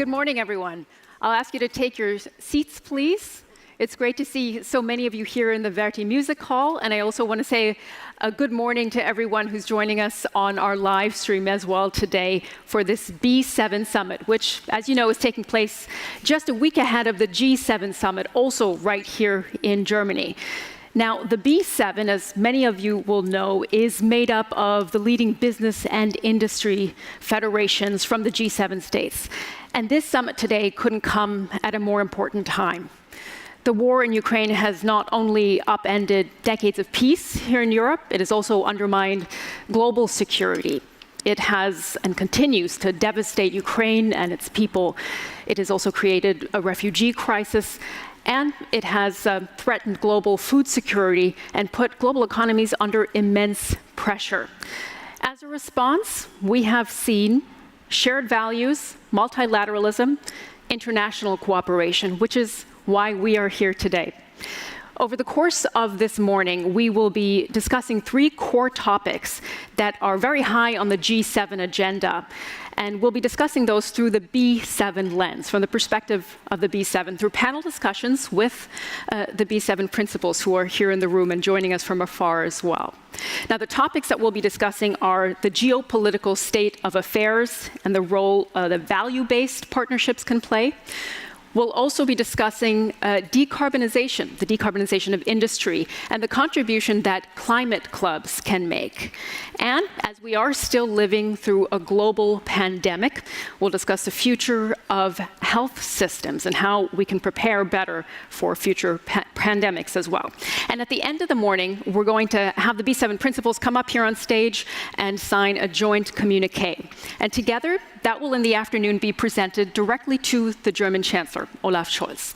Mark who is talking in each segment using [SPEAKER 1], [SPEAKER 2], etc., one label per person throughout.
[SPEAKER 1] Good morning, everyone. I'll ask you to take your seats, please. It's great to see so many of you here in the Verti Music Hall, and I also want to say a good morning to everyone who's joining us on our live stream as well today for this B7 Summit, which, as you know, is taking place just a week ahead of the G7 Summit, also right here in Germany. Now, the B7, as many of you will know, is made up of the leading business and industry federations from the G7 states. And this summit today couldn't come at a more important time. The war in Ukraine has not only upended decades of peace here in Europe, it has also undermined global security. It has and continues to devastate Ukraine and its people. It has also created a refugee crisis, and it has threatened global food security and put global economies under immense pressure. As a response, we have seen shared values, multilateralism, international cooperation, which is why we are here today. Over the course of this morning, we will be discussing three core topics that are very high on the G7 agenda. And we'll be discussing those through the B7 lens, from the perspective of the B7, through panel discussions with the B7 principals who are here in the room and joining us from afar as well. Now, the topics that we'll be discussing are the geopolitical state of affairs and the role that value-based partnerships can play. We'll also be discussing decarbonization, the decarbonization of industry, and the contribution that climate clubs can make. And as we are still living through a global pandemic, we'll discuss the future of health systems and how we can prepare better for future pandemics as well. And at the end of the morning, we're going to have the B7 principals come up here on stage and sign a joint communique. And together, that will in the afternoon be presented directly to the German Chancellor, Olaf Scholz.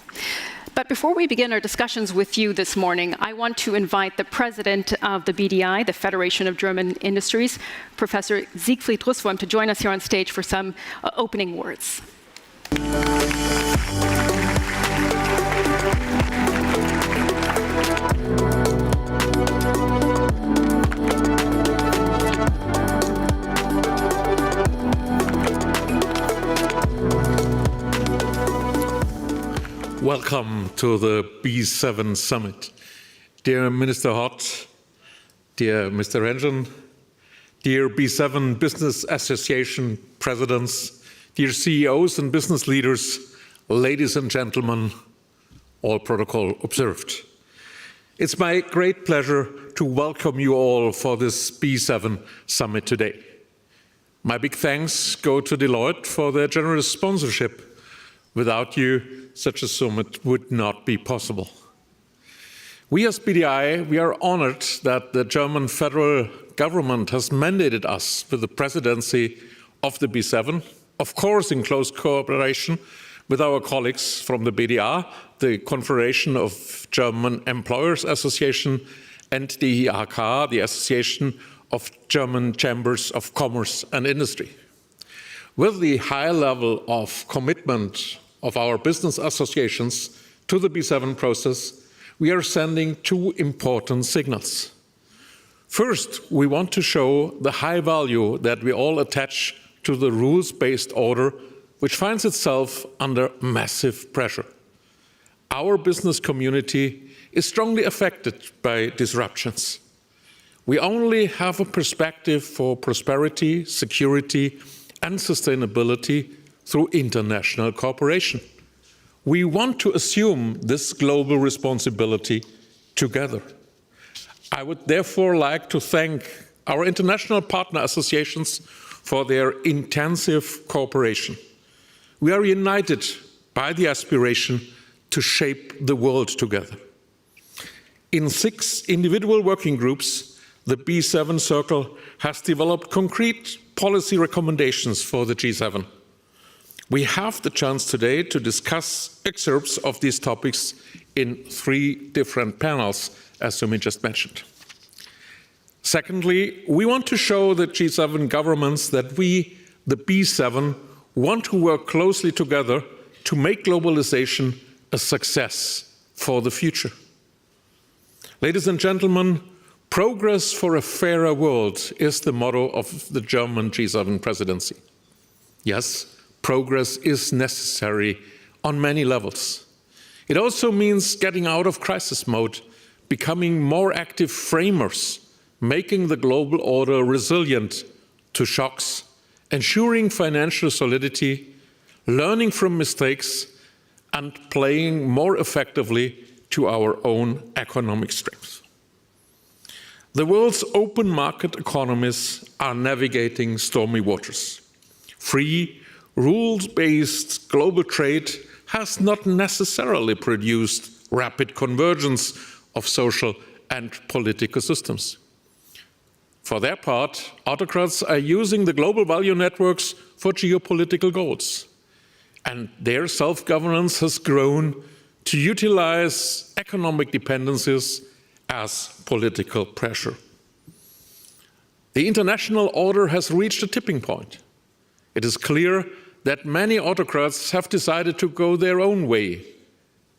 [SPEAKER 1] But before we begin our discussions with you this morning, I want to invite the president of the BDI, the Federation of German Industries, Professor Siegfried Russwurm, to join us here on stage for some opening words.
[SPEAKER 2] Welcome to the B7 Summit. Dear Minister Hott, dear Mr. Rengen, dear B7 Business Association presidents, dear CEOs and business leaders, ladies and gentlemen, all protocol observed. It's my great pleasure to welcome you all for this B7 Summit today. My big thanks go to Deloitte for their generous sponsorship. Without you, such a summit would not be possible. We as BDI, we are honored that the German federal government has mandated us with the presidency of the B7, of course in close cooperation with our colleagues from the BDA, the Confederation of German Employers Association, and DIHK, the Association of German Chambers of Commerce and Industry. With the high level of commitment of our business associations to the B7 process, we are sending two important signals. First, we want to show the high value that we all attach to the rules-based order, which finds itself under massive pressure. Our business community is strongly affected by disruptions. We only have a perspective for prosperity, security, and sustainability through international cooperation. We want to assume this global responsibility together. I would therefore like to thank our international partner associations for their intensive cooperation. We are united by the aspiration to shape the world together. In 6 individual working groups, the B7 Circle has developed concrete policy recommendations for the G7. We have the chance today to discuss excerpts of these topics in 3 different panels, as Sumi just mentioned. Secondly, we want to show the G7 governments that we, the B7, want to work closely together to make globalization a success for the future. Ladies and gentlemen, progress for a fairer world is the motto of the German G7 presidency. Yes, progress is necessary on many levels. It also means getting out of crisis mode, becoming more active framers, making the global order resilient to shocks, ensuring financial solidity, learning from mistakes, and playing more effectively to our own economic strength. The world's open market economies are navigating stormy waters. Free, rules-based global trade has not necessarily produced rapid convergence of social and political systems. For their part, autocrats are using the global value networks for geopolitical goals, and their self-governance has grown to utilize economic dependencies as political pressure. The international order has reached a tipping point. It is clear that many autocrats have decided to go their own way.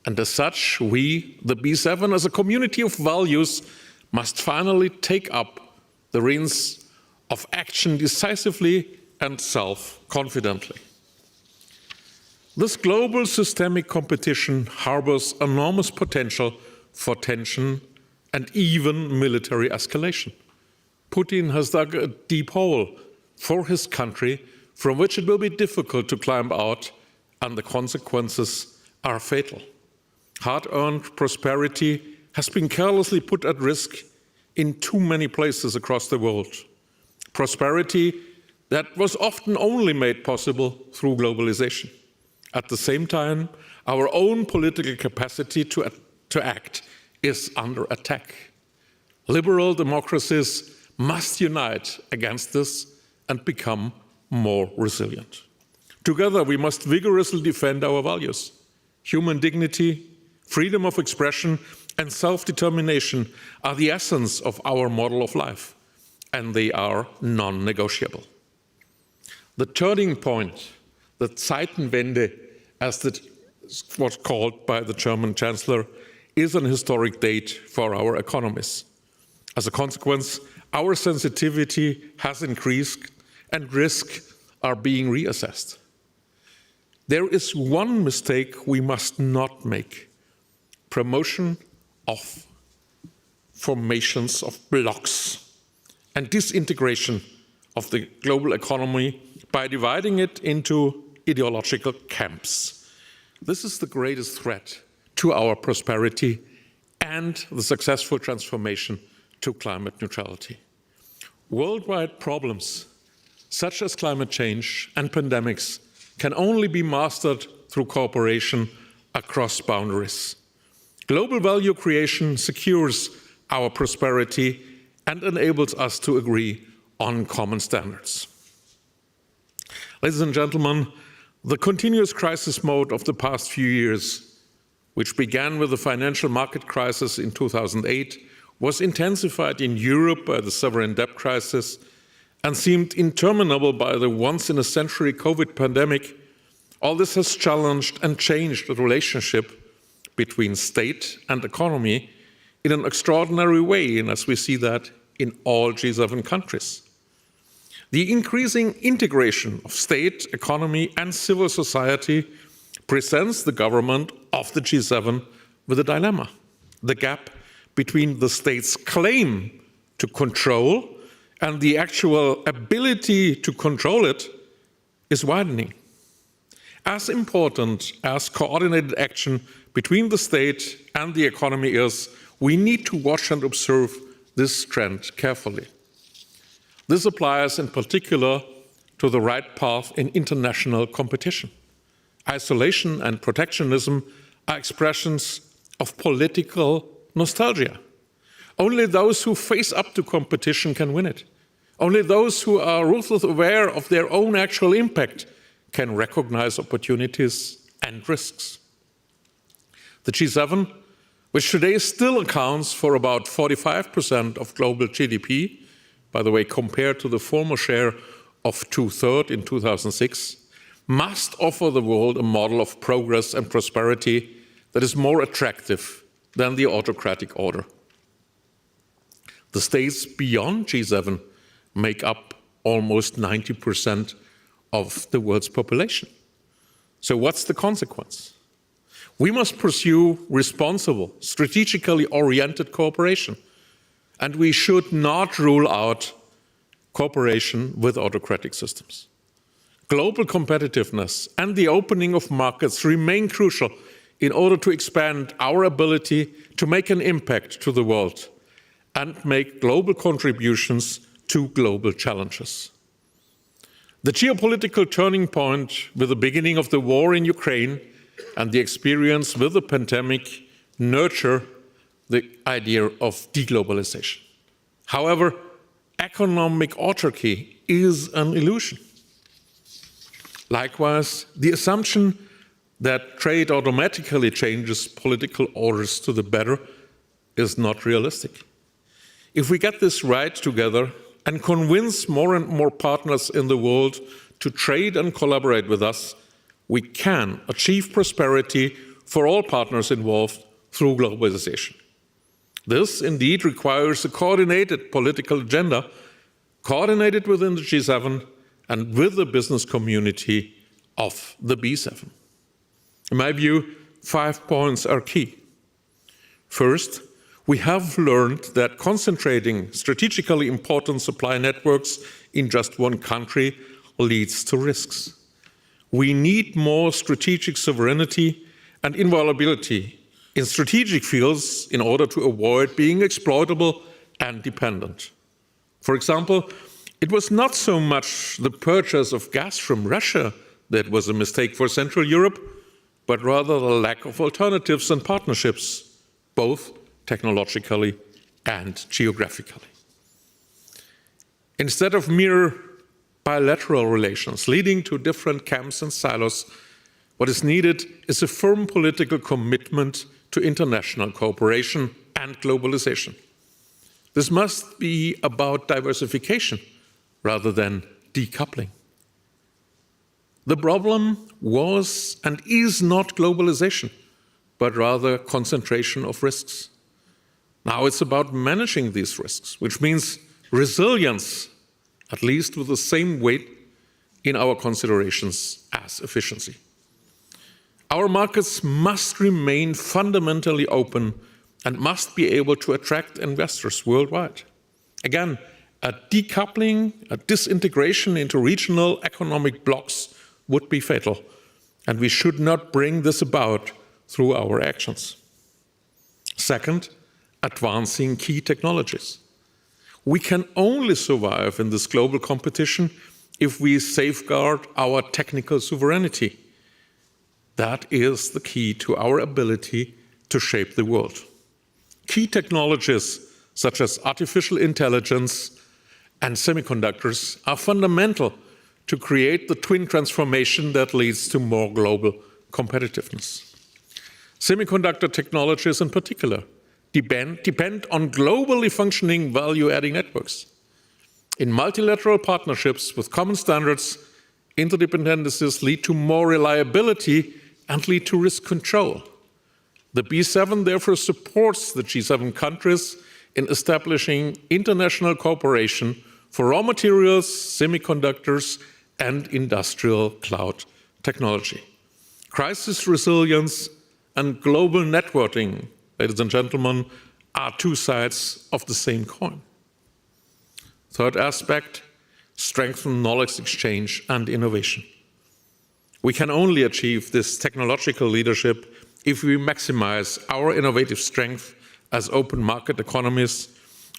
[SPEAKER 2] And as such, we, the B7, as a community of values, must finally take up the reins of action decisively and self-confidently. This global systemic competition harbors enormous potential for tension and even military escalation. Putin has dug a deep hole for his country from which it will be difficult to climb out, and the consequences are fatal. Hard-earned prosperity has been carelessly put at risk in too many places across the world. Prosperity that was often only made possible through globalization. At the same time, our own political capacity to act is under attack. Liberal democracies must unite against this and become more resilient. Together, we must vigorously defend our values. Human dignity, freedom of expression, and self-determination are the essence of our model of life, and they are non-negotiable. The turning point, the Zeitenwende, as it was called by the German Chancellor, is an historic date for our economies. As a consequence, our sensitivity has increased and risks are being reassessed. There is one mistake we must not make: promotion of formations of blocks and disintegration of the global economy by dividing it into ideological camps. This is the greatest threat to our prosperity and the successful transformation to climate neutrality. Worldwide problems such as climate change and pandemics can only be mastered through cooperation across boundaries. Global value creation secures our prosperity and enables us to agree on common standards. Ladies and gentlemen, the continuous crisis mode of the past few years, which began with the financial market crisis in 2008, was intensified in Europe by the sovereign debt crisis and seemed interminable by the once-in-a-century COVID pandemic. All this has challenged and changed the relationship between state and economy in an extraordinary way, and as we see that in all G7 countries. The increasing integration of state, economy, and civil society presents the government of the G7 with a dilemma. The gap between the state's claim to control and the actual ability to control it is widening. As important as coordinated action between the state and the economy is, we need to watch and observe this trend carefully. This applies in particular to the right path in international competition. Isolation and protectionism are expressions of political nostalgia. Only those who face up to competition can win it. Only those who are ruthlessly aware of their own actual impact can recognize opportunities and risks. The G7, which today still accounts for about 45% of global GDP, by the way, compared to the former share of 2/3 in 2006, must offer the world a model of progress and prosperity that is more attractive than the autocratic order. The states beyond G7 make up almost 90% of the world's population. So what's the consequence? We must pursue responsible, strategically oriented cooperation, and we should not rule out cooperation with autocratic systems. Global competitiveness and the opening of markets remain crucial in order to expand our ability to make an impact to the world and make global contributions to global challenges. The geopolitical turning point with the beginning of the war in Ukraine and the experience with the pandemic nurture the idea of deglobalization. However, economic autarky is an illusion. Likewise, the assumption that trade automatically changes political orders to the better is not realistic. If we get this right together and convince more and more partners in the world to trade and collaborate with us, we can achieve prosperity for all partners involved through globalization. This indeed requires a coordinated political agenda, coordinated within the G7 and with the business community of the B7. In my view, 5 points are key. First, we have learned that concentrating strategically important supply networks in just one country leads to risks. We need more strategic sovereignty and inviolability in strategic fields in order to avoid being exploitable and dependent. For example, it was not so much the purchase of gas from Russia that was a mistake for Central Europe, but rather the lack of alternatives and partnerships, both technologically and geographically. Instead of mere bilateral relations leading to different camps and silos, what is needed is a firm political commitment to international cooperation and globalization. This must be about diversification rather than decoupling. The problem was and is not globalization, but rather concentration of risks. Now it's about managing these risks, which means resilience, at least with the same weight in our considerations as efficiency. Our markets must remain fundamentally open and must be able to attract investors worldwide. Again, a decoupling, a disintegration into regional economic blocs would be fatal, and we should not bring this about through our actions. Second, advancing key technologies. We can only survive in this global competition if we safeguard our technical sovereignty. That is the key to our ability to shape the world. Key technologies such as artificial intelligence and semiconductors are fundamental to create the twin transformation that leads to more global competitiveness. Semiconductor technologies in particular depend on globally functioning value-adding networks. In multilateral partnerships with common standards, interdependencies lead to more reliability and lead to risk control. The B7 therefore supports the G7 countries in establishing international cooperation for raw materials, semiconductors, and industrial cloud technology. Crisis resilience and global networking, ladies and gentlemen, are two sides of the same coin. Third aspect, strengthen knowledge exchange and innovation. We can only achieve this technological leadership if we maximize our innovative strength as open market economies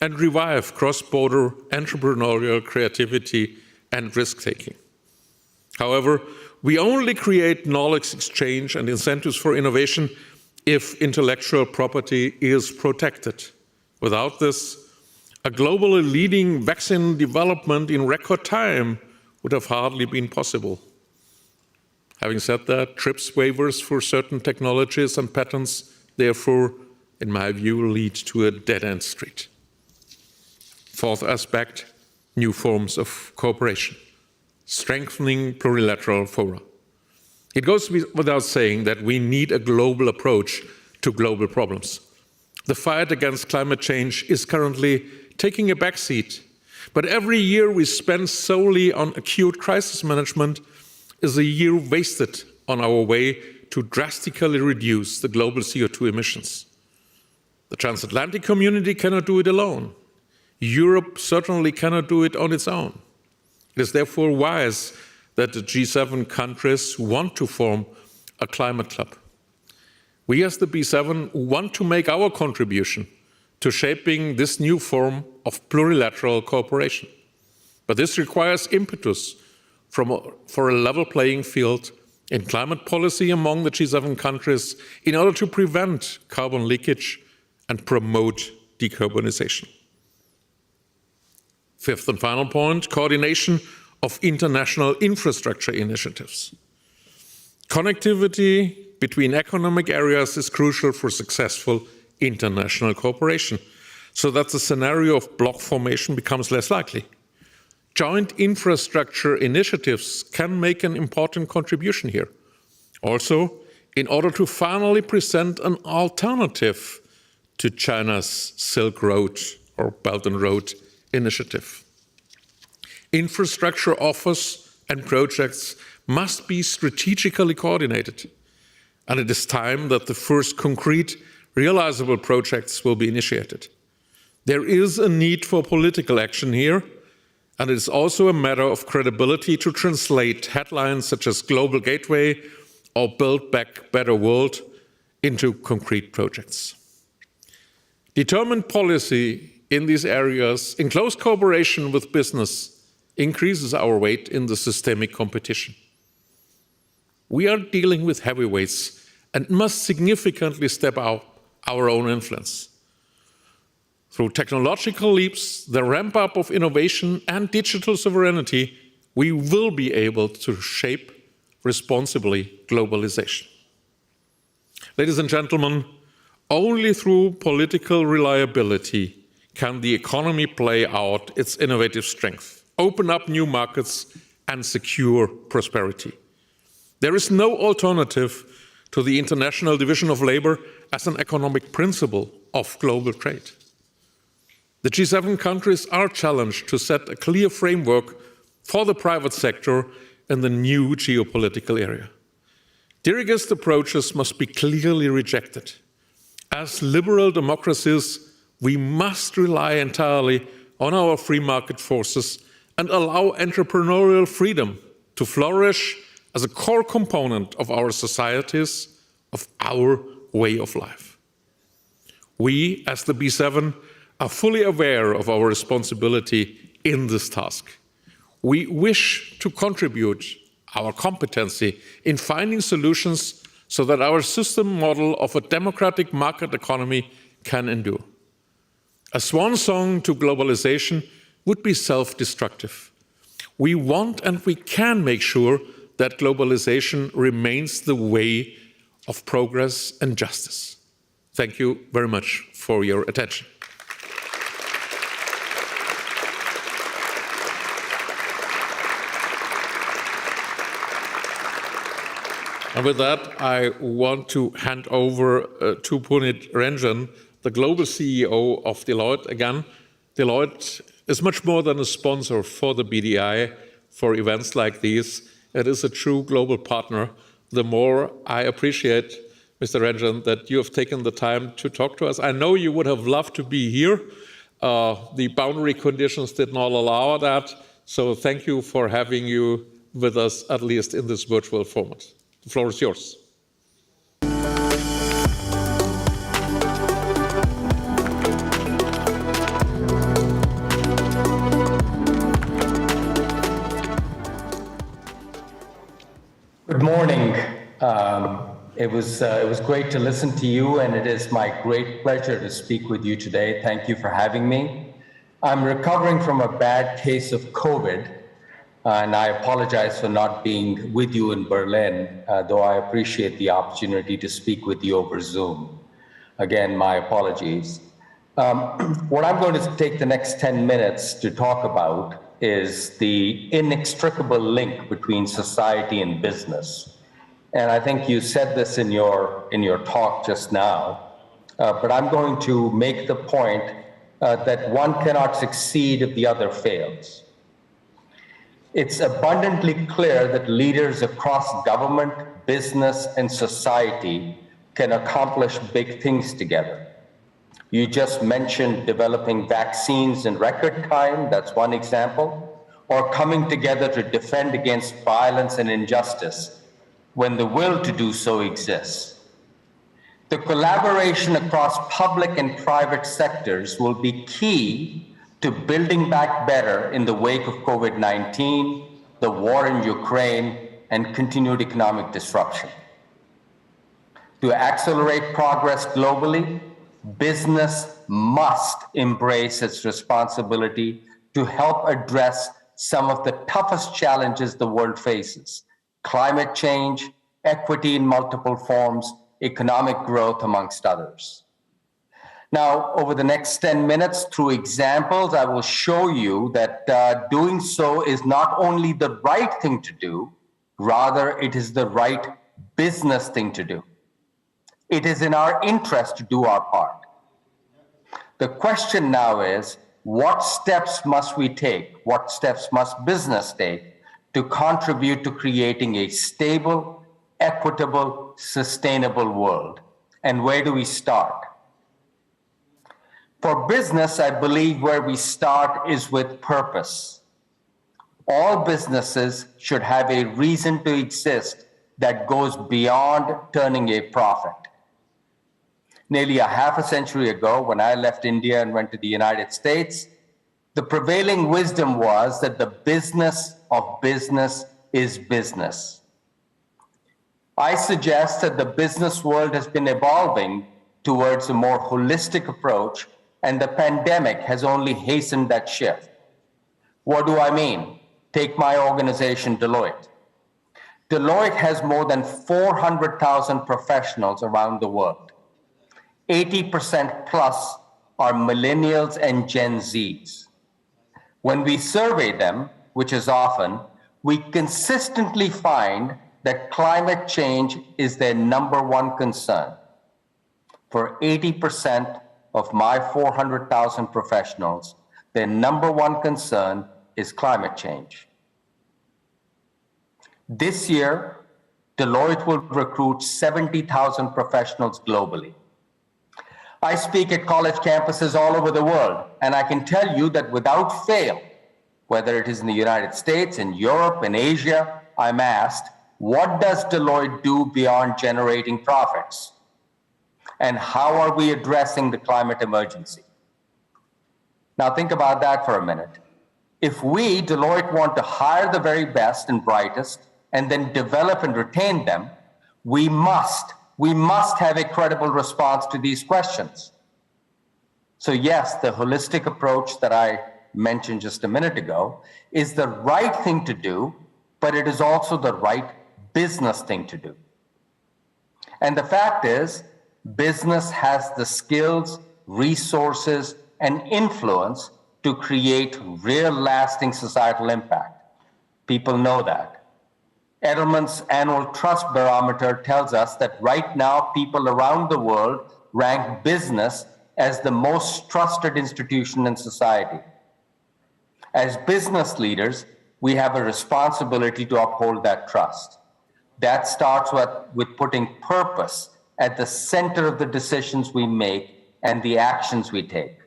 [SPEAKER 2] and revive cross-border entrepreneurial creativity and risk-taking. However, we only create knowledge exchange and incentives for innovation if intellectual property is protected. Without this, a globally leading vaccine development in record time would have hardly been possible. Having said that, TRIPS waivers for certain technologies and patents, therefore, in my view, lead to a dead-end street. Fourth aspect, new forms of cooperation, strengthening plurilateral fora. It goes without saying that we need a global approach to global problems. The fight against climate change is currently taking a backseat, But every year we spend solely on acute crisis management is a year wasted on our way to drastically reduce the global CO2 emissions. The transatlantic community cannot do it alone. Europe certainly cannot do it on its own. It is therefore wise that the G7 countries want to form a climate club. We as the B7 want to make our contribution to shaping this new form of plurilateral cooperation. But this requires impetus for a level playing field in climate policy among the G7 countries in order to prevent carbon leakage and promote decarbonization. Fifth and final point, coordination of international infrastructure initiatives. Connectivity between economic areas is crucial for successful international cooperation, so that the scenario of bloc formation becomes less likely. Joint infrastructure initiatives can make an important contribution here. Also, in order to finally present an alternative to China's Silk Road or Belt and Road initiative. Infrastructure offers and projects must be strategically coordinated, and it is time that the first concrete, realizable projects will be initiated. There is a need for political action here, and it is also a matter of credibility to translate headlines such as Global Gateway or Build Back Better World into concrete projects. Determined policy in these areas, in close cooperation with business, increases our weight in the systemic competition. We are dealing with heavyweights and must significantly step up our own influence. Through technological leaps, the ramp-up of innovation and digital sovereignty, we will be able to shape responsibly globalization. Ladies and gentlemen, only through political reliability can the economy play out its innovative strength, open up new markets, and secure prosperity. There is no alternative to the international division of labor as an economic principle of global trade. The G7 countries are challenged to set a clear framework for the private sector in the new geopolitical area. Dirigist approaches must be clearly rejected. As liberal democracies, we must rely entirely on our free market forces and allow entrepreneurial freedom to flourish as a core component of our societies, of our way of life. We, as the B7, are fully aware of our responsibility in this task. We wish to contribute our competency in finding solutions so that our system model of a democratic market economy can endure. A swan song to globalization would be self-destructive. We want and we can make sure that globalization remains the way of progress and justice. Thank you very much for your attention. And with that, I want to hand over to Punit Ranjan, the global CEO of Deloitte. Again, Deloitte is much more than a sponsor for the BDI for events like these. It is a true global partner. The more I appreciate, Mr. Ranjan, that you have taken the time to talk to us. I know you would have loved to be here. The boundary conditions did not allow that. So thank you for having you with us, at least in this virtual format. The floor is yours.
[SPEAKER 3] Good morning. It was great to listen to you, and it is my great pleasure to speak with you today. Thank you for having me. I'm recovering from a bad case of COVID, and I apologize for not being with you in Berlin, though I appreciate the opportunity to speak with you over Zoom. Again, my apologies. What I'm going to take the next 10 minutes to talk about is the inextricable link between society and business. And I think you said this in your talk just now, but I'm going to make the point that one cannot succeed if the other fails. It's abundantly clear that leaders across government, business, and society can accomplish big things together. You just mentioned developing vaccines in record time, that's one example, or coming together to defend against violence and injustice when the will to do so exists. The collaboration across public and private sectors will be key to building back better in the wake of COVID-19, the war in Ukraine, and continued economic disruption. To accelerate progress globally, business must embrace its responsibility to help address some of the toughest challenges the world faces: climate change, equity in multiple forms, economic growth, amongst others. Now, over the next 10 minutes, through examples, I will show you that doing so is not only the right thing to do, rather it is the right business thing to do. It is in our interest to do our part. The question now is, what steps must we take? What steps must business take to contribute to creating a stable, equitable, sustainable world? And where do we start? For business, I believe where we start is with purpose. All businesses should have a reason to exist that goes beyond turning a profit. Nearly a half a century ago, when I left India and went to the United States, the prevailing wisdom was that the business of business is business. I suggest that the business world has been evolving towards a more holistic approach, and the pandemic has only hastened that shift. What do I mean? Take my organization, Deloitte. Deloitte has more than 400,000 professionals around the world. 80% plus are millennials and Gen Zs. When we survey them, which is often, we consistently find that climate change is their number one concern. For 80% of my 400,000 professionals, their number one concern is climate change. This year, Deloitte will recruit 70,000 professionals globally. I speak at college campuses all over the world, and I can tell you that without fail, whether it is in the United States, in Europe, in Asia, I'm asked, what does Deloitte do beyond generating profits? And how are we addressing the climate emergency? Now think about that for a minute. If we, Deloitte, want to hire the very best and brightest and then develop and retain them, we must have a credible response to these questions. So yes, the holistic approach that I mentioned just a minute ago is the right thing to do, but it is also the right business thing to do. And the fact is, business has the skills, resources, and influence to create real lasting societal impact. People know that. Edelman's annual trust barometer tells us that right now people around the world rank business as the most trusted institution in society. As business leaders, we have a responsibility to uphold that trust. That starts with putting purpose at the center of the decisions we make and the actions we take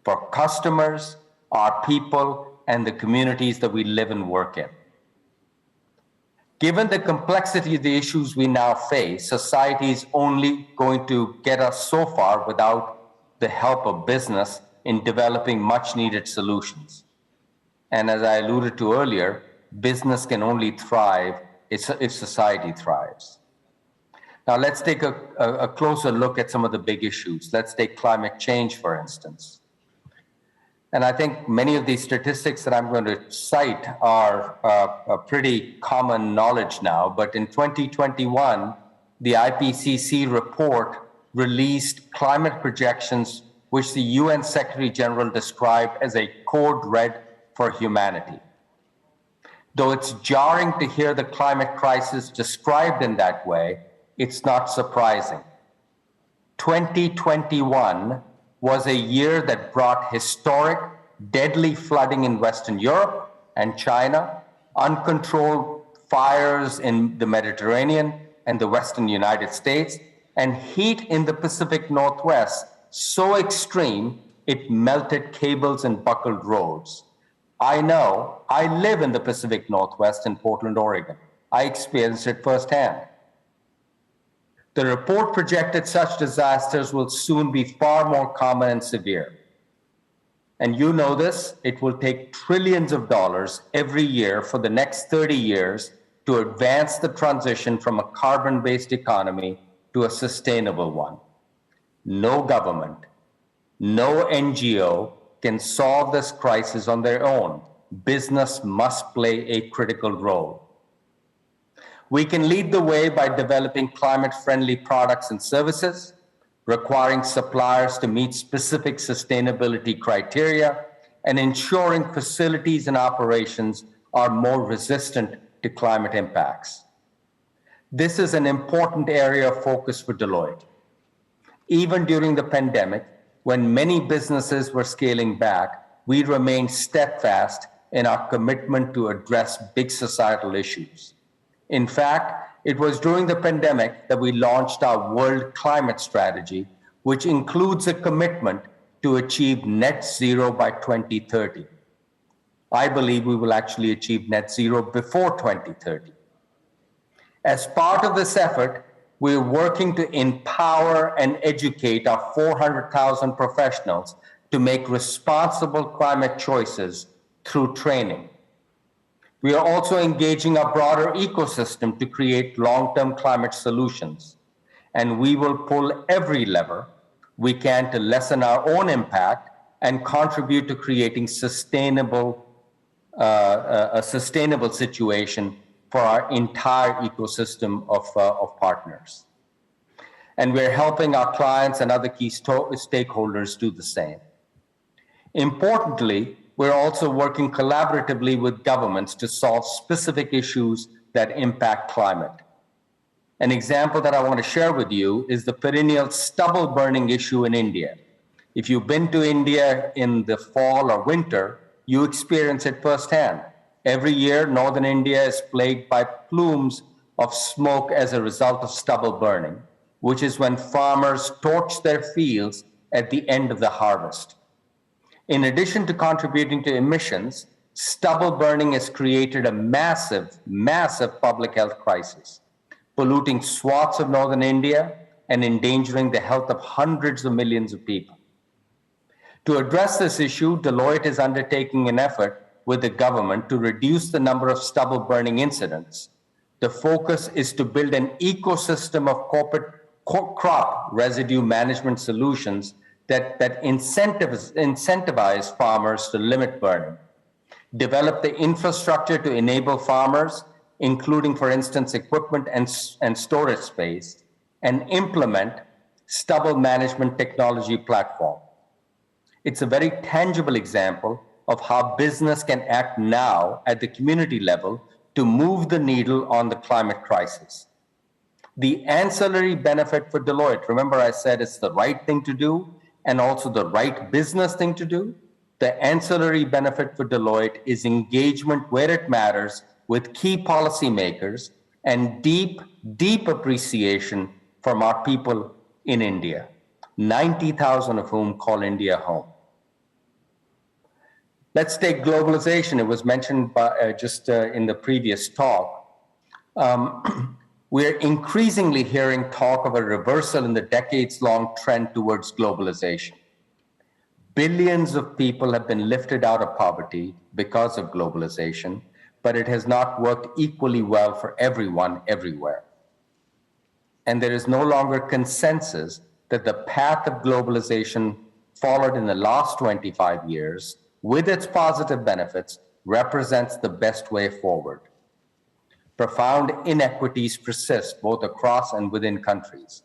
[SPEAKER 3] for customers, our people, and the communities that we live and work in. Given the complexity of the issues we now face, society is only going to get us so far without the help of business in developing much needed solutions. And as I alluded to earlier, business can only thrive if society thrives. Now let's take a closer look at some of the big issues. Let's take climate change, for instance. And I think many of these statistics that I'm going to cite are a pretty common knowledge now, but in 2021, the IPCC report released climate projections which the UN Secretary General described as a code red for humanity. Though it's jarring to hear the climate crisis described in that way, it's not surprising. 2021 was a year that brought historic, deadly flooding in Western Europe and China, uncontrolled fires in the Mediterranean and the Western United States, and heat in the Pacific Northwest so extreme it melted cables and buckled roads. I know, I live in the Pacific Northwest in Portland, Oregon. I experienced it firsthand. The report projected such disasters will soon be far more common and severe. And you know this, it will take trillions of dollars every year for the next 30 years to advance the transition from a carbon-based economy to a sustainable one. No government, no NGO can solve this crisis on their own. Business must play a critical role. We can lead the way by developing climate-friendly products and services, requiring suppliers to meet specific sustainability criteria, and ensuring facilities and operations are more resistant to climate impacts. This is an important area of focus for Deloitte. Even during the pandemic, when many businesses were scaling back, we remained steadfast in our commitment to address big societal issues. In fact, it was during the pandemic that we launched our World Climate Strategy, which includes a commitment to achieve net zero by 2030. I believe we will actually achieve net zero before 2030. As part of this effort, we're working to empower and educate our 400,000 professionals to make responsible climate choices through training. We are also engaging our broader ecosystem to create long-term climate solutions, and we will pull every lever we can to lessen our own impact and contribute to creating a sustainable situation for our entire ecosystem of partners. And we're helping our clients and other key stakeholders do the same. Importantly, we're also working collaboratively with governments to solve specific issues that impact climate. An example that I want to share with you is the perennial stubble burning issue in India. If you've been to India in the fall or winter, you experience it firsthand. Every year, northern India is plagued by plumes of smoke as a result of stubble burning, which is when farmers torch their fields at the end of the harvest. In addition to contributing to emissions, stubble burning has created a massive, massive public health crisis, polluting swaths of northern India and endangering the health of hundreds of millions of people. To address this issue, Deloitte is undertaking an effort with the government to reduce the number of stubble burning incidents. The focus is to build an ecosystem of corporate crop residue management solutions that incentivize farmers to limit burning, develop the infrastructure to enable farmers, including, for instance, equipment and storage space, and implement stubble management technology platform. It's a very tangible example of how business can act now at the community level to move the needle on the climate crisis. The ancillary benefit for Deloitte, remember I said it's the right thing to do and also the right business thing to do. The ancillary benefit for Deloitte is engagement where it matters with key policymakers and deep, deep appreciation from our people in India, 90,000 of whom call India home. Let's take globalization. It was mentioned by, in the previous talk. We're increasingly hearing talk of a reversal in the decades-long trend towards globalization. Billions of people have been lifted out of poverty because of globalization, but it has not worked equally well for everyone everywhere. And there is no longer consensus that the path of globalization followed in the last 25 years, with its positive benefits, represents the best way forward. Profound inequities persist both across and within countries.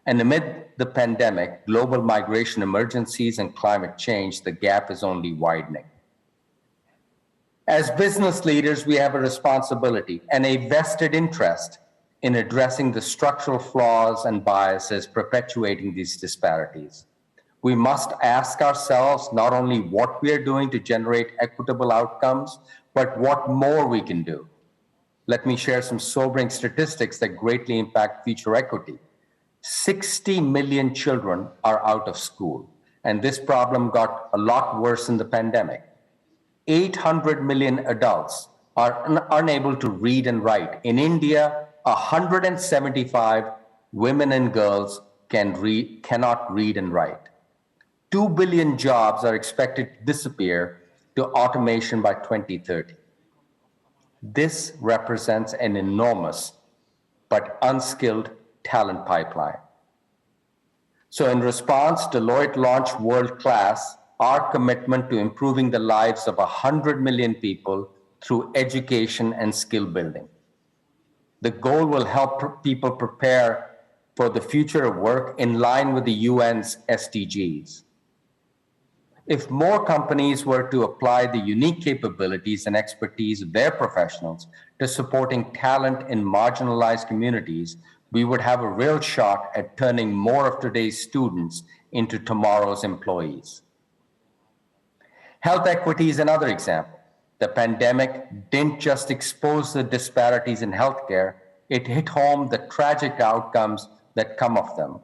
[SPEAKER 3] And amid the pandemic, global migration emergencies and climate change, the gap is only widening. As business leaders, we have a responsibility and a vested interest in addressing the structural flaws and biases perpetuating these disparities. We must ask ourselves not only what we are doing to generate equitable outcomes, but what more we can do. Let me share some sobering statistics that greatly impact future equity. 60 million children are out of school, and this problem got a lot worse in the pandemic. 800 million adults are unable to read and write. In India, 175 women and girls cannot read and write. 2 billion jobs are expected to disappear to automation by 2030. This represents an enormous but unskilled talent pipeline. So in response, Deloitte launched World Class, our commitment to improving the lives of 100 million people through education and skill building. The goal will help people prepare for the future of work in line with the UN's SDGs. If more companies were to apply the unique capabilities and expertise of their professionals to supporting talent in marginalized communities, we would have a real shot at turning more of today's students into tomorrow's employees. Health equity is another example. The pandemic didn't just expose the disparities in healthcare, it hit home the tragic outcomes that come of them.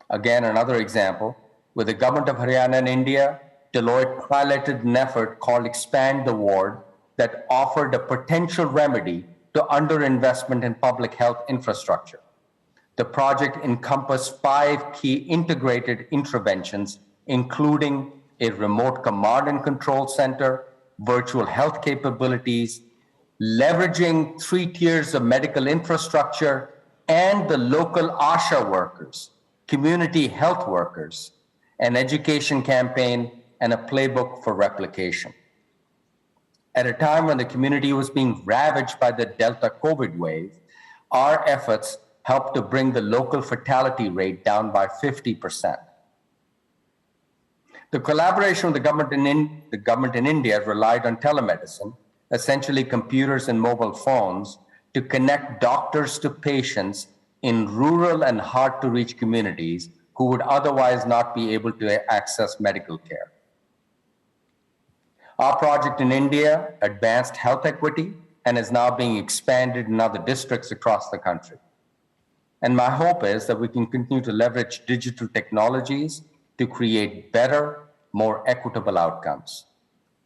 [SPEAKER 3] Again, another example, with the government of Haryana and India, Deloitte piloted an effort called Expand the Ward that offered a potential remedy to underinvestment in public health infrastructure. The project encompassed 5 key integrated interventions, including a remote command and control center, virtual health capabilities, leveraging 3 tiers of medical infrastructure, and the local ASHA workers, community health workers, an education campaign, and a playbook for replication. At a time when the community was being ravaged by the Delta COVID wave, our efforts helped to bring the local fatality rate down by 50%. The collaboration with the government in India relied on telemedicine, essentially computers and mobile phones, to connect doctors to patients in rural and hard-to-reach communities who would otherwise not be able to access medical care. Our project in India advanced health equity and is now being expanded in other districts across the country. And my hope is that we can continue to leverage digital technologies to create better, more equitable outcomes.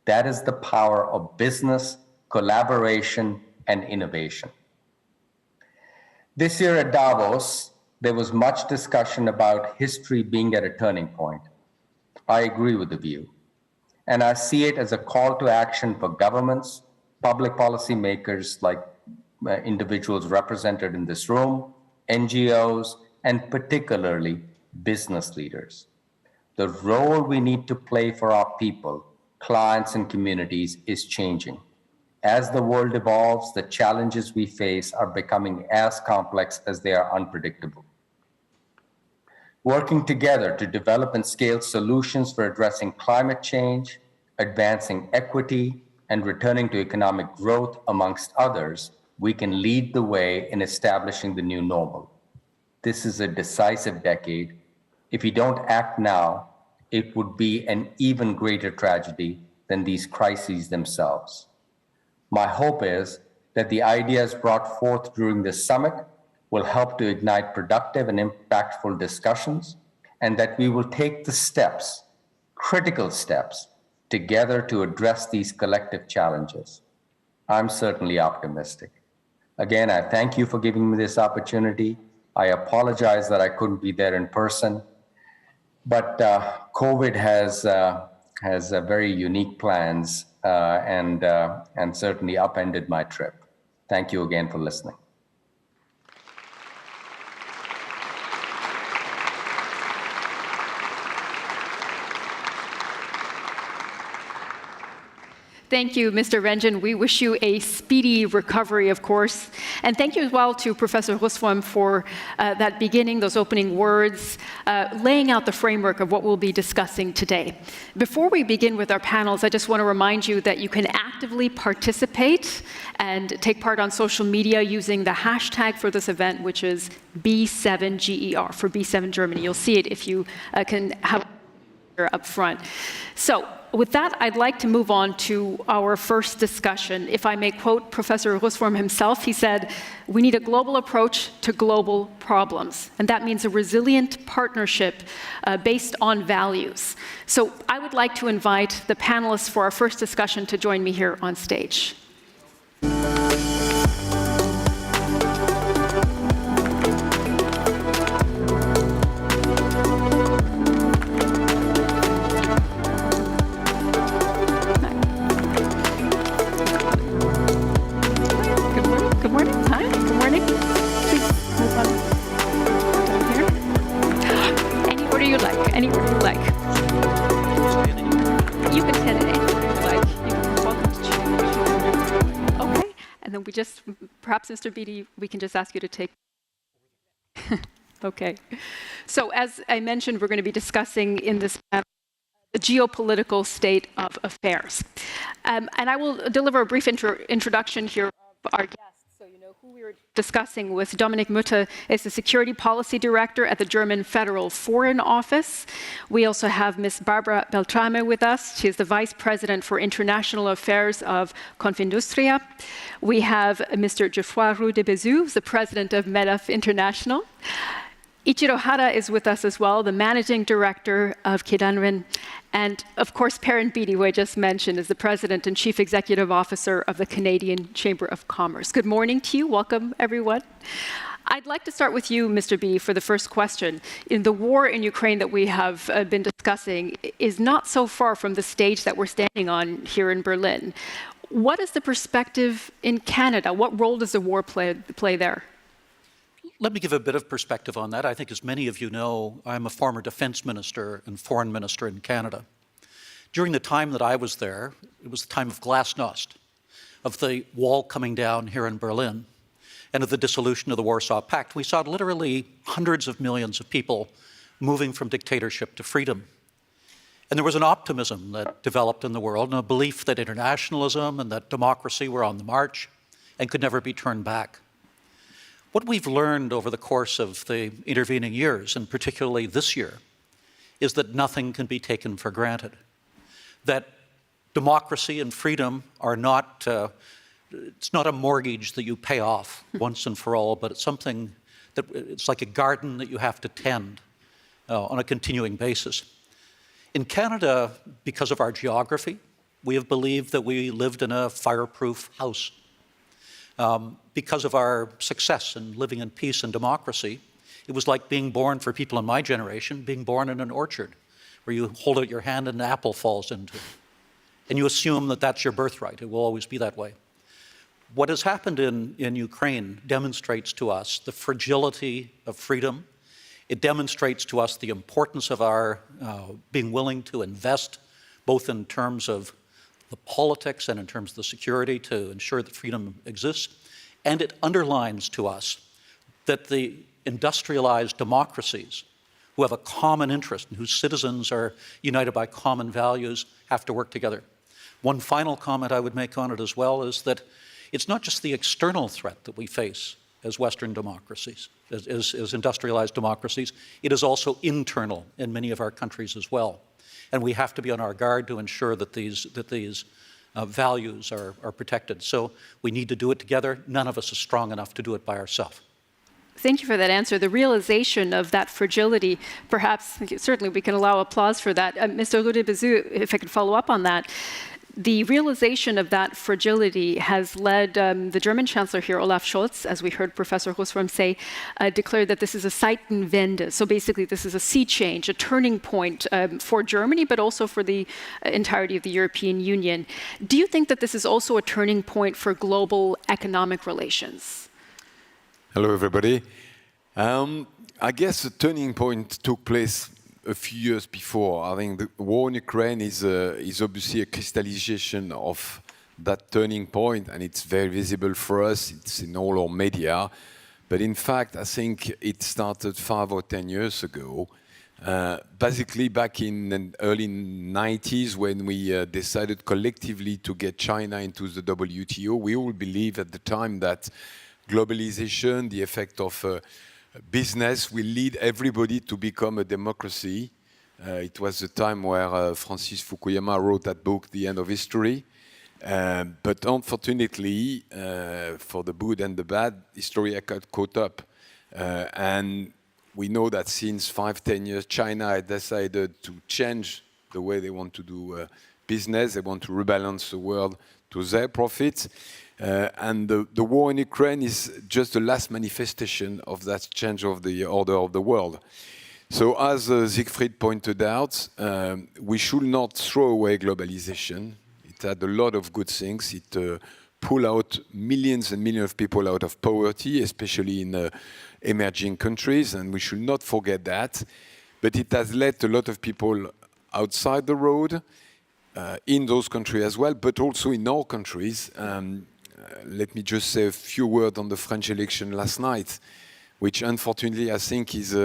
[SPEAKER 3] That is the power of business, collaboration, and innovation. This year at Davos, there was much discussion about history being at a turning point. I agree with the view. And I see it as a call to action for governments, public policy makers like individuals represented in this room, NGOs, and particularly business leaders. The role we need to play for our people, clients, and communities is changing. As the world evolves, the challenges we face are becoming as complex as they are unpredictable. Working together to develop and scale solutions for addressing climate change, advancing equity, and returning to economic growth, amongst others, we can lead the way in establishing the new normal. This is a decisive decade. If we don't act now, it would be an even greater tragedy than these crises themselves. My hope is that the ideas brought forth during this summit will help to ignite productive and impactful discussions, and that we will take the steps, critical steps, together to address these collective challenges. I'm certainly optimistic. Again, I thank you for giving me this opportunity. I apologize that I couldn't be there in person, but COVID has very unique plans and certainly upended my trip. Thank you again for listening.
[SPEAKER 1] Thank you, Mr. Ranjan. We wish you a speedy recovery, of course. And thank you as well to Professor Ruswam for that beginning, those opening words, laying out the framework of what we'll be discussing today. Before we begin with our panels, I just want to remind you that you can actively participate and take part on social media using the hashtag for this event, which is B7GER, for B7 Germany. You'll see it if you can have here up front. So with that, I'd like to move on to our first discussion. If I may quote Professor Rusform himself, he said, "We need a global approach to global problems." And that means a resilient partnership based on values. So I would like to invite the panelists for our first discussion to join me here on stage. Perhaps, Mr. Beatty, we can just ask you to take. Okay. So as I mentioned, we're going to be discussing in this panel the geopolitical state of affairs. And I will deliver a brief introduction here of our guests. So you know who we were discussing with. Dominik Mütter is the Security Policy Director at the German Federal Foreign Office. We also have Ms. Barbara Beltrame with us. She is the Vice President for International Affairs of Confindustria. We have Mr. Geoffroy Roux de Bézu, the President of MEDEF International. Ichiro Hara is with us as well, the Managing Director of Kidanren. And of course, Perrin Beatty, who I just mentioned, is the President and Chief Executive Officer of the Canadian Chamber of Commerce. Good morning to you. Welcome, everyone. I'd like to start with you, Mr. Beatty, for the first question. In the war in Ukraine that we have been discussing is not so far from the stage that we're standing on here in Berlin. What is the perspective in Canada? What role does the war play there?
[SPEAKER 4] Let me give a bit of perspective on that. I think, as many of you know, I'm a former defense minister and foreign minister in Canada. During the time that I was there, it was the time of Glasnost, of the wall coming down here in Berlin, and of the dissolution of the Warsaw Pact. We saw literally hundreds of millions of people moving from dictatorship to freedom. And there was an optimism that developed in the world, and a belief that internationalism and that democracy were on the march and could never be turned back. What we've learned over the course of the intervening years, and particularly this year, is that nothing can be taken for granted. That democracy and freedom are not, it's not a mortgage that you pay off once and for all, but it's something that, it's like a garden that you have to tend on a continuing basis. In Canada, because of our geography, we have believed that we lived in a fireproof house. Because of our success in living in peace and democracy, it was like being born, for people in my generation, being born in an orchard, where you hold out your hand and an apple falls into it. And you assume that that's your birthright. It will always be that way. What has happened in Ukraine demonstrates to us the fragility of freedom. It demonstrates to us the importance of our being willing to invest, both in terms of the politics and in terms of the security, to ensure that freedom exists. And it underlines to us that the industrialized democracies who have a common interest and whose citizens are united by common values have to work together. One final comment I would make on it as well is that it's not just the external threat that we face as Western democracies, as industrialized democracies, it is also internal in many of our countries as well. And we have to be on our guard to ensure that these values are protected. So we need to do it together. None of us is strong enough to do it by ourselves.
[SPEAKER 1] Thank you for that answer. The realization of that fragility, perhaps, certainly we can allow applause for that. Mr. Roux de Bézu, if I could follow up on that, the realization of that fragility has led the German Chancellor here, Olaf Scholz, as we heard Professor Rusform say, declared that this is a Zeitenwende. So basically, this is a sea change, a turning point for Germany, but also for the entirety of the European Union. Do you think that this is also a turning point for global economic relations?
[SPEAKER 5] Hello, everybody. I guess the turning point took place a few years before. I think the war in Ukraine is obviously a crystallization of that turning point, and it's very visible for us. It's in all our media. But in fact, I think it started 5 or 10 years ago, basically back in the early 90s when we decided collectively to get China into the WTO. We all believed at the time that globalization, the effect of business will lead everybody to become a democracy It was the time where Francis Fukuyama wrote that book, The End of History. But unfortunately, for the good and the bad, history got caught up. And we know that since 5-10 years, China had decided to change the way they want to do business. They want to rebalance the world to their profits. And the war in Ukraine is just the last manifestation of that change of the order of the world. So as Siegfried pointed out, we should not throw away globalization. It had a lot of good things. It pulled out millions and millions of people out of poverty, especially in emerging countries, and we should not forget that. But it has led a lot of people outside the road, in those countries as well, but also in our countries. Let me just say a few words on the French election last night, which unfortunately I think is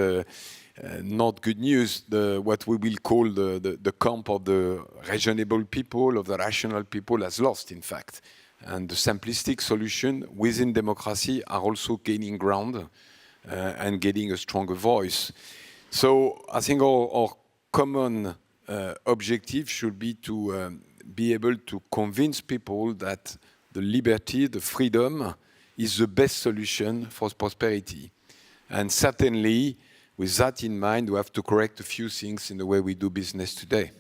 [SPEAKER 5] not good news. What we will call the camp of the reasonable people, of the rational people, has lost, in fact. And the simplistic solution within democracy are also gaining ground and getting a stronger voice. So I think our common objective should be to be able to convince people that the liberty, the freedom, is the best solution for prosperity. And certainly, with that in mind, we have to correct a few things in the way we do business today.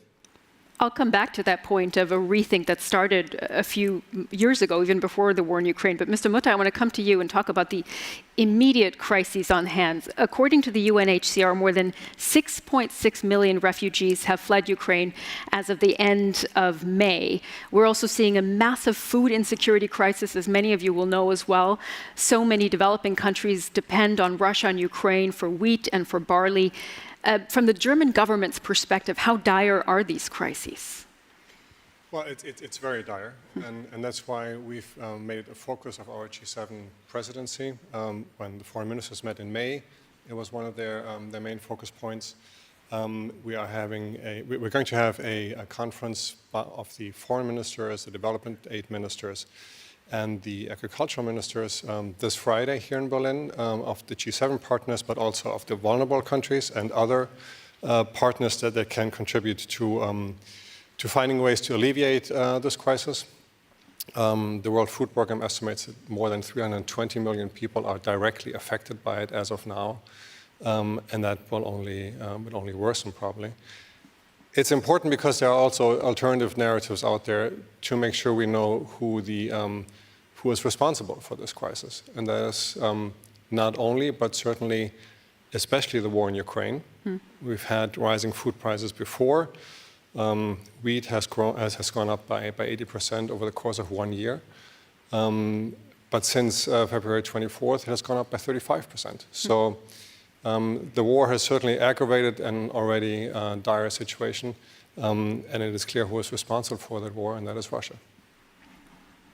[SPEAKER 1] I'll come back to that point of a rethink that started a few years ago, even before the war in Ukraine. But Mr. Mutta, I want to come to you and talk about the immediate crises on hand. According to the UNHCR, more than 6.6 million refugees have fled Ukraine as of the end of May. We're also seeing a massive food insecurity crisis, as many of you will know as well. So many developing countries depend on Russia and Ukraine for wheat and for barley. From the German government's perspective, how dire are these crises?
[SPEAKER 6] Well, it's very dire, and that's why we've made it a focus of our G7 presidency. When the foreign ministers met in May, it was one of their main focus points. We're going to have a conference of the foreign ministers, the development aid ministers, and the agricultural ministers this Friday here in Berlin of the G7 partners, but also of the vulnerable countries and other partners that can contribute to finding ways to alleviate this crisis. The World Food Programme estimates that more than 320 million people are directly affected by it as of now, and that will only worsen probably. It's important because there are also alternative narratives out there to make sure we know who is responsible for this crisis. And that is not only, but certainly, especially the war in Ukraine. We've had rising food prices before. Wheat has gone up by 80% over the course of 1 year. But since February 24th, it has gone up by 35%. So the war has certainly aggravated an already dire situation, and it is clear who is responsible for that war, and that is Russia.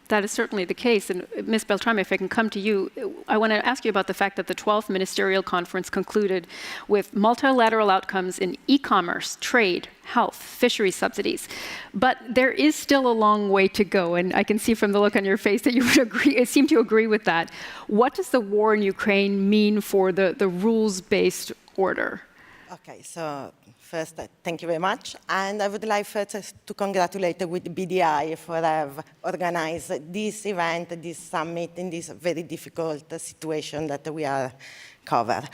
[SPEAKER 1] That is certainly the case. And Ms. Beltrame, if I can come to you, I want to ask you about the fact that the 12th Ministerial Conference concluded with multilateral outcomes in e-commerce, trade, health, fisheries subsidies. But there is still a long way to go, and I can see from the look on your face that you would agree, seem to agree with that. What does the war in Ukraine mean for the rules-based order?
[SPEAKER 7] Okay, so first, thank you very much. And I would like first to congratulate with BDI for have organized this event, this summit in this very difficult situation that we are covered.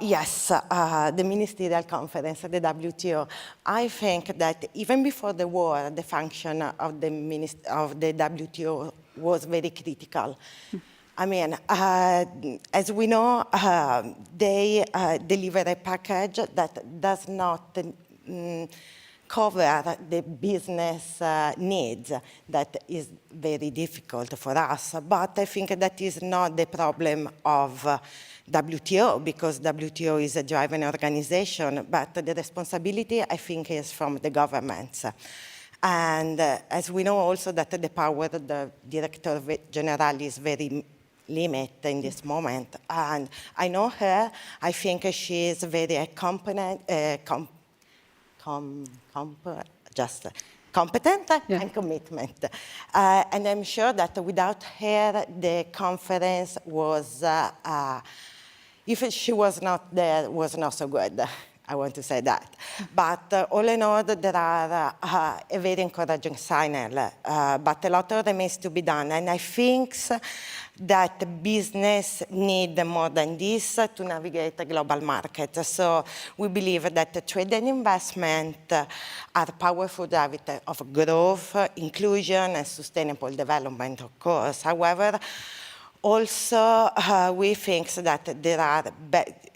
[SPEAKER 7] Yes, the Ministerial Conference, the WTO. I think that even before the war, the function of the WTO was very critical. I mean, as we know, they deliver a package that does not cover the business needs. That is very difficult for us. But I think that is not the problem of WTO, because WTO is a driving organization. But the responsibility, I think, is from the governments. And as we know also that the power of the Director General is very limit in this moment. And I know her. I think she is very competent, competent and commitment. And I'm sure that without her, the conference was, if she was not there, was not so good. I want to say that. But all in all, there are a very encouraging signal, but a lot remains to be done. And I think that business need more than this to navigate the global market. So we believe that trade and investment are powerful drivers of growth, inclusion, and sustainable development, of course. However, also, we think that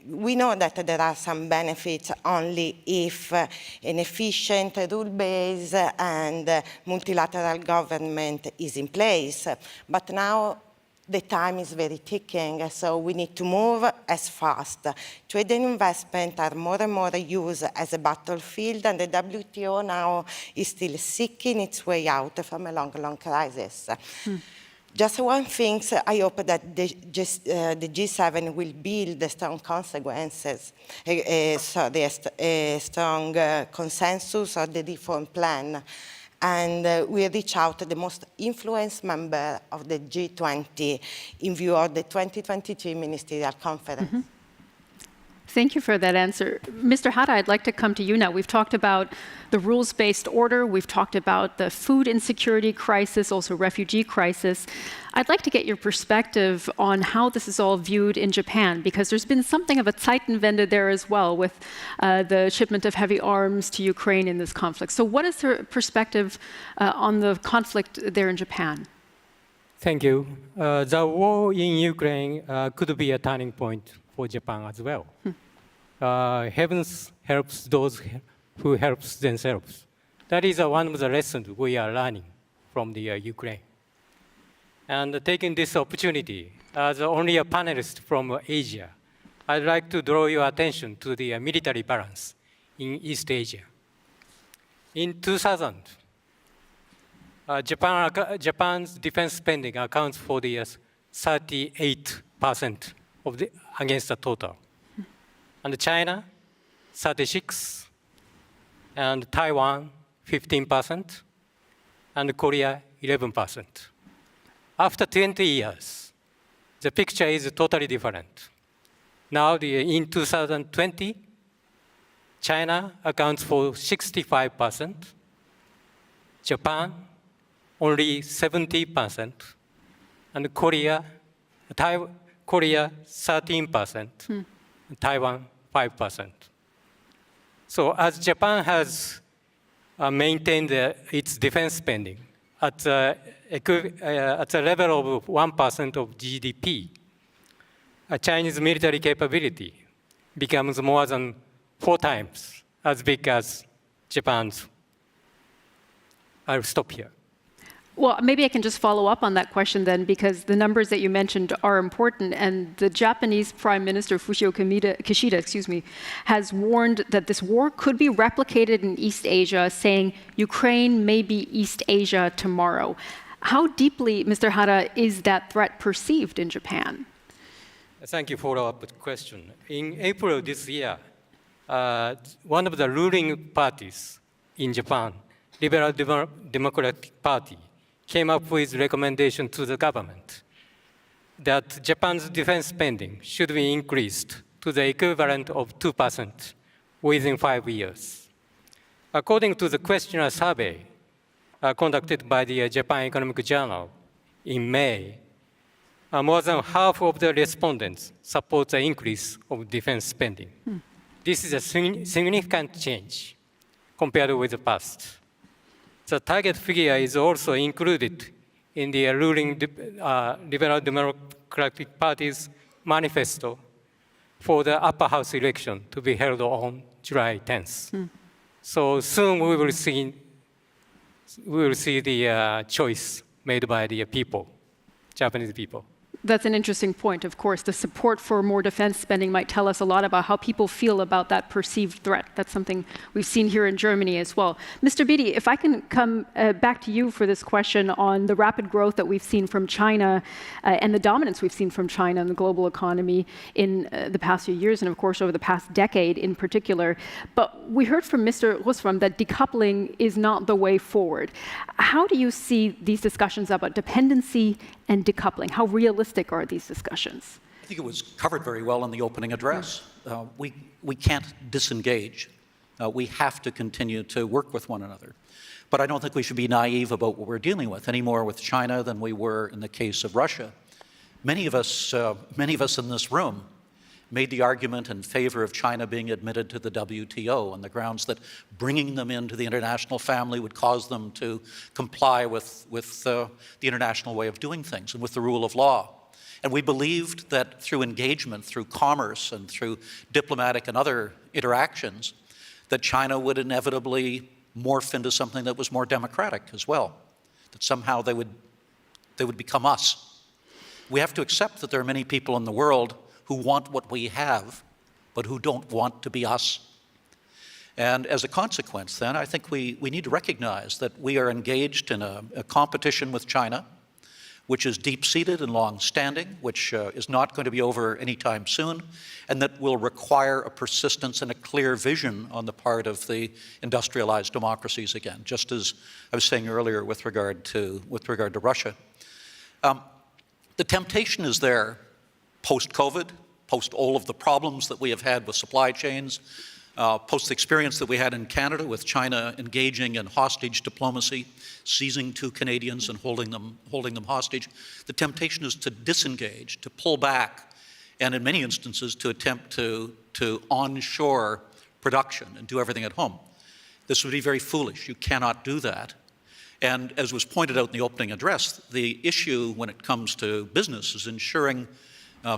[SPEAKER 7] we know that there are some benefits only if an efficient rule-based and multilateral government is in place. But now the time is very ticking, so we need to move as fast. Trade and investment are more and more used as a battlefield, and the WTO now is still seeking its way out from a long, long crisis. Just one thing, I hope that the G7 will build strong consequences, a strong consensus on the reform plan, and we reach out to the most influenced member of the G20 in view of the 2023 Ministerial Conference.
[SPEAKER 1] Thank you for that answer. Mr. Hara, I'd like to come to you now. We've talked about the rules-based order. We've talked about the food insecurity crisis, also refugee crisis. I'd like to get your perspective on how this is all viewed in Japan, because there's been something of a Zeitenwende there as well with the shipment of heavy arms to Ukraine in this conflict. So what is your perspective on the conflict there in Japan?
[SPEAKER 8] Thank you. The war in Ukraine could be a turning point for Japan as well. Heaven helps those who helps themselves. That is one of the lessons we are learning from the Ukraine. And taking this opportunity, as only a panelist from Asia, I'd like to draw your attention to the military balance in East Asia. In 2000, Japan's defense spending accounts for the 38% of against the total. And China, 36%, and Taiwan, 15%, and Korea, 11%. After 20 years, the picture is totally different. Now, in 2020, China accounts for 65%, Japan, only 70%, and Korea, 13%, Taiwan, 5%. So as Japan has maintained its defense spending at a level of 1% of GDP, a Chinese military capability becomes more than 4 times as big as Japan's. I'll stop here.
[SPEAKER 1] Well, maybe I can just follow up on that question then, because the numbers that you mentioned are important, and the Japanese Prime Minister Fumio Kishida, has warned that this war could be replicated in East Asia, saying Ukraine may be East Asia tomorrow. How deeply, Mr. Hara, is that threat perceived in Japan?
[SPEAKER 8] Thank you for the follow-up question. In April this year, one of the ruling parties in Japan, Liberal Democratic Party, came up with recommendation to the government that Japan's defense spending should be increased to the equivalent of 2% within 5 years. According to the questionnaire survey conducted by the Japan Economic Journal in May, more than half of the respondents support the increase of defense spending. This is a significant change compared with the past. The target figure is also included in the ruling Liberal Democratic Party's manifesto for the upper house election to be held on July 10th. So soon we will see the choice made by the people, Japanese people.
[SPEAKER 1] That's an interesting point. Of course, the support for more defense spending might tell us a lot about how people feel about that perceived threat. That's something we've seen here in Germany as well. Mr. Bidi, if I can come back to you for this question on the rapid growth that we've seen from China and the dominance we've seen from China in the global economy in the past few years, and of course over the past decade in particular. But we heard from Mr. Rusvam that decoupling is not the way forward. How do you see these discussions about dependency and decoupling? How realistic are these discussions?
[SPEAKER 4] think it was covered very well in the opening address. We can't disengage. We have to continue to work with one another. But I don't think we should be naive about what we're dealing with, any more with China than we were in the case of Russia. Many of us in this room made the argument in favor of China being admitted to the WTO on the grounds that bringing them into the international family would cause them to comply with the international way of doing things and with the rule of law. And we believed that through engagement, through commerce, and through diplomatic and other interactions, that China would inevitably morph into something that was more democratic as well, that somehow they would become us. We have to accept that there are many people in the world who want what we have, but who don't want to be us. And as a consequence, then, I think we need to recognize that we are engaged in a competition with China, which is deep-seated and long-standing, which is not going to be over anytime soon, and that will require a persistence and a clear vision on the part of the industrialized democracies again, just as I was saying earlier with regard to Russia. The temptation is there post-COVID, post all of the problems that we have had with supply chains, post the experience that we had in Canada with China engaging in hostage diplomacy, seizing 2 Canadians and holding them hostage. The temptation is to disengage, to pull back, and in many instances to attempt to onshore production and do everything at home. This would be very foolish. You cannot do that. And as was pointed out in the opening address, the issue when it comes to business is ensuring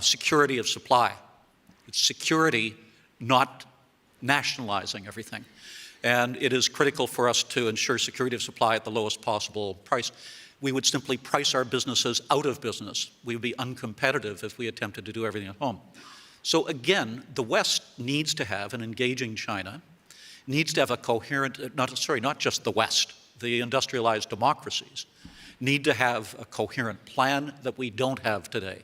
[SPEAKER 4] security of supply. It's security, not nationalizing everything. And it is critical for us to ensure security of supply at the lowest possible price. We would simply price our businesses out of business. We would be uncompetitive if we attempted to do everything at home. So again, the West needs to have an engaging China, needs to have a coherent, not just the West, the industrialized democracies need to have a coherent plan that we don't have today.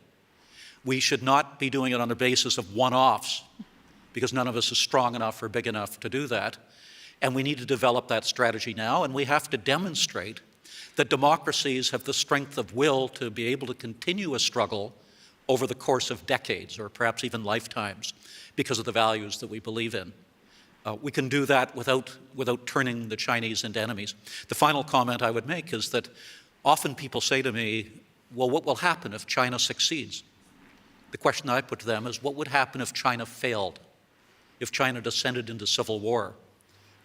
[SPEAKER 4] We should not be doing it on the basis of one-offs, because none of us is strong enough or big enough to do that. And we need to develop that strategy now, and we have to demonstrate that democracies have the strength of will to be able to continue a struggle over the course of decades or perhaps even lifetimes because of the values that we believe in. We can do that without turning the Chinese into enemies. The final comment I would make is that often people say to me, well, what will happen if China succeeds? The question I put to them is, what would happen if China failed? If China descended into civil war?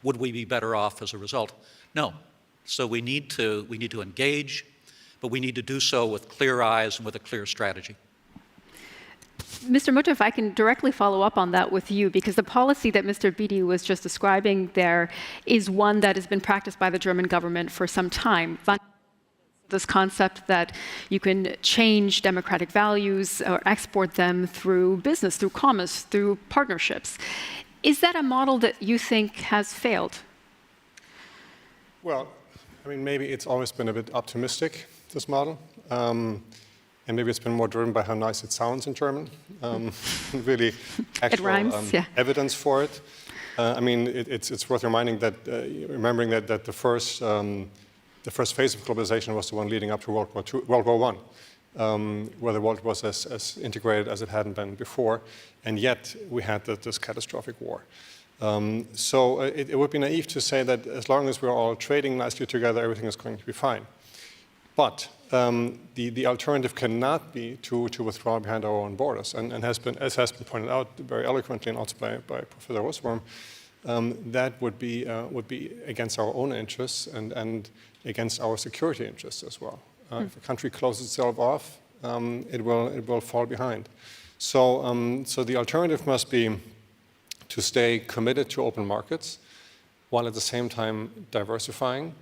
[SPEAKER 4] Would we be better off as a result? No. So we need to engage, but we need to do so with clear eyes and with a clear strategy.
[SPEAKER 1] Mr. Mutta, if I can directly follow up on that with you, because the policy that Mr. Bidi was just describing there is one that has been practiced by the German government for some time. This concept that you can change democratic values or export them through business, through commerce, through partnerships. Is that a model that you think has failed?
[SPEAKER 6] Well, I mean, maybe it's always been a bit optimistic, this model. And maybe it's been more driven by how nice it sounds in German. Really actual evidence for it. I mean, it's worth remembering that the first phase of globalization was the one leading up to World War I, where the world was as integrated as it hadn't been before, and yet we had this catastrophic war. So it would be naive to say that as long as we're all trading nicely together, everything is going to be fine. But the alternative cannot be to withdraw behind our own borders, and as has been pointed out very eloquently and also by Professor Rosworm, that would be against our own interests and against our security interests as well. If a country closes itself off, it will fall behind. So the alternative must be to stay committed to open markets, while at the same time diversifying,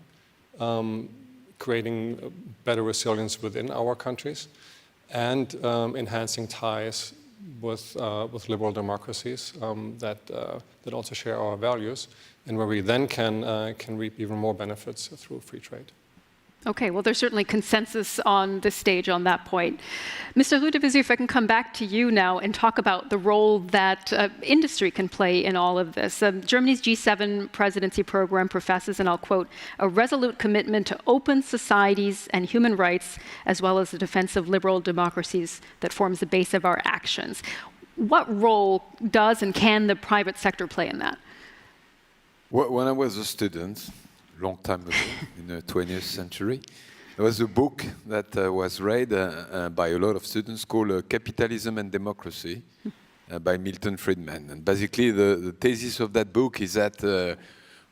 [SPEAKER 6] creating better resilience within our countries, and enhancing ties with liberal democracies that also share our values, and where we then can reap even more benefits through free trade.
[SPEAKER 1] Okay, well, there's certainly consensus on this stage on that point. Mr. Ludwig, if I can come back to you now and talk about the role that industry can play in all of this. Germany's G7 presidency program professes, and I'll quote, a resolute commitment to open societies and human rights, as well as the defense of liberal democracies that forms the base of our actions. What role does and can the private sector play in that?
[SPEAKER 5] When I was a student, long time ago, in the 20th century, there was a book that was read by a lot of students called Capitalism and Democracy by Milton Friedman. And basically the thesis of that book is that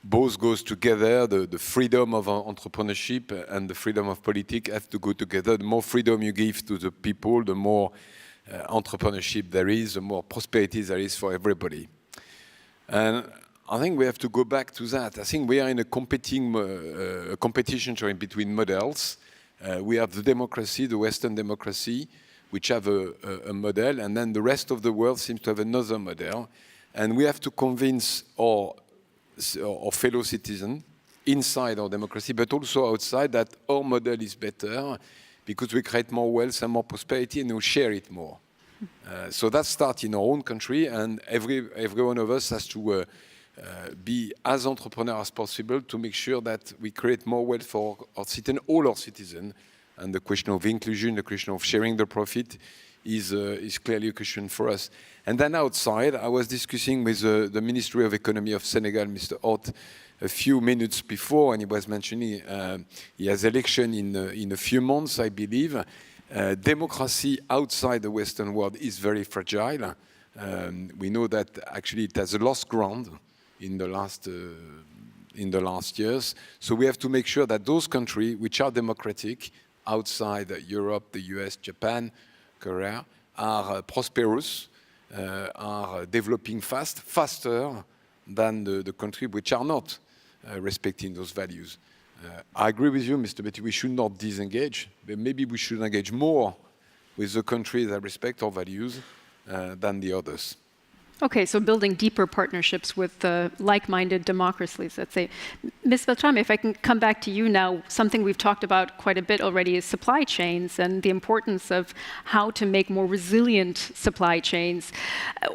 [SPEAKER 5] both goes together, the freedom of entrepreneurship and the freedom of politics have to go together. The more freedom you give to the people, the more entrepreneurship there is, the more prosperity there is for everybody. And I think we have to go back to that. I think we are in a competition between models. We have the democracy, the Western democracy, which have a model, and then the rest of the world seems to have another model. And we have to convince our fellow citizens inside our democracy, but also outside, that our model is better because we create more wealth and more prosperity, and we share it more. So that starts in our own country, and every one of us has to be as entrepreneur as possible to make sure that we create more wealth for our citizens, all our citizens. And the question of inclusion, the question of sharing the profit is clearly a question for us. And then outside, I was discussing with the Ministry of Economy of Senegal, Mr. Hott, a few minutes before, and he was mentioning he has election in a few months, I believe. Democracy outside the Western world is very fragile. We know that actually it has lost ground in the last years. So we have to make sure that those countries which are democratic outside Europe, the US, Japan, Korea, are prosperous, are developing faster than the countries which are not respecting those values. I agree with you, Mr. Betty, we should not disengage, but maybe we should engage more with the countries that respect our values than the others.
[SPEAKER 1] Okay, so building deeper partnerships with like-minded democracies, let's say. Ms. Beltrame, if I can come back to you now, something we've talked about quite a bit already is supply chains and the importance of how to make more resilient supply chains.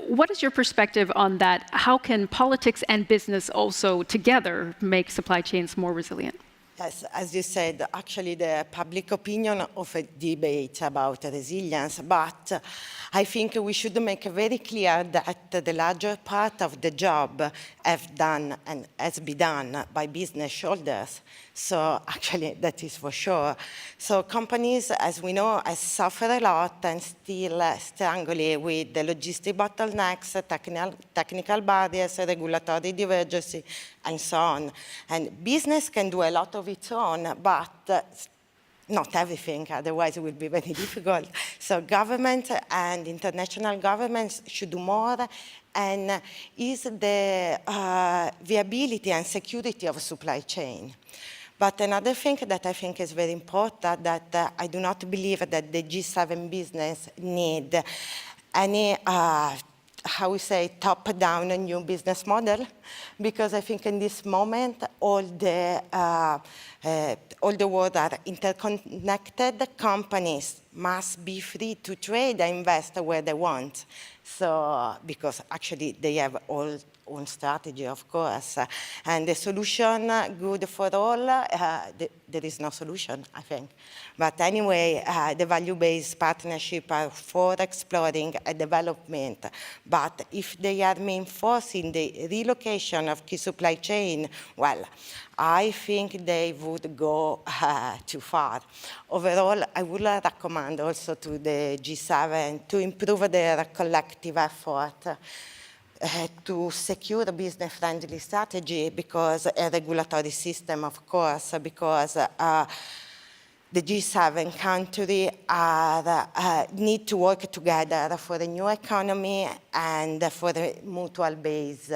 [SPEAKER 1] What is your perspective on that? How can politics and business also together make supply chains more resilient?
[SPEAKER 7] Yes, as you said, actually the public opinion of a debate about resilience, but I think we should make very clear that the larger part of the job has been done by business shoulders. So actually that is for sure. So companies, as we know, have suffered a lot and still struggle with the logistic bottlenecks, technical barriers, regulatory divergency, and so on. And business can do a lot of its own, but not everything, otherwise it would be very difficult. So government and international governments should do more, and is the viability and security of supply chain. But another thing that I think is very important, that I do not believe that the G7 business need any how we say, top-down new business model, because I think in this moment, all the world are interconnected. Companies must be free to trade and invest where they want. So, because actually they have all own strategy, of course. And the solution, good for all, there is no solution, I think. But anyway, the value-based partnership are for exploring a development. But if they are reinforcing the relocation of key supply chain, well, I think they would go too far. Overall, I would recommend also to the G7 to improve their collective effort to secure a business-friendly strategy, because a regulatory system, of course, because the G7 countries need to work together for a new economy and for a mutual-based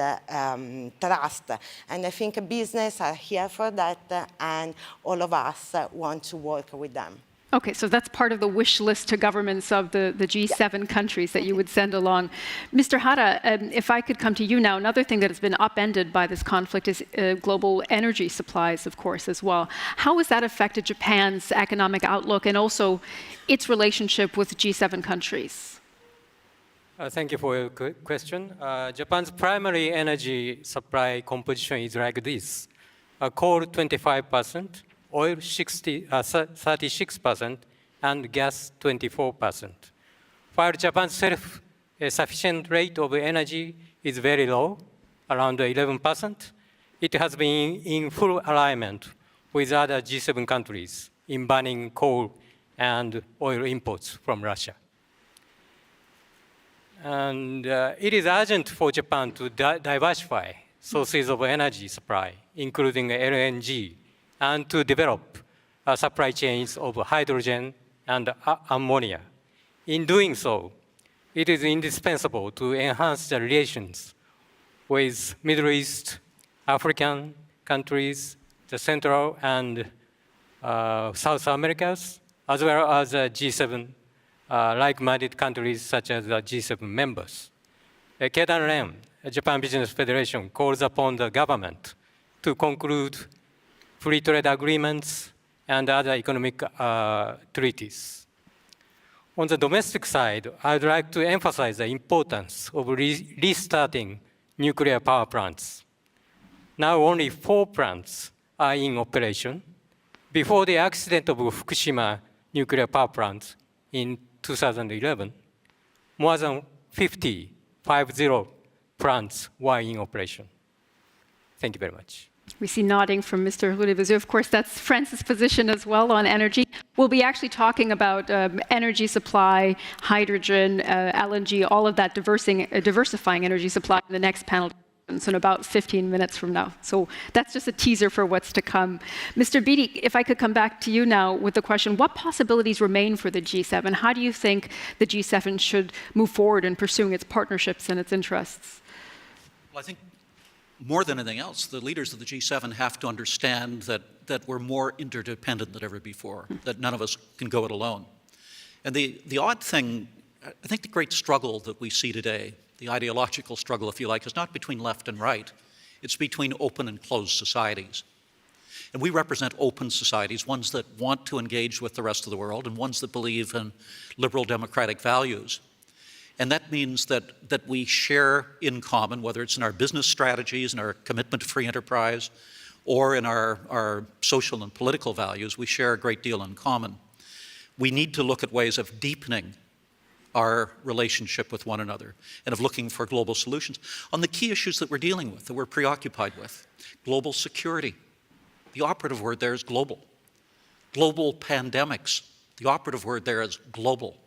[SPEAKER 7] trust. And I think business are here for that, and all of us want to work with them.
[SPEAKER 1] Okay, so that's part of the wish list to governments of the G7 countries that you would send along. Mr. Hara, if I could come to you now, another thing that has been upended by this conflict is global energy supplies, of course, as well. How has that affected Japan's economic outlook and also its relationship with G7 countries?
[SPEAKER 8] Thank you for your question. Japan's primary energy supply composition is like this. Coal 25%, oil 36%, and gas 24%. While Japan's self-sufficient rate of energy is very low, around 11%, it has been in full alignment with other G7 countries in banning coal and oil imports from Russia. And it is urgent for Japan to diversify sources of energy supply, including LNG, and to develop supply chains of hydrogen and ammonia. In doing so, it is indispensable to enhance the relations with Middle East, African countries, the Central and South Americas, as well as G7 like-minded countries such as the G7 members. Kedan-Ren, Japan Business Federation, calls upon the government to conclude free trade agreements and other economic treaties. On the domestic side, I would like to emphasize the importance of restarting nuclear power plants. Now only 4 plants are in operation. Before the accident of Fukushima nuclear power plant in 2011, more than 50 plants were in operation. Thank you very much.
[SPEAKER 1] We see nodding from Mr. Rudevizu. Of course, that's France's position as well on energy. We'll be actually talking about energy supply, hydrogen, LNG, all of that diversifying energy supply in the next panel. So in about 15 minutes from now. So that's just a teaser for what's to come. Mr. Beatty, if I could come back to you now with the question, what possibilities remain for the G7? How do you think the G7 should move forward in pursuing its partnerships and its interests?
[SPEAKER 4] Well, I think more than anything else, the leaders of the G7 have to understand that we're more interdependent than ever before, that none of us can go it alone. And the odd thing, I think the great struggle that we see today, the ideological struggle, if you like, is not between left and right. It's between open and closed societies. And we represent open societies, ones that want to engage with the rest of the world and ones that believe in liberal democratic values. And that means that we share in common, whether it's in our business strategies and our commitment to free enterprise or in our social and political values, we share a great deal in common. We need to look at ways of deepening our relationship with one another and of looking for global solutions on the key issues that we're dealing with, that we're preoccupied with. Global security. The operative word there is global. Global pandemics. The operative word there is global.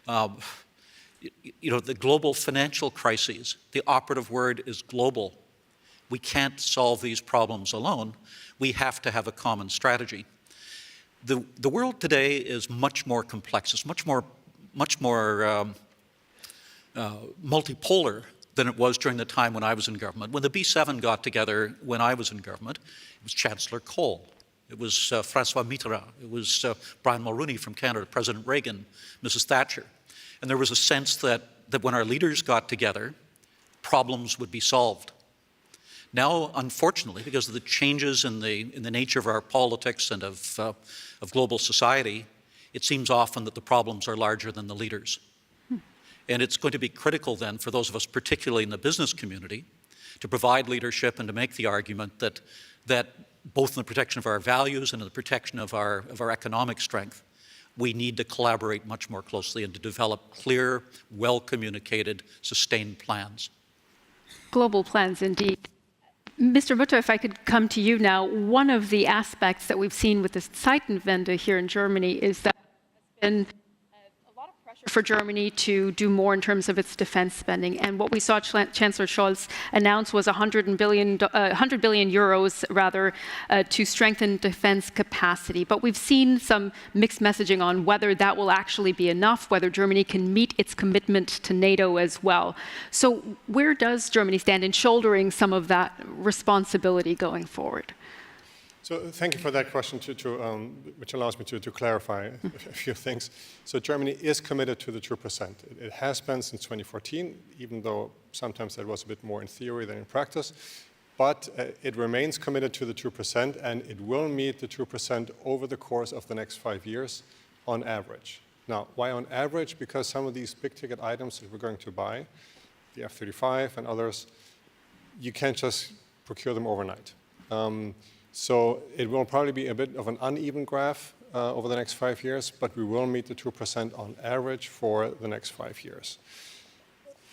[SPEAKER 4] The global financial crises. The operative word is global. We can't solve these problems alone. We have to have a common strategy. The world today is much more complex. It's much more multipolar than it was during the time when I was in government. When the B7 got together when I was in government, it was Chancellor Kohl, it was François Mitterrand, it was Brian Mulroney from Canada, President Reagan, Mrs. Thatcher. And there was a sense that when our leaders got together, problems would be solved. Now, unfortunately, because of the changes in the nature of our politics and of global society, it seems often that the problems are larger than the leaders. And it's going to be critical then for those of us, particularly in the business community, to provide leadership and to make the argument that both in the protection of our values and in the protection of our economic strength, we need to collaborate much more closely and to develop clear, well-communicated, sustained plans.
[SPEAKER 1] Global plans, indeed. Mr. Mutter, if I could come to you now, one of the aspects that we've seen with the Zeitenwende here in Germany is that there's been a lot of pressure for Germany to do more in terms of its defense spending. And what we saw Chancellor Scholz announce was 100 billion euros to strengthen defense capacity. But we've seen some mixed messaging on whether that will actually be enough, whether Germany can meet its commitment to NATO as well. So where does Germany stand in shouldering some of that responsibility going forward?
[SPEAKER 6] So thank you for that question, which allows me to clarify a few things. So Germany is committed to the 2%. It has been since 2014, even though sometimes that was a bit more in theory than in practice. But it remains committed to the 2%, and it will meet the 2% over the course of the next 5 years on average. Now, why on average? Because some of these big-ticket items that we're going to buy, the F-35 and others, you can't just procure them overnight. So it will probably be a bit of an uneven graph over the next 5 years, but we will meet the 2% on average for the next 5 years.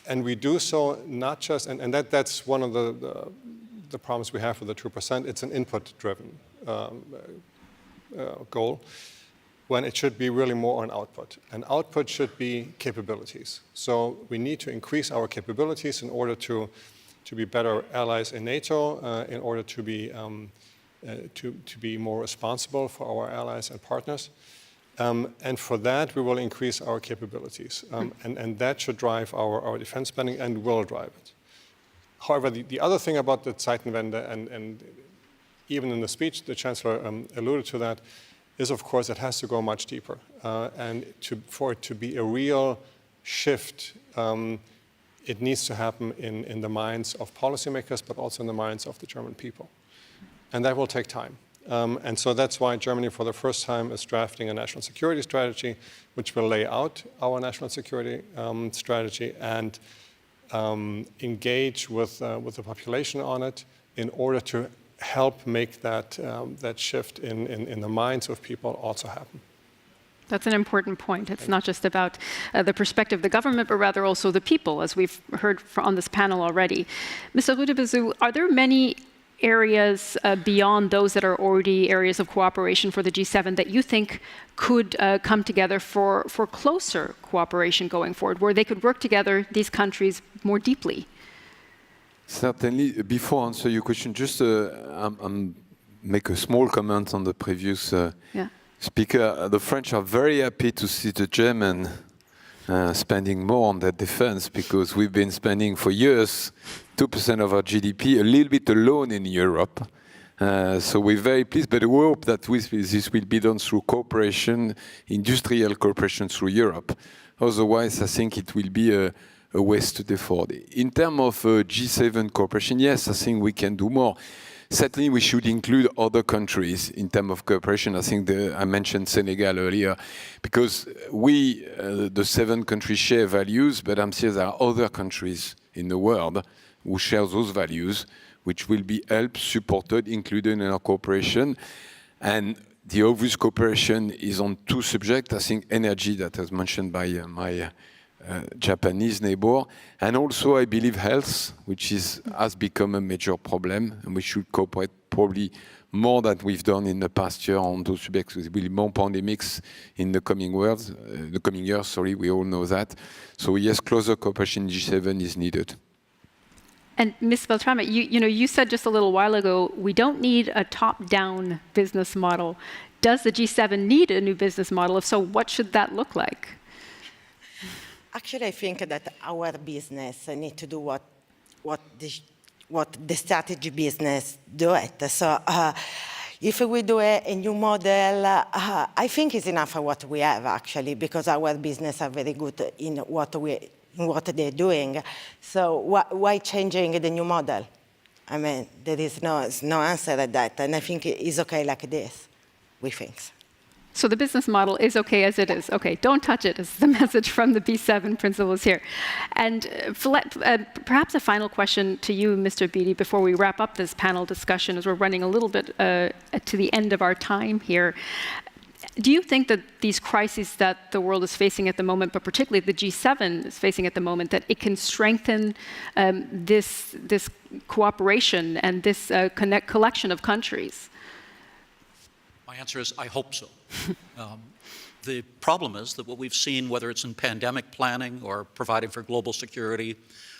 [SPEAKER 6] And we do so not just, and that's one of the problems we have with the 2%, it's an input-driven goal, when it should be really more on output. And output should be capabilities. So we need to increase our capabilities in order to be better allies in NATO, in order to be more responsible for our allies and partners. And for that, we will increase our capabilities. And that should drive our defense spending and will drive it. However, the other thing about the Zeitenwende, and even in the speech, the Chancellor alluded to that, is, of course, it has to go much deeper. And for it to be a real shift, it needs to happen in the minds of policymakers, but also in the minds of the German people. And that will take time. And so that's why Germany, for the first time, is drafting a national security strategy, which will lay out our national security strategy and engage with the population on it in order to help make that shift in the minds of people also happen.
[SPEAKER 1] That's an important point. It's not just about the perspective of the government, but rather also the people, as we've heard on this panel already. Mr. Rüdebezow, are there many areas beyond those that are already areas of cooperation for the G7 that you think could come together for closer cooperation going forward, where they could work together, these countries, more deeply?
[SPEAKER 5] Certainly. Before I answer your question, just make a small comment on the previous speaker. The French are very happy to see the German spending more on their defense, because we've been spending for years 2% of our GDP, a little bit alone in Europe. So we're very pleased, but we hope that this will be done through cooperation, industrial cooperation through Europe. Otherwise, I think it will be a waste to afford. In terms of G7 cooperation, yes, I think we can do more. Certainly, we should include other countries in terms of cooperation. I think I mentioned Senegal earlier, because we, the 7 countries, share values, but I'm sure there are other countries in the world who share those values, which will be helped, supported, included in our cooperation. And the obvious cooperation is on 2 subjects. I think energy, that was mentioned by my Japanese neighbor, and also I believe health, which has become a major problem, and we should cooperate probably more than we've done in the past year on those subjects. There will be more pandemics in the coming years. We all know that. So yes, closer cooperation in G7 is needed.
[SPEAKER 1] And Ms. Beltrame, you said just a little while ago, we don't need a top-down business model. Does the G7 need a new business model? If so, what should that look like?
[SPEAKER 7] Actually, I think that our business need to do what the strategy business do it. So if we do a new model, I think it's enough for what we have, actually, because our business are very good in what they're doing. So why changing the new model? I mean, there is no answer at that, and I think it's okay like this, we think.
[SPEAKER 1] So the business model is okay as it is. Okay, don't touch it is the message from the B7 principles here. And perhaps a final question to you, Mr. Beattie, before we wrap up this panel discussion, as we're running a little bit to the end of our time here. Do you think that these crises that the world is facing at the moment, but particularly the G7 is facing at the moment, that it can strengthen this cooperation and this collection of countries?
[SPEAKER 4] My answer is, I hope so. The problem is that what we've seen, whether it's in pandemic planning or providing for global security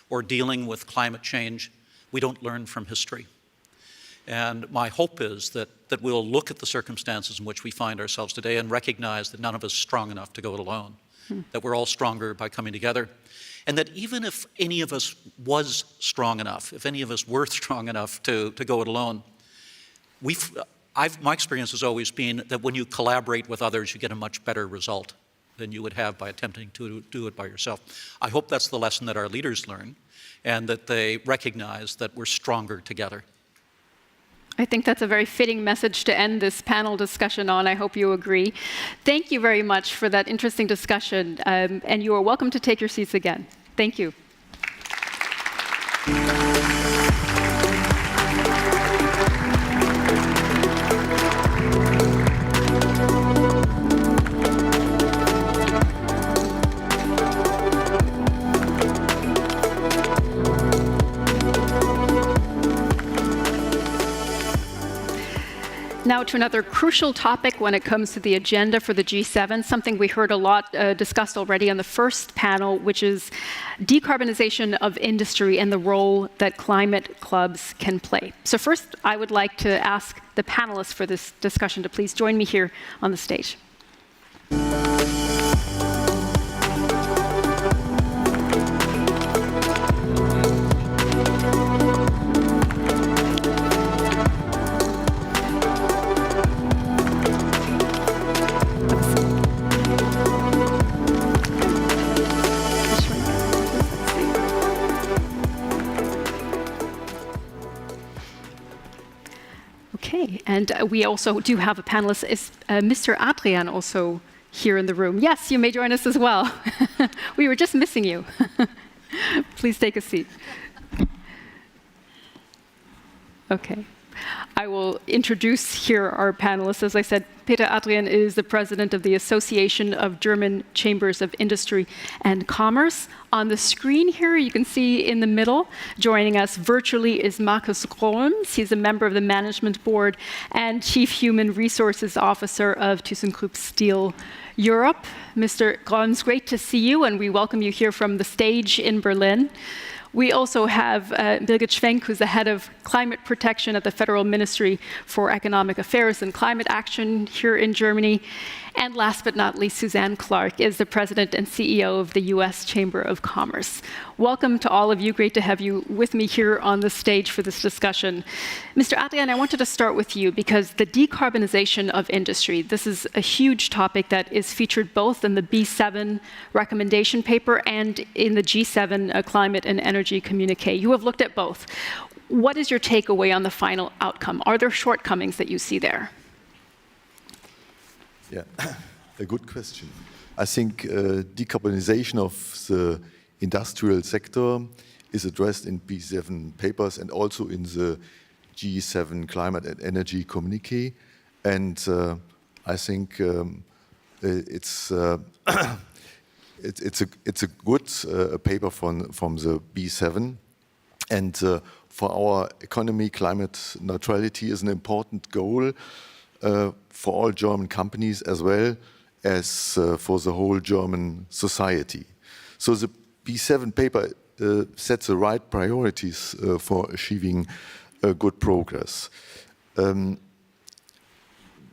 [SPEAKER 4] or dealing with climate change, we don't learn from history. And my hope is that we'll look at the circumstances in which we find ourselves today and recognize that none of us is strong enough to go it alone, that we're all stronger by coming together. And that even if any of us was strong enough, if any of us were strong enough to go it alone, my experience has always been that when you collaborate with others, you get a much better result than you would have by attempting to do it by yourself. I hope that's the lesson that our leaders learn, and that they recognize that we're stronger together.
[SPEAKER 1] I think that's a very fitting message to end this panel discussion on. I hope you agree. Thank you very much for that interesting discussion, and you are welcome to take your seats again. Thank you. Now to another crucial topic when it comes to the agenda for the G7, something we heard a lot discussed already on the first panel, which is decarbonization of industry and the role that climate clubs can play. So first, I would like to ask the panelists for this discussion to please join me here on the stage. Okay, and we also do have a panelist. Is Mr. Adrian also here in the room? Yes, you may join us as well. We were just missing you. Please take a seat. Okay. I will introduce here our panelists. As I said, Peter Adrian is the president of the Association of German Chambers of Industry and Commerce. On the screen here, you can see in the middle, joining us virtually is Markus Groms. He's a member of the management board and chief human resources officer of ThyssenKrupp Steel Europe. Mr. Groms, great to see you, and we welcome you here from the stage in Berlin. We also have Birgit Schwenk, who's the head of climate protection at the Federal Ministry for Economic Affairs and Climate Action here in Germany. And last but not least, Suzanne Clark is the president and CEO of the US Chamber of Commerce. Welcome to all of you. Great to have you with me here on the stage for this discussion. Mr. Adrian, I wanted to start with you because the decarbonization of industry, this is a huge topic that is featured both in the B7 recommendation paper and in the G7 climate and energy communique. You have looked at both. What is your takeaway on the final outcome? Are there shortcomings that you see there?
[SPEAKER 9] Yeah, a good question. I think decarbonization of the industrial sector is addressed in B7 papers and also in the G7 climate and energy communique. And I think it's a good paper from the B7. And for our economy, climate neutrality is an important goal for all German companies as well as for the whole German society. So the B7 paper sets the right priorities for achieving good progress.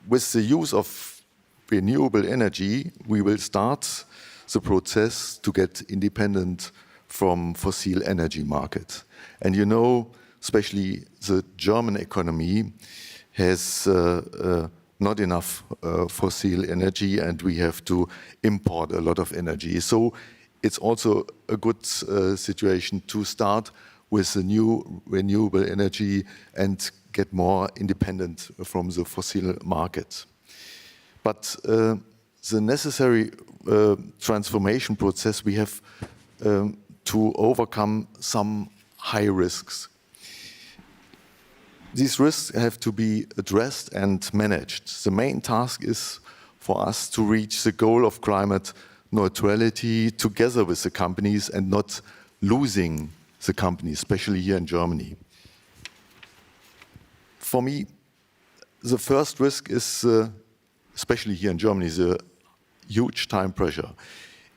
[SPEAKER 9] With the use of renewable energy, we will start the process to get independent from fossil energy market. And you know, especially the German economy has not enough fossil energy, and we have to import a lot of energy. So it's also a good situation to start with the new renewable energy and get more independent from the fossil market. But the necessary transformation process, we have to overcome some high risks. These risks have to be addressed and managed. The main task is for us to reach the goal of climate neutrality together with the companies and not losing the companies, especially here in Germany. For me, the first risk is, especially here in Germany, the huge time pressure.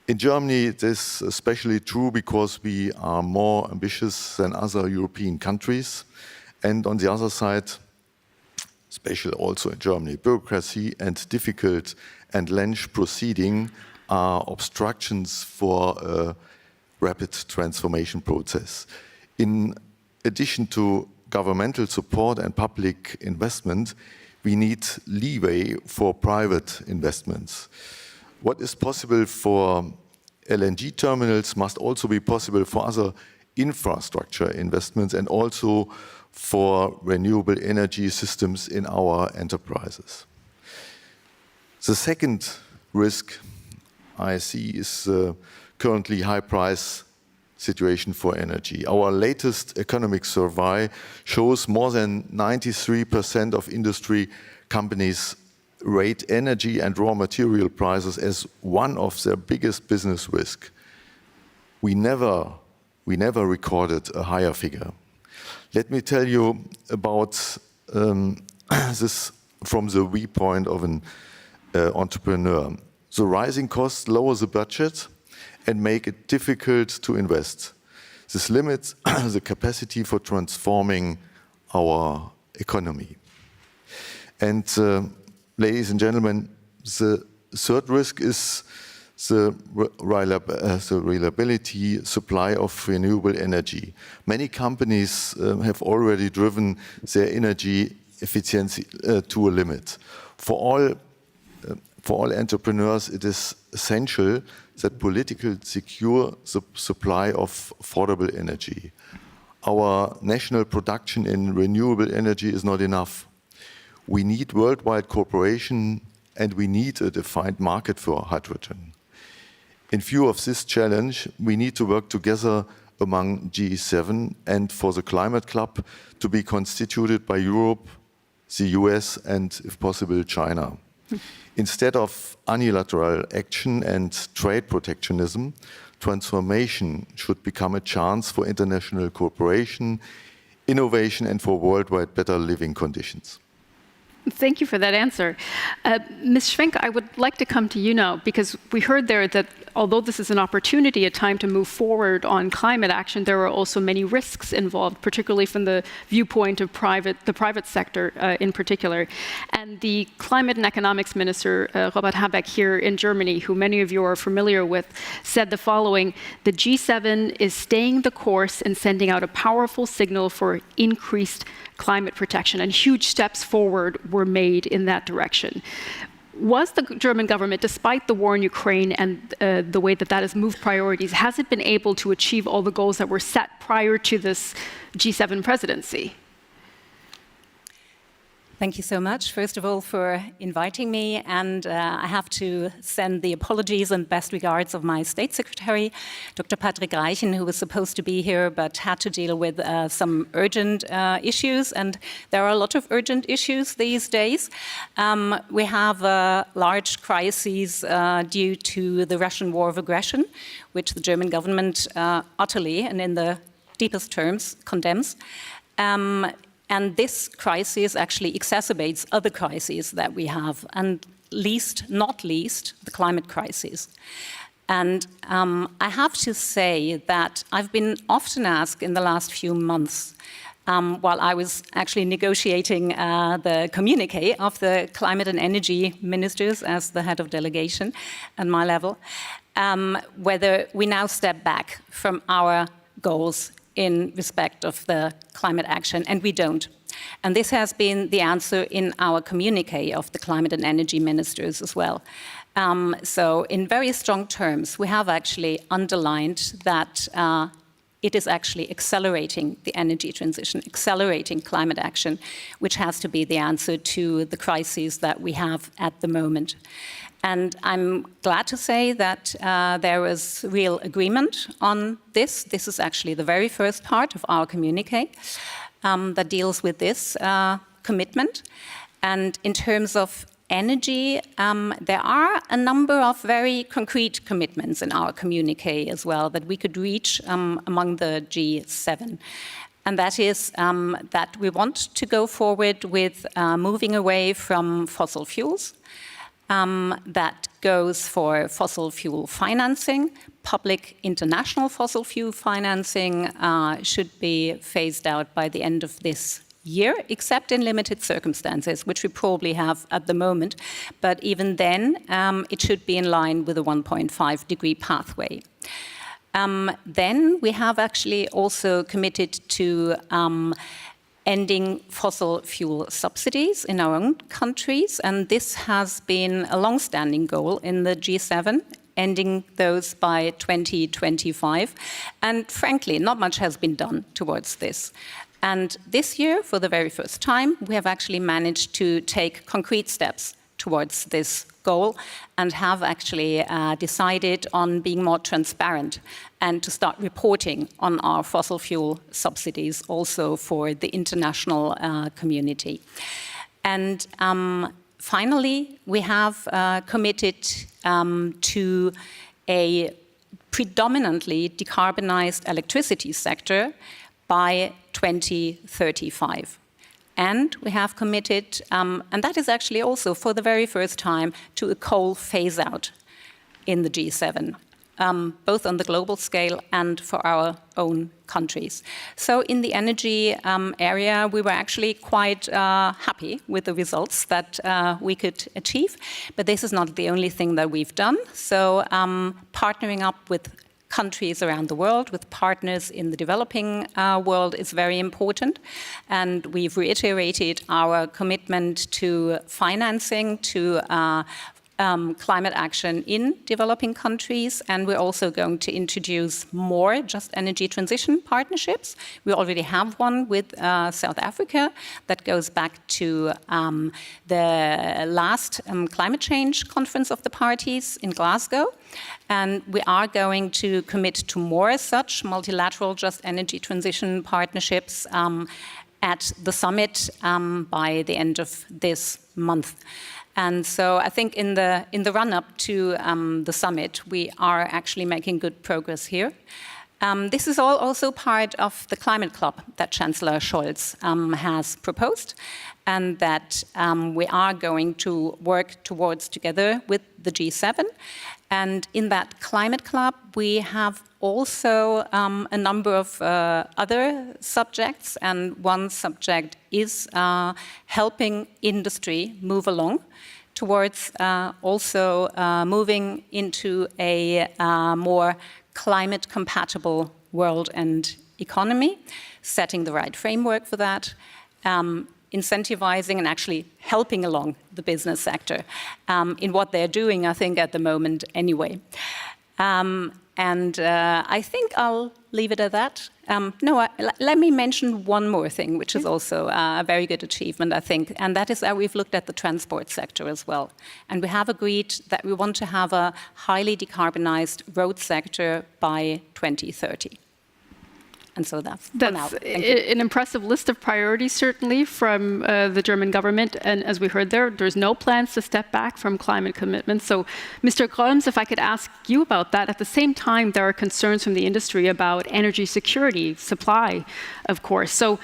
[SPEAKER 9] In Germany, this is especially true because we are more ambitious than other European countries. And on the other side, especially also in Germany, bureaucracy and difficult and lengthy proceeding are obstructions for a rapid transformation process. In addition to governmental support and public investment, we need leeway for private investments. What is possible for LNG terminals must also be possible for other infrastructure investments and also for renewable energy systems in our enterprises. The second risk I see is currently high price situation for energy. Our latest economic survey shows more than 93% of industry companies rate energy and raw material prices as one of their biggest business risk. We never recorded a higher figure. Let me tell you about this from the viewpoint of an entrepreneur. The rising costs lower the budget and make it difficult to invest. This limits the capacity for transforming our economy. And ladies and gentlemen, the third risk is the reliability supply of renewable energy. Many companies have already driven their energy efficiency to a limit. For all entrepreneurs, it is essential that political secure the supply of affordable energy. Our national production in renewable energy is not enough. We need worldwide cooperation and we need a defined market for hydrogen. In view of this challenge, we need to work together among G7 and for the Climate Club to be constituted by Europe, the US and, if possible, China. Instead of unilateral action and trade protectionism, transformation should become a chance for international cooperation, innovation, and for worldwide better living conditions.
[SPEAKER 1] Thank you for that answer. Ms. Schwenk, I would like to come to you now, because we heard there that although this is an opportunity, a time to move forward on climate action, there are also many risks involved, particularly from the viewpoint of the private sector in particular. And the Climate and Economics Minister, Robert Habeck, here in Germany, who many of you are familiar with, said the following: the G7 is staying the course and sending out a powerful signal for increased climate protection, and huge steps forward were made in that direction. Was the German government, despite the war in Ukraine and the way that has moved priorities, has it been able to achieve all the goals that were set prior to this G7 presidency?
[SPEAKER 10] Thank you so much, first of all, for inviting me. And I have to send the apologies and best regards of my State Secretary, Dr. Patrick Reichen, who was supposed to be here but had to deal with some urgent issues. And there are a lot of urgent issues these days. We have large crises due to the Russian war of aggression, which the German government utterly and in the deepest terms condemns. And this crisis actually exacerbates other crises that we have, and not least, the climate crisis. And I have to say that I've been often asked in the last few months, while I was actually negotiating the communique of the climate and energy ministers as the head of delegation at my level, whether we now step back from our goals in respect of the climate action, and we don't. And this has been the answer in our communique of the climate and energy ministers as well. So in very strong terms, we have actually underlined that it is actually accelerating the energy transition, accelerating climate action, which has to be the answer to the crises that we have at the moment. And I'm glad to say that there was real agreement on this. This is actually the very first part of our communique that deals with this commitment. And in terms of energy, there are a number of very concrete commitments in our communique as well that we could reach among the G7. And that is that we want to go forward with moving away from fossil fuels. That goes for fossil fuel financing. Public international fossil fuel financing should be phased out by the end of this year, except in limited circumstances, which we probably have at the moment. But even then, it should be in line with the 1.5-degree pathway. Then we have actually also committed to ending fossil fuel subsidies in our own countries, and this has been a long-standing goal in the G7, ending those by 2025. And frankly, not much has been done towards this. And this year, for the very first time, we have actually managed to take concrete steps towards this goal and have actually decided on being more transparent and to start reporting on our fossil fuel subsidies also for the international community. And finally, we have committed to a predominantly decarbonized electricity sector by 2035. And we have committed, and that is actually also for the very first time, to a coal phase-out in the G7, both on the global scale and for our own countries. So in the energy area, we were actually quite happy with the results that we could achieve. But this is not the only thing that we've done. So partnering up with countries around the world, with partners in the developing world is very important. And we've reiterated our commitment to financing, to climate action in developing countries, and we're also going to introduce more just energy transition partnerships. We already have one with South Africa that goes back to the last climate change conference of the parties in Glasgow. And we are going to commit to more such multilateral just energy transition partnerships at the summit by the end of this month. And so I think in the run-up to the summit, we are actually making good progress here. This is all also part of the climate club that Chancellor Scholz has proposed, and that we are going to work towards together with the G7. And in that climate club, we have also a number of other subjects, and one subject is helping industry move along towards also moving into a more climate-compatible world and economy, setting the right framework for that, incentivizing and actually helping along the business sector in what they're doing, I think, at the moment anyway. And I think I'll leave it at that. Let me mention one more thing, which is also a very good achievement, I think, and that is that we've looked at the transport sector as well. And we have agreed that we want to have a highly decarbonized road sector by 2030. And so that's
[SPEAKER 1] an impressive list of priorities, certainly, from the German government. And as we heard there's no plans to step back from climate commitments. So, Mr. Gröms, if I could ask you about that. At the same time, there are concerns from the industry about energy security, supply, of course. So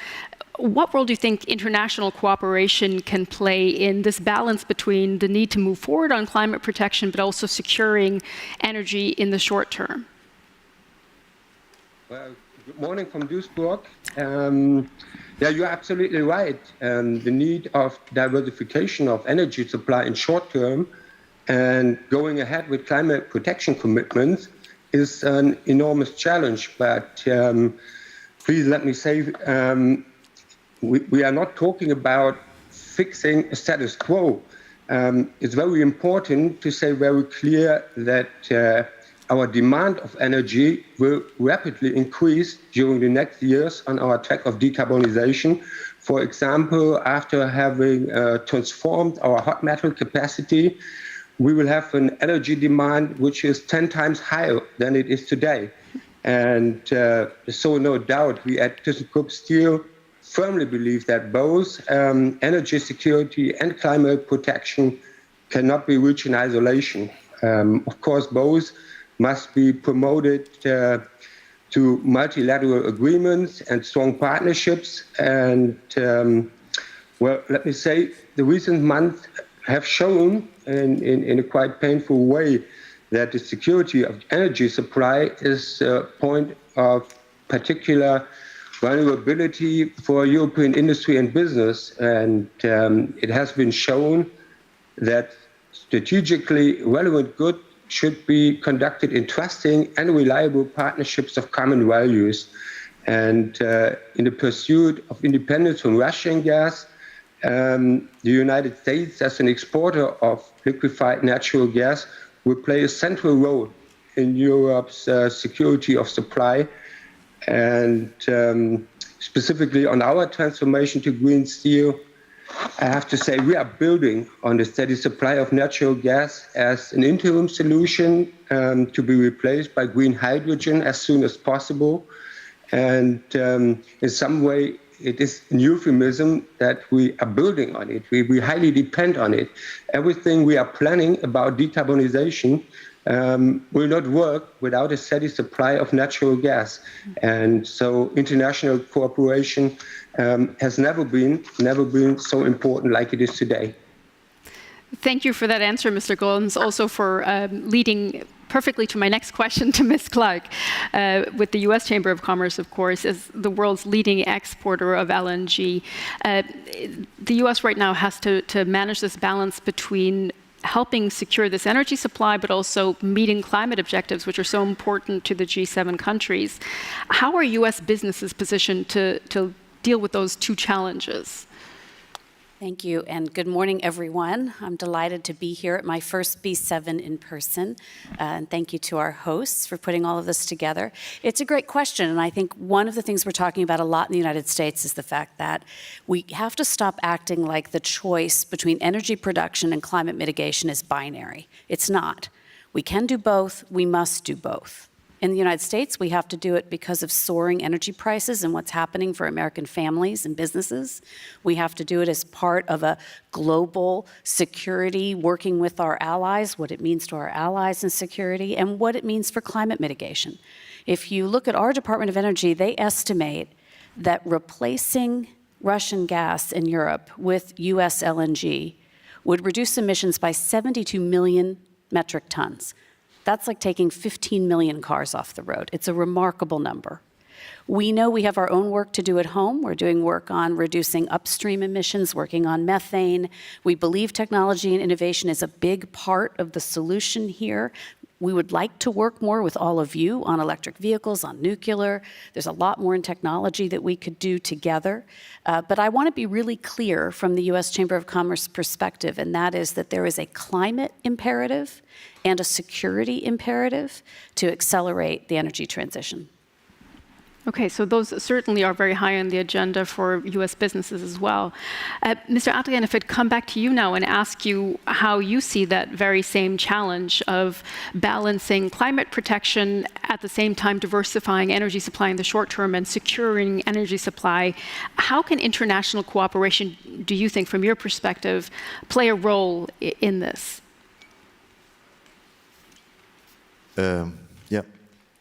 [SPEAKER 1] what role do you think international cooperation can play in this balance between the need to move forward on climate protection, but also securing energy in the short term?
[SPEAKER 11] Well, good morning from Duisburg. Yeah, you're absolutely right. The need of diversification of energy supply in short term and going ahead with climate protection commitments is an enormous challenge. But please let me say, we are not talking about fixing a status quo. It's very important to say very clear that our demand of energy will rapidly increase during the next years on our track of decarbonization. For example, after having transformed our hot metal capacity, we will have an energy demand which is 10 times higher than it is today. And so no doubt we at ThyssenKrupp Steel firmly believe that both energy security and climate protection cannot be reached in isolation. Of course, both must be promoted to multilateral agreements and strong partnerships. And well, let me say, the recent months have shown in a quite painful way that the security of energy supply is a point of particular vulnerability for European industry and business. And it has been shown that strategically relevant goods should be conducted in trusting and reliable partnerships of common values. And in the pursuit of independence from Russian gas, the United States, as an exporter of liquefied natural gas, will play a central role in Europe's security of supply. And specifically on our transformation to green steel, I have to say we are building on the steady supply of natural gas as an interim solution to be replaced by green hydrogen as soon as possible. And in some way, it is an euphemism that we are building on it. We highly depend on it. Everything we are planning about decarbonization will not work without a steady supply of natural gas. And so international cooperation has never been so important like it is today.
[SPEAKER 1] Thank you for that answer, Mr. Gollens, also for leading perfectly to my next question to Ms. Clark. With the US Chamber of Commerce, of course, as the world's leading exporter of LNG, the US right now has to manage this balance between helping secure this energy supply, but also meeting climate objectives, which are so important to the G7 countries. How are US businesses positioned to deal with those two challenges?
[SPEAKER 12] Thank you, and good morning, everyone. I'm delighted to be here at my first B7 in person, and thank you to our hosts for putting all of this together. It's a great question, and I think one of the things we're talking about a lot in the United States is the fact that we have to stop acting like the choice between energy production and climate mitigation is binary. It's not. We can do both, we must do both. In the United States, we have to do it because of soaring energy prices and what's happening for American families and businesses. We have to do it as part of a global security, working with our allies, what it means to our allies in security, and what it means for climate mitigation. If you look at our Department of Energy, they estimate that replacing Russian gas in Europe with US LNG would reduce emissions by 72 million metric tons. That's like taking 15 million cars off the road. It's a remarkable number. We know we have our own work to do at home. We're doing work on reducing upstream emissions, working on methane. We believe technology and innovation is a big part of the solution here. We would like to work more with all of you on electric vehicles, on nuclear. There's a lot more in technology that we could do together. But I want to be really clear from the US Chamber of Commerce perspective, and that is that there is a climate imperative and a security imperative to accelerate the energy transition.
[SPEAKER 1] Okay, so those certainly are very high on the agenda for US businesses as well. Mr. Adrian, if I'd come back to you now and ask you how you see that very same challenge of balancing climate protection, at the same time diversifying energy supply in the short term and securing energy supply, how can international cooperation, do you think, from your perspective, play a role in this?
[SPEAKER 9] Yeah,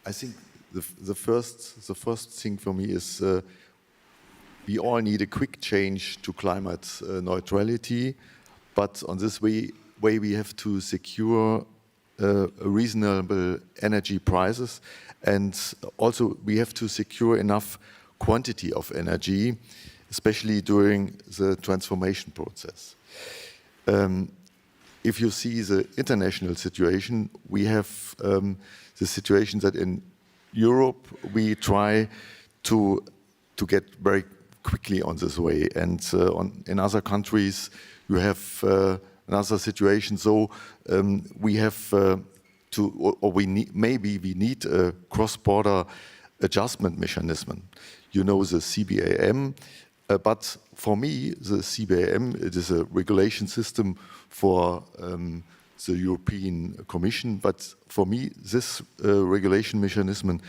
[SPEAKER 9] I think the first thing for me is we all need a quick change to climate neutrality, but on this way we have to secure reasonable energy prices, and also we have to secure enough quantity of energy, especially during the transformation process. If you see the international situation, we have the situation that in Europe, we try to get very quickly on this way, and in other countries, you have another situation. So we have maybe we need a cross-border adjustment mechanism. You know the CBAM, but for me, the CBAM, it is a regulation system for the European Commission, but for me, this regulation mechanism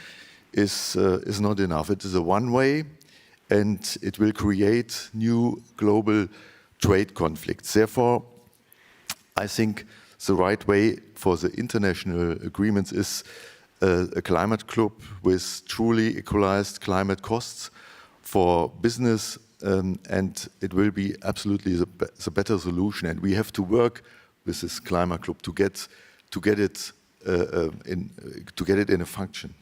[SPEAKER 9] is not enough. It is a one-way, and it will create new global trade conflicts. Therefore, I think the right way for the international agreements is a climate club with truly equalized climate costs for business, and it will be absolutely the better solution. And we have to work with this climate club to get it in a function.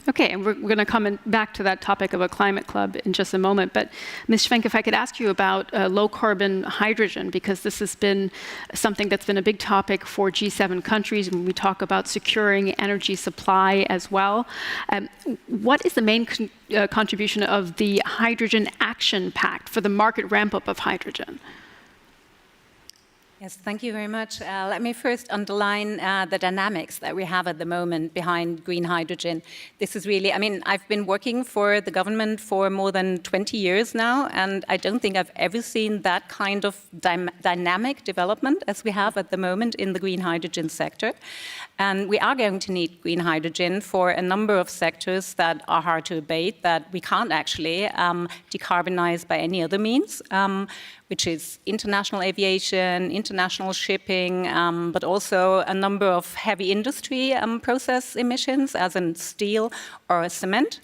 [SPEAKER 1] Okay, and we're going to come back to that topic of a climate club in just a moment. But Ms. Schwenk, if I could ask you about low-carbon hydrogen, because this has been something that's been a big topic for G7 countries when we talk about securing energy supply as well. What is the main contribution of the Hydrogen Action Pact for the market ramp-up of hydrogen?
[SPEAKER 10] Yes, thank you very much. Let me first underline the dynamics that we have at the moment behind green hydrogen. This is really, I mean, I've been working for the government for more than 20 years now, and I don't think I've ever seen that kind of dynamic development as we have at the moment in the green hydrogen sector. And we are going to need green hydrogen for a number of sectors that are hard to abate, that we can't actually decarbonize by any other means, which is international aviation, international shipping, but also a number of heavy industry process emissions, as in steel or cement.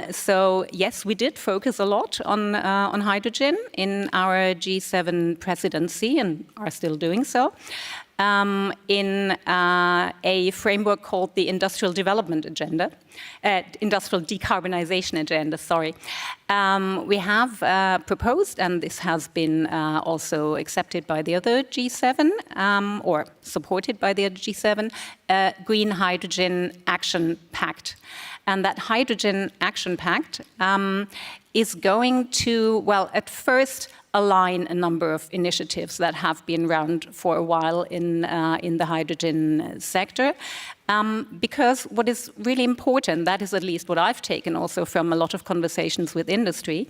[SPEAKER 10] So yes, we did focus a lot on hydrogen in our G7 presidency and are still doing so. In a framework called the Industrial Development Agenda, Industrial Decarbonization Agenda, sorry. We have proposed, and this has been also accepted by the other G7, or supported by the other G7, Green Hydrogen Action Pact. And that Hydrogen Action Pact is going to, well, at first, align a number of initiatives that have been around for a while in the hydrogen sector. Because what is really important, that is at least what I've taken also from a lot of conversations with industry,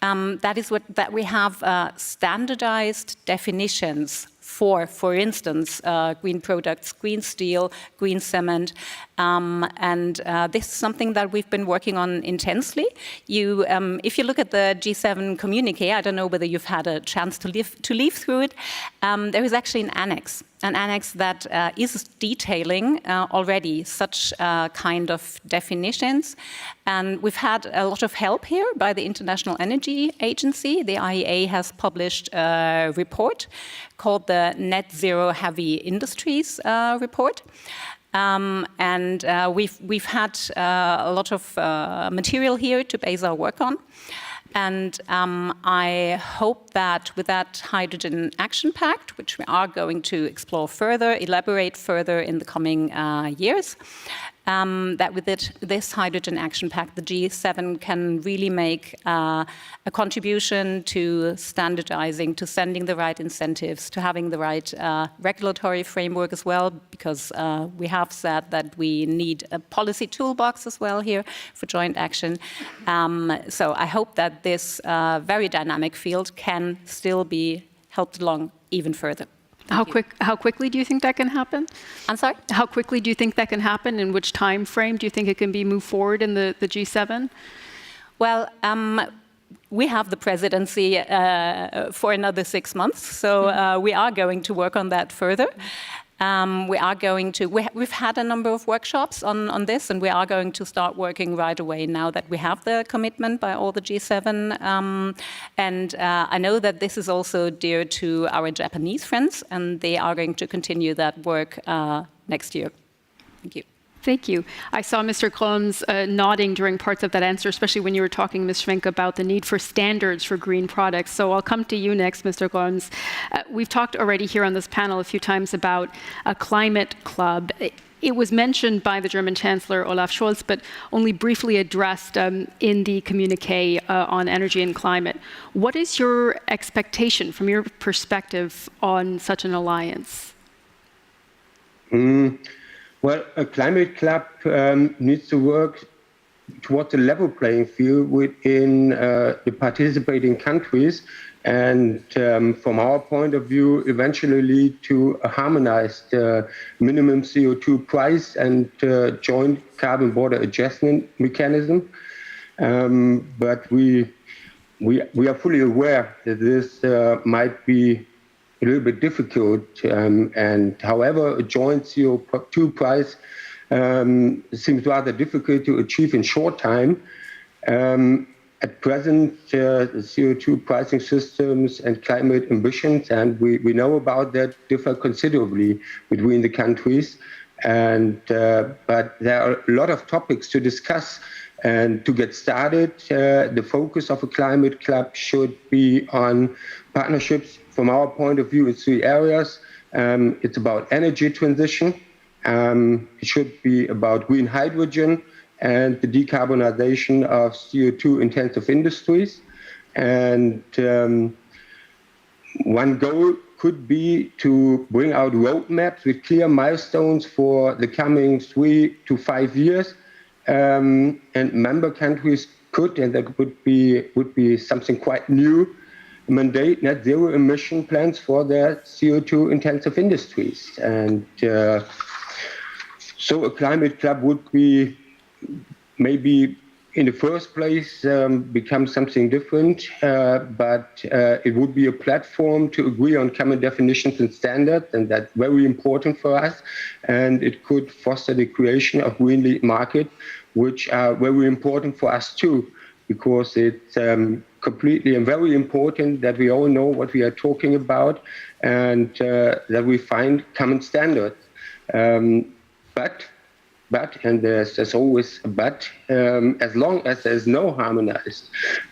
[SPEAKER 10] that we have standardized definitions for instance, green products, green steel, green cement, and this is something that we've been working on intensely. If you look at the G7 communique, I don't know whether you've had a chance to leaf through it, there is actually an annex that is detailing already such kind of definitions. And we've had a lot of help here by the International Energy Agency. The IEA has published a report called the Net Zero Heavy Industries report. And we've had a lot of material here to base our work on. And I hope that with that Hydrogen Action Pact, which we are going to explore further, elaborate further in the coming years, that with this Hydrogen Action Pact, the G7 can really make a contribution to standardizing, to sending the right incentives, to having the right regulatory framework as well, because we have said that we need a policy toolbox as well here for joint action. So I hope that this very dynamic field can still be helped along even further.
[SPEAKER 1] How quickly do you think that can happen?
[SPEAKER 10] I'm sorry?
[SPEAKER 1] How quickly do you think that can happen? In which time frame do you think it can be moved forward in the G7?
[SPEAKER 10] Well, we have the presidency for another 6 months, so we are going to work on that further. We've had a number of workshops on this, and we are going to start working right away now that we have the commitment by all the G7. And I know that this is also dear to our Japanese friends, and they are going to continue that work next year. Thank you.
[SPEAKER 1] Thank you. I saw Mr. Kroms nodding during parts of that answer, especially when you were talking, Ms. Schwenk, about the need for standards for green products. So I'll come to you next, Mr. Kroms. We've talked already here on this panel a few times about a climate club. It was mentioned by the German Chancellor Olaf Scholz, but only briefly addressed in the communique on energy and climate. What is your expectation from your perspective on such an alliance?
[SPEAKER 11] Well, a climate club needs to work towards a level playing field within the participating countries, and from our point of view, eventually lead to a harmonized minimum CO2 price and joint carbon border adjustment mechanism. But we are fully aware that this might be a little bit difficult, and however, a joint CO2 price seems rather difficult to achieve in short time. At present, CO2 pricing systems and climate ambitions, and we know about that, differ considerably between the countries. But there are a lot of topics to discuss. And to get started, the focus of a climate club should be on partnerships, from our point of view, in 3 areas. It's about energy transition. It should be about green hydrogen and the decarbonization of CO2-intensive industries. And one goal could be to bring out roadmaps with clear milestones for the coming 3 to 5 years. And member countries could, and that would be something quite new, mandate net zero emission plans for their CO2 intensive industries. And so a climate club would be maybe in the first place become something different, but it would be a platform to agree on common definitions and standards, and that's very important for us. And it could foster the creation of green lead market, which are very important for us too, because it's completely and very important that we all know what we are talking about and that we find common standards. But, and there's always a but, as long as there's no harmonized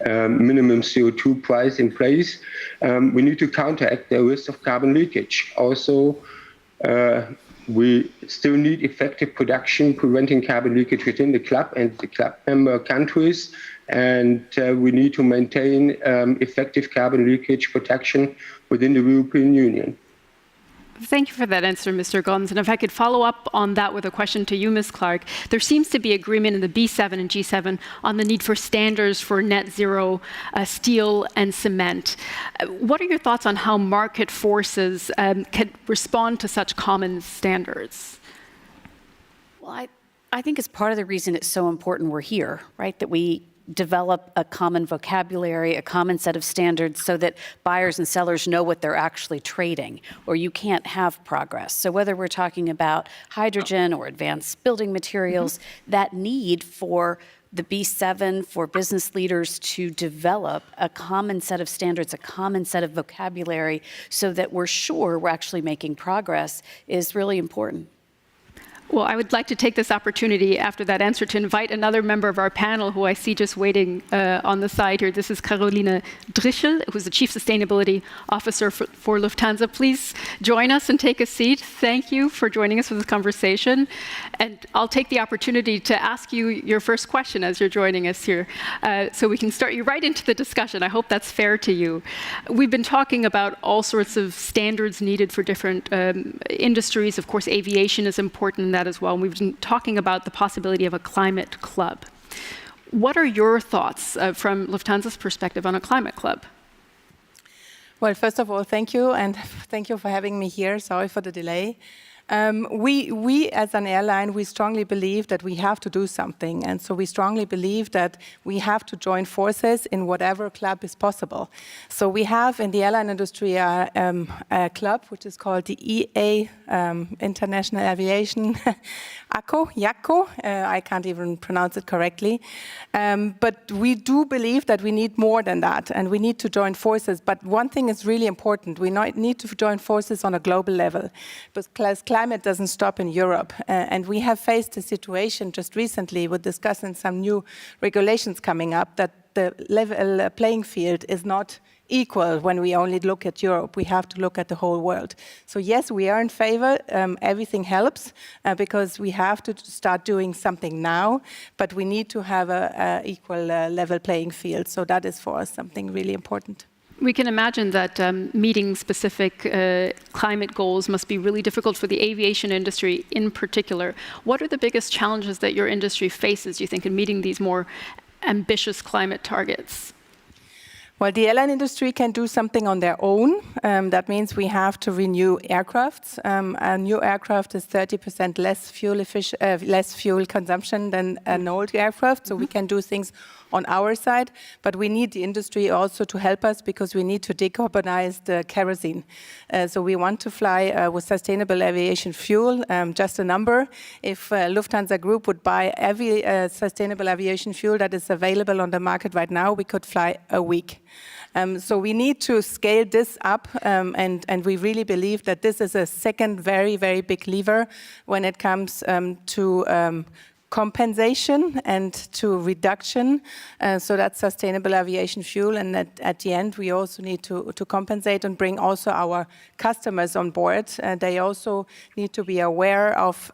[SPEAKER 11] minimum CO2 price in place, we need to counteract the risk of carbon leakage. Also, we still need effective production preventing carbon leakage within the club and the club member countries. And we need to maintain effective carbon leakage protection within the European Union.
[SPEAKER 1] Thank you for that answer, Mr. Gons. And if I could follow up on that with a question to you, Ms. Clark. There seems to be agreement in the B7 and G7 on the need for standards for net zero steel and cement. What are your thoughts on how market forces can respond to such common standards?
[SPEAKER 12] Well, I think it's part of the reason it's so important we're here, right? That we develop a common vocabulary, a common set of standards so that buyers and sellers know what they're actually trading, or you can't have progress. So whether we're talking about hydrogen or advanced building materials, that need for the B7, for business leaders to develop a common set of standards, a common set of vocabulary, so that we're sure we're actually making progress is really important.
[SPEAKER 1] Well, I would like to take this opportunity after that answer to invite another member of our panel who I see just waiting on the side here. This is Caroline Drischel, who's the Chief Sustainability Officer for Lufthansa. Please join us and take a seat. Thank you for joining us for this conversation. And I'll take the opportunity to ask you your first question as you're joining us here. So we can start you right into the discussion. I hope that's fair to you. We've been talking about all sorts of standards needed for different industries. Of course, aviation is important in that as well. And we've been talking about the possibility of a climate club. What are your thoughts from Lufthansa's perspective on a climate club?
[SPEAKER 13] Well, first of all, thank you, and thank you for having me here. Sorry for the delay. We as an airline, we strongly believe that we have to do something. And so we strongly believe that we have to join forces in whatever club is possible. So we have in the airline industry a club, which is called the EA, International Aviation, IACO. I can't even pronounce it correctly. But we do believe that we need more than that, and we need to join forces. But one thing is really important. We need to join forces on a global level, because climate doesn't stop in Europe. And we have faced a situation just recently with discussing some new regulations coming up that the level playing field is not equal when we only look at Europe. We have to look at the whole world. So yes, we are in favor. Everything helps because we have to start doing something now, but we need to have an equal level playing field. So that is for us something really important.
[SPEAKER 1] We can imagine that meeting specific climate goals must be really difficult for the aviation industry in particular. What are the biggest challenges that your industry faces, you think, in meeting these more ambitious climate targets?
[SPEAKER 13] Well, the airline industry can do something on their own. That means we have to renew aircrafts. A new aircraft is 30% less fuel consumption than an old aircraft, so we can do things on our side, but we need the industry also to help us because we need to decarbonize the kerosene. So we want to fly with sustainable aviation fuel. Just a number, if Lufthansa Group would buy every sustainable aviation fuel that is available on the market right now, we could fly a week. So we need to scale this up, and we really believe that this is a second very, very big lever when it comes to compensation and to reduction. So that's sustainable aviation fuel, and at the end we also need to compensate and bring also our customers on board. They also need to be aware of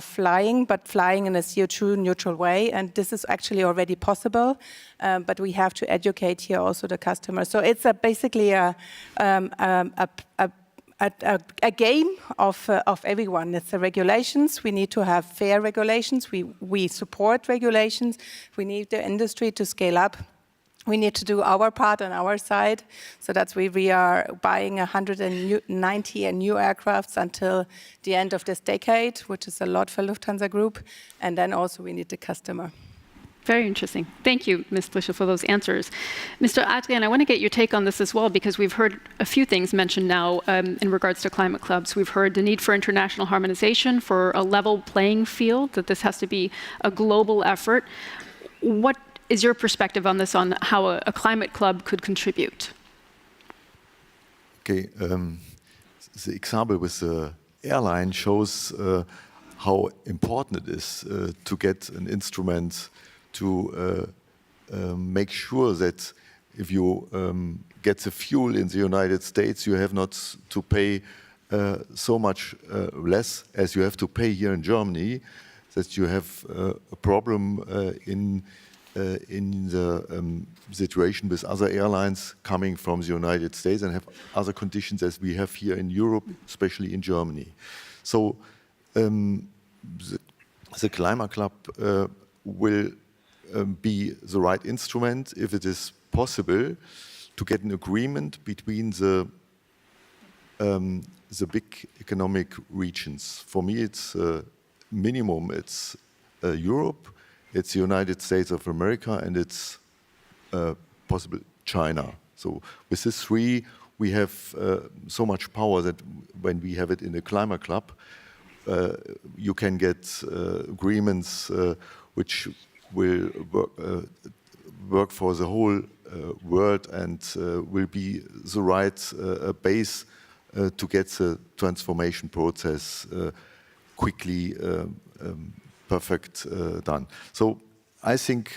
[SPEAKER 13] flying, but flying in a CO2 neutral way, and this is actually already possible, but we have to educate here also the customers. So it's basically a game of everyone. It's the regulations. We need to have fair regulations. We support regulations. We need the industry to scale up. We need to do our part on our side. So that's why we are buying 190 new aircrafts until the end of this decade, which is a lot for Lufthansa Group. And then also we need the customer.
[SPEAKER 1] Very interesting. Thank you, Ms. Blischer, for those answers. Mr. Adrian, I want to get your take on this as well, because we've heard a few things mentioned now in regards to climate clubs. We've heard the need for international harmonization, for a level playing field, that this has to be a global effort. What is your perspective on this, on how a climate club could contribute?
[SPEAKER 9] Okay, the example with the airline shows how important it is to get an instrument to make sure that if you get the fuel in the United States, you have not to pay so much less as you have to pay here in Germany, that you have a problem in the situation with other airlines coming from the United States and have other conditions as we have here in Europe, especially in Germany. So the Climate Club will be the right instrument if it is possible to get an agreement between the big economic regions. For me, it's minimum. It's Europe, it's the United States of America, and it's possible China. So with these three, we have so much power that when we have it in the Climate Club, you can get agreements which will work for the whole world and will be the right base to get the transformation process quickly perfect done. So I think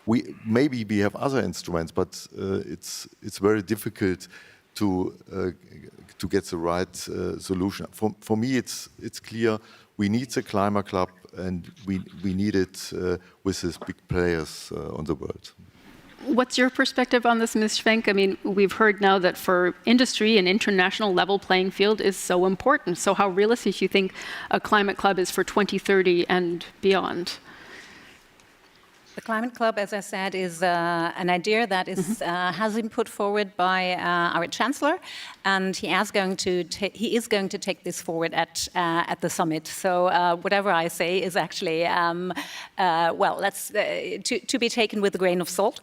[SPEAKER 9] we have other instruments, but it's very difficult to get the right solution. For me, it's clear we need the Climate Club, and we need it with these big players on the world.
[SPEAKER 1] What's your perspective on this, Ms. Schwenk? I mean, we've heard now that for industry, an international level playing field is so important. So how realistic do you think a climate club is for 2030 and beyond?
[SPEAKER 10] The Climate Club, as I said, is an idea that has been put forward by our Chancellor, and he is going to take this forward at the summit. So whatever I say is actually, to be taken with a grain of salt,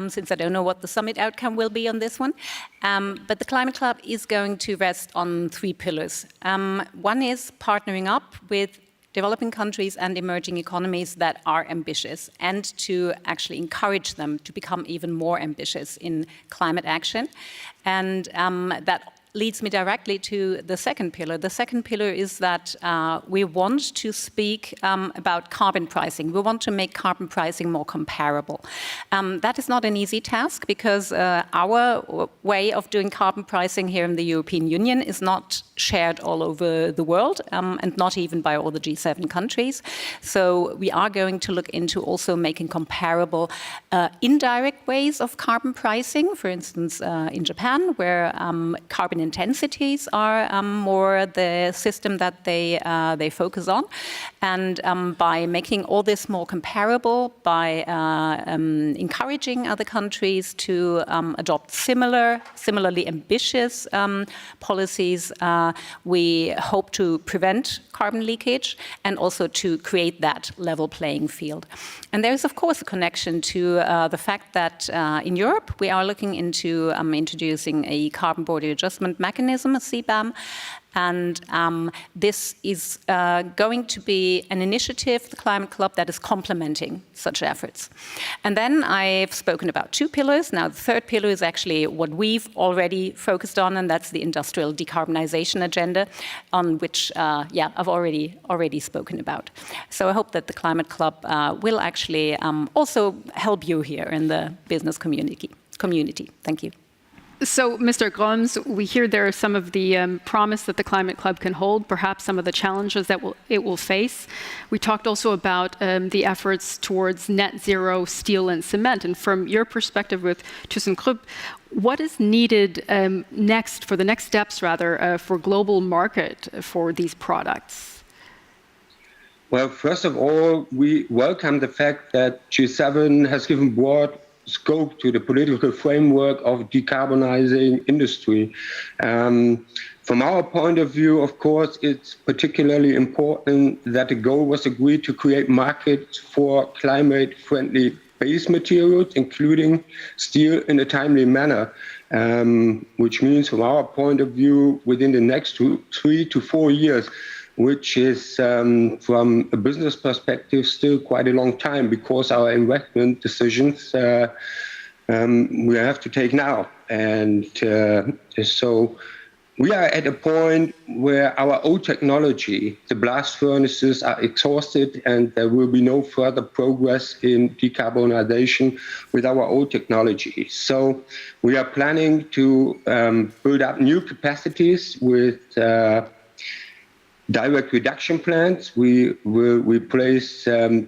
[SPEAKER 10] since I don't know what the summit outcome will be on this one. But the Climate Club is going to rest on three pillars. One is partnering up with developing countries and emerging economies that are ambitious, and to actually encourage them to become even more ambitious in climate action. And that leads me directly to the second pillar. The second pillar is that we want to speak about carbon pricing. We want to make carbon pricing more comparable. That is not an easy task, because our way of doing carbon pricing here in the European Union is not shared all over the world, and not even by all the G7 countries. So we are going to look into also making comparable indirect ways of carbon pricing, for instance, in Japan, where carbon intensities are more the system that they focus on. And by making all this more comparable, by encouraging other countries to adopt similarly ambitious policies, we hope to prevent carbon leakage and also to create that level playing field. And there is, of course, a connection to the fact that in Europe we are looking into introducing a carbon border adjustment Management Mechanism, CBAM. And this is going to be an initiative, the Climate Club, that is complementing such efforts. And then I've spoken about 2 pillars. Now, the third pillar is actually what we've already focused on, and that's the industrial decarbonization agenda, on which, I've already spoken about. So I hope that the Climate Club will actually also help you here in the business community. Thank you.
[SPEAKER 1] So, Mr. Groms, we hear there are some of the promise that the Climate Club can hold, perhaps some of the challenges that it will face. We talked also about the efforts towards net zero steel and cement. And from your perspective with ThyssenKrupp, what is needed next, for the next steps rather, for global market for these products?
[SPEAKER 11] Well, first of all, we welcome the fact that G7 has given broad scope to the political framework of decarbonizing industry. From our point of view, of course, it's particularly important that the goal was agreed to create markets for climate-friendly base materials, including steel, in a timely manner, which means from our point of view, within the next 3 to 4 years, which is, from a business perspective, still quite a long time, because our investment decisions we have to take now. And so we are at a point where our old technology, the blast furnaces, are exhausted, and there will be no further progress in decarbonization with our old technology. So we are planning to build up new capacities with direct reduction plants. We will replace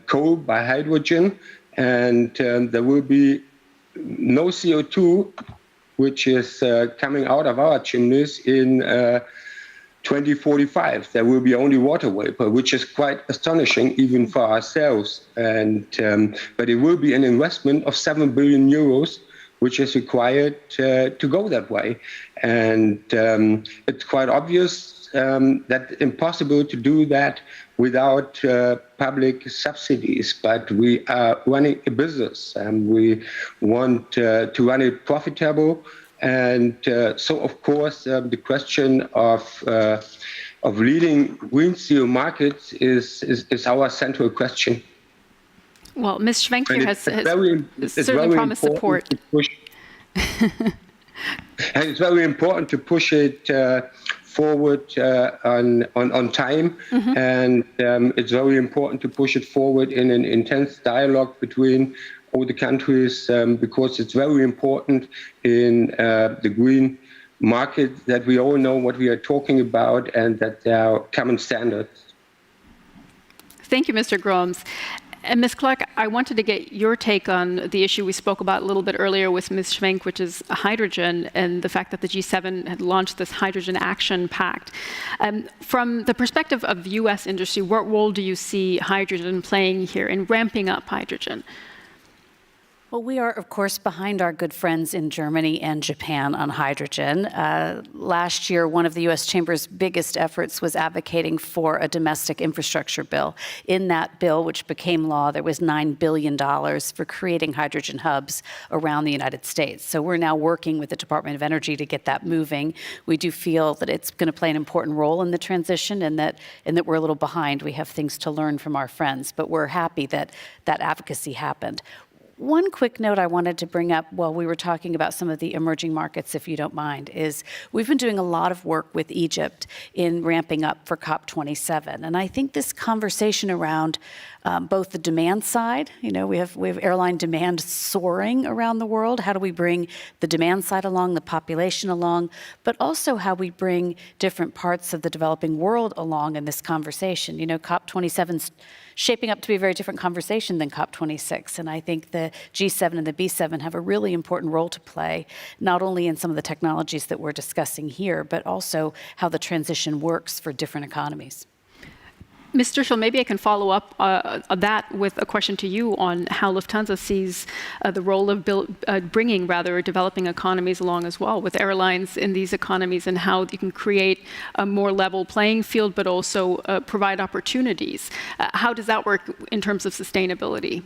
[SPEAKER 11] coal by hydrogen, and there will be no CO2, which is coming out of our chimneys in 2045. There will be only water vapor, which is quite astonishing even for ourselves. And but it will be an investment of 7 billion euros, which is required to go that way. And it's quite obvious that it's impossible to do that without public subsidies. But we are running a business, and we want to run it profitable. And so, of course, the question of leading green steel markets is our central question.
[SPEAKER 1] Well, Ms. Schwenk here has certainly promised support.
[SPEAKER 11] And it's very important to push it forward on time, and it's very important to push it forward in an intense dialogue between all the countries, because it's very important in the green market that we all know what we are talking about and that there are common standards.
[SPEAKER 1] Thank you, Mr. Groms. And Ms. Clark, I wanted to get your take on the issue we spoke about a little bit earlier with Ms. Schwenk, which is hydrogen, and the fact that the G7 had launched this Hydrogen Action Pact. From the perspective of U.S. industry, what role do you see hydrogen playing here in ramping up hydrogen?
[SPEAKER 12] Well, we are, of course, behind our good friends in Germany and Japan on hydrogen. Last year, one of the U.S. Chamber's biggest efforts was advocating for a domestic infrastructure bill. In that bill, which became law, there was $9 billion for creating hydrogen hubs around the United States. So we're now working with the Department of Energy to get that moving. We do feel that it's going to play an important role in the transition, and that we're a little behind. We have things to learn from our friends, but we're happy that that advocacy happened. One quick note I wanted to bring up while we were talking about some of the emerging markets, if you don't mind, is we've been doing a lot of work with Egypt in ramping up for COP27. And I think this conversation around both the demand side, we have airline demand soaring around the world. How do we bring the demand side along, the population along, but also how we bring different parts of the developing world along in this conversation. COP27's shaping up to be a very different conversation than COP26. And I think the G7 and the B7 have a really important role to play, not only in some of the technologies that we're discussing here, but also how the transition works for different economies.
[SPEAKER 1] Ms. Sturchel, maybe I can follow up that with a question to you on how Lufthansa sees the role of bringing developing economies along as well, with airlines in these economies, and how you can create a more level playing field, but also provide opportunities. How does that work in terms of sustainability?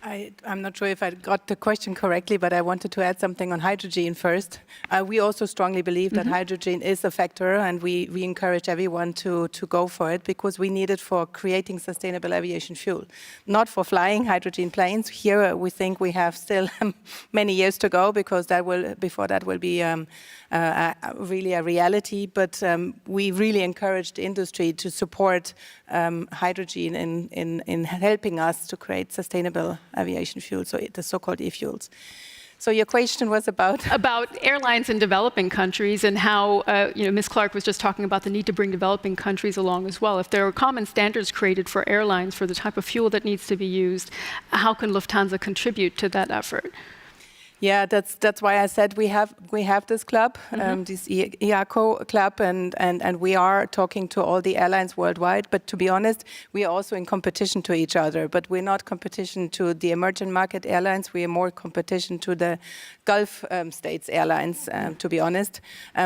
[SPEAKER 13] I'm not sure if I got the question correctly, but I wanted to add something on hydrogen first. We also strongly believe that hydrogen is a factor, and we encourage everyone to go for it because we need it for creating sustainable aviation fuel, not for flying hydrogen planes. Here we think we have still many years to go because before that will be really a reality. But we really encourage the industry to support hydrogen in helping us to create sustainable aviation fuel, so the so-called e-fuels. So your question was about
[SPEAKER 1] airlines in developing countries and how Ms. Clark was just talking about the need to bring developing countries along as well. If there are common standards created for airlines for the type of fuel that needs to be used, how can Lufthansa contribute to that effort?
[SPEAKER 13] Yeah, that's why I said we have this club, this IACO club, and we are talking to all the airlines worldwide. But to be honest, we are also in competition to each other. But we're not competition to the emerging market airlines. We are more competition to the Gulf states airlines, to be honest.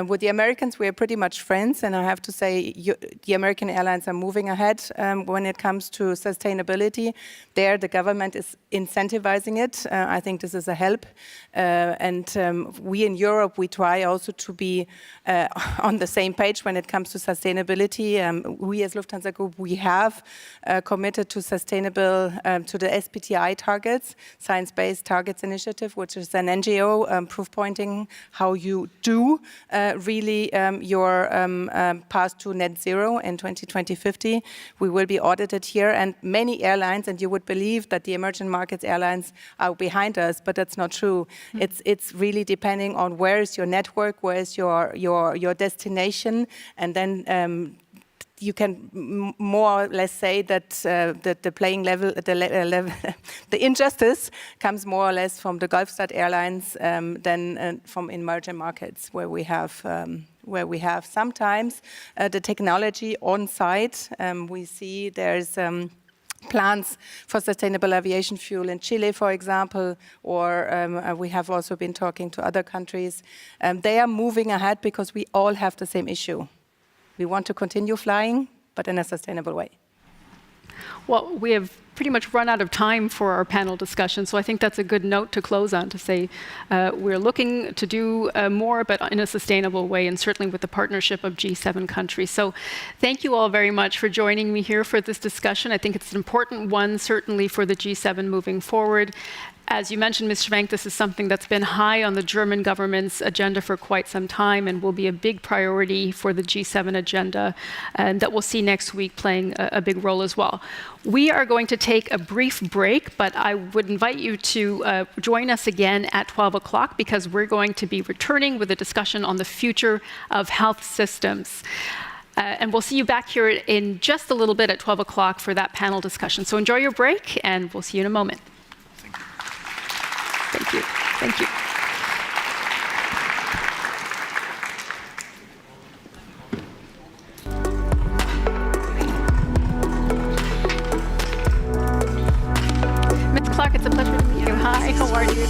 [SPEAKER 13] With the Americans, we are pretty much friends. And I have to say, the American airlines are moving ahead when it comes to sustainability. There, the government is incentivizing it. I think this is a help. We in Europe, we try also to be on the same page when it comes to sustainability. We as Lufthansa Group, we have committed to sustainable, to the SBTI targets, Science-Based Targets Initiative, which is an NGO proof pointing how you do really your path to net zero in 2050. We will be audited here, and many airlines, and you would believe that the emerging markets airlines are behind us, but that's not true. It's really depending on where is your network, where is your destination, and then you can more or less say that the playing level, the injustice comes more or less from the Gulfstat airlines than from emerging markets, where we have sometimes the technology on site. We see there's plans for sustainable aviation fuel in Chile, for example, or we have also been talking to other countries. They are moving ahead because we all have the same issue. We want to continue flying, but in a sustainable way.
[SPEAKER 1] Well, we have pretty much run out of time for our panel discussion, so I think that's a good note to close on, to say we're looking to do more, but in a sustainable way, and certainly with the partnership of G7 countries. So thank you all very much for joining me here for this discussion. I think it's an important one, certainly for the G7 moving forward. As you mentioned, Ms. Schwenk, this is something that's been high on the German government's agenda for quite some time and will be a big priority for the G7 agenda, and that we'll see next week playing a big role as well. We are going to take a brief break, but I would invite you to join us again at 12 o'clock because we're going to be returning with a discussion on the future of health systems. And we'll see you back here in just a little bit at 12 o'clock for that panel discussion. So enjoy your break, and we'll see you in a moment. Thank you. Thank you. Ms. Clark, it's a pleasure to meet you. Hi, how are you?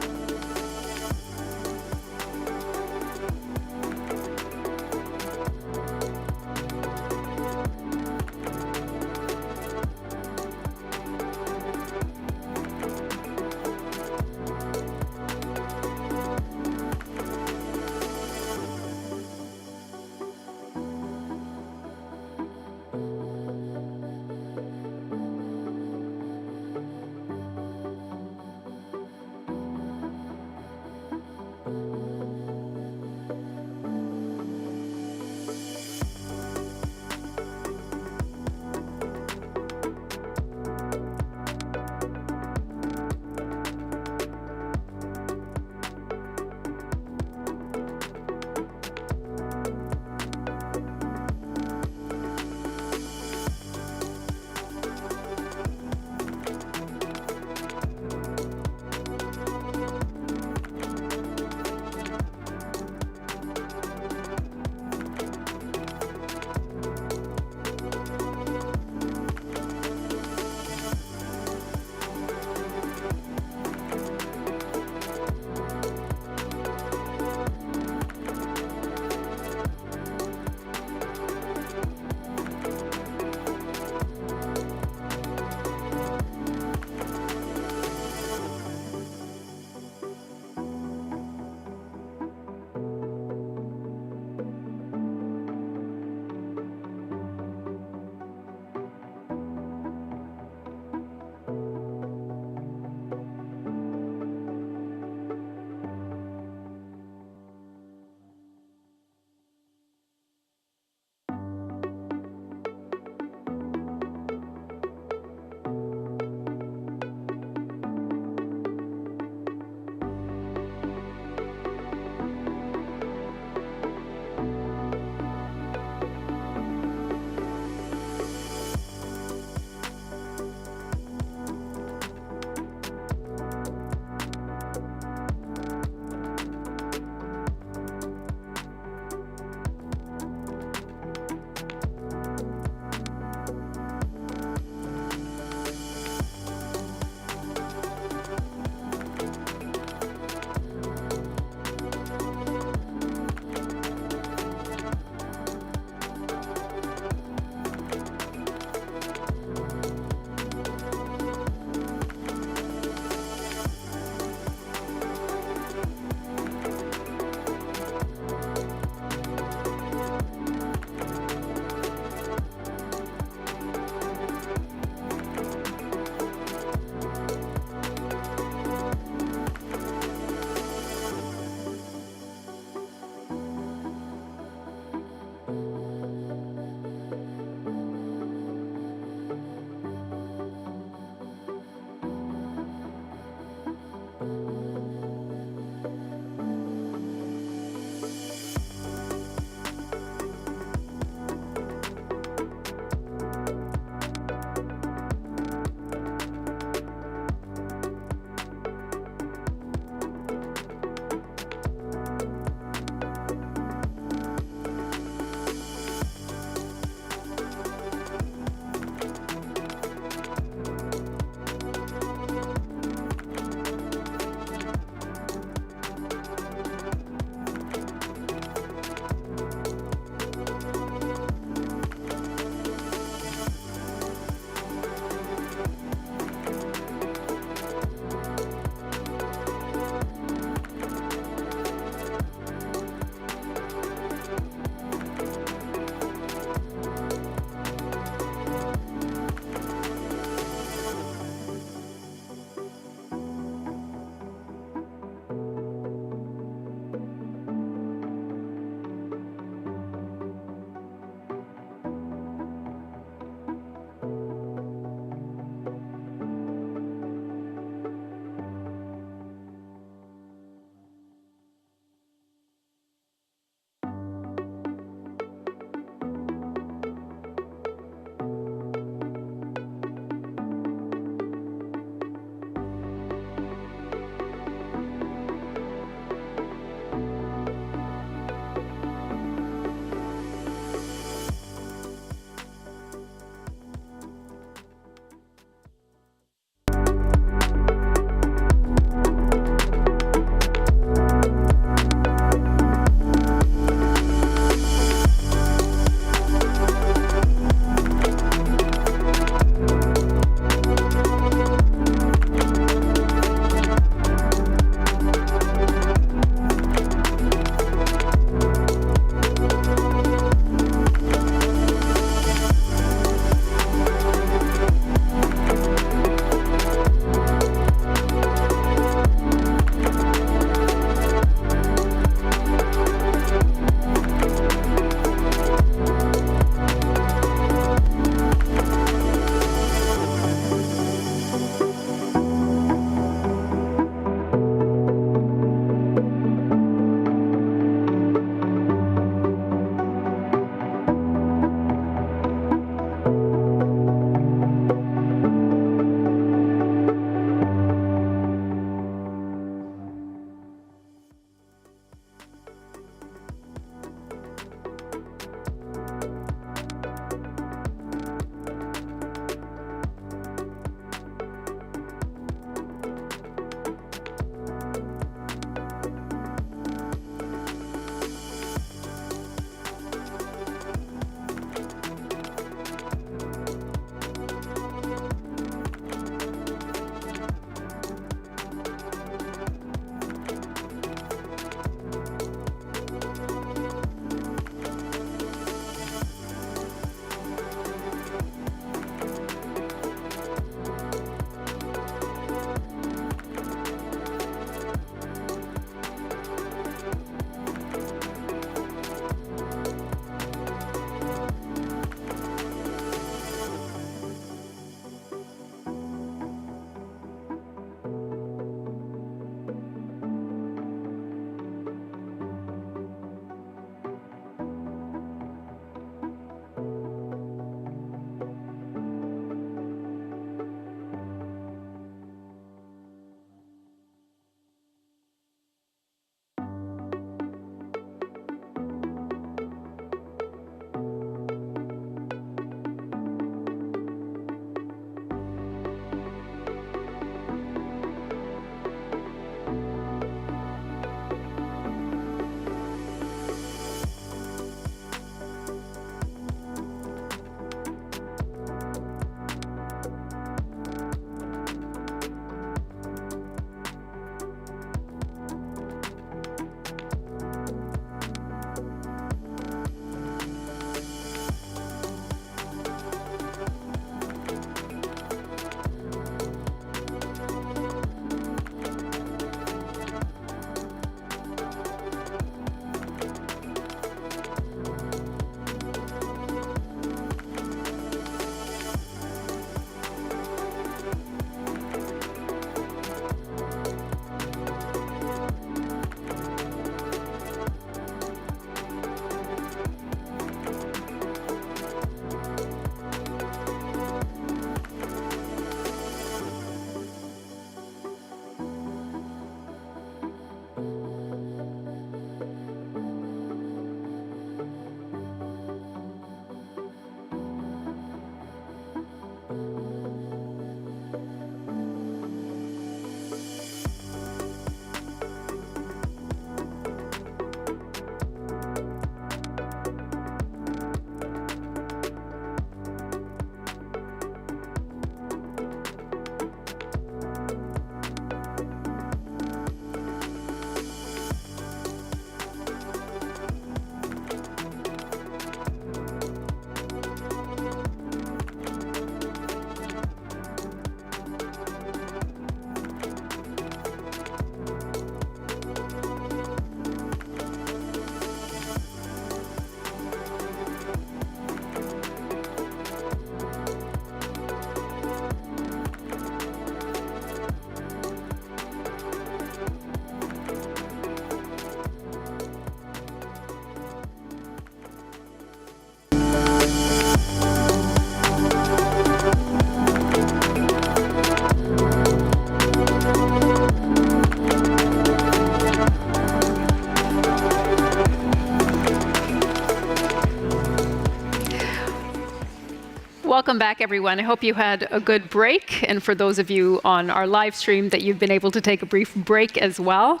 [SPEAKER 1] Welcome back, everyone. I hope you had a good break. And for those of you on our live stream, that you've been able to take a brief break as well.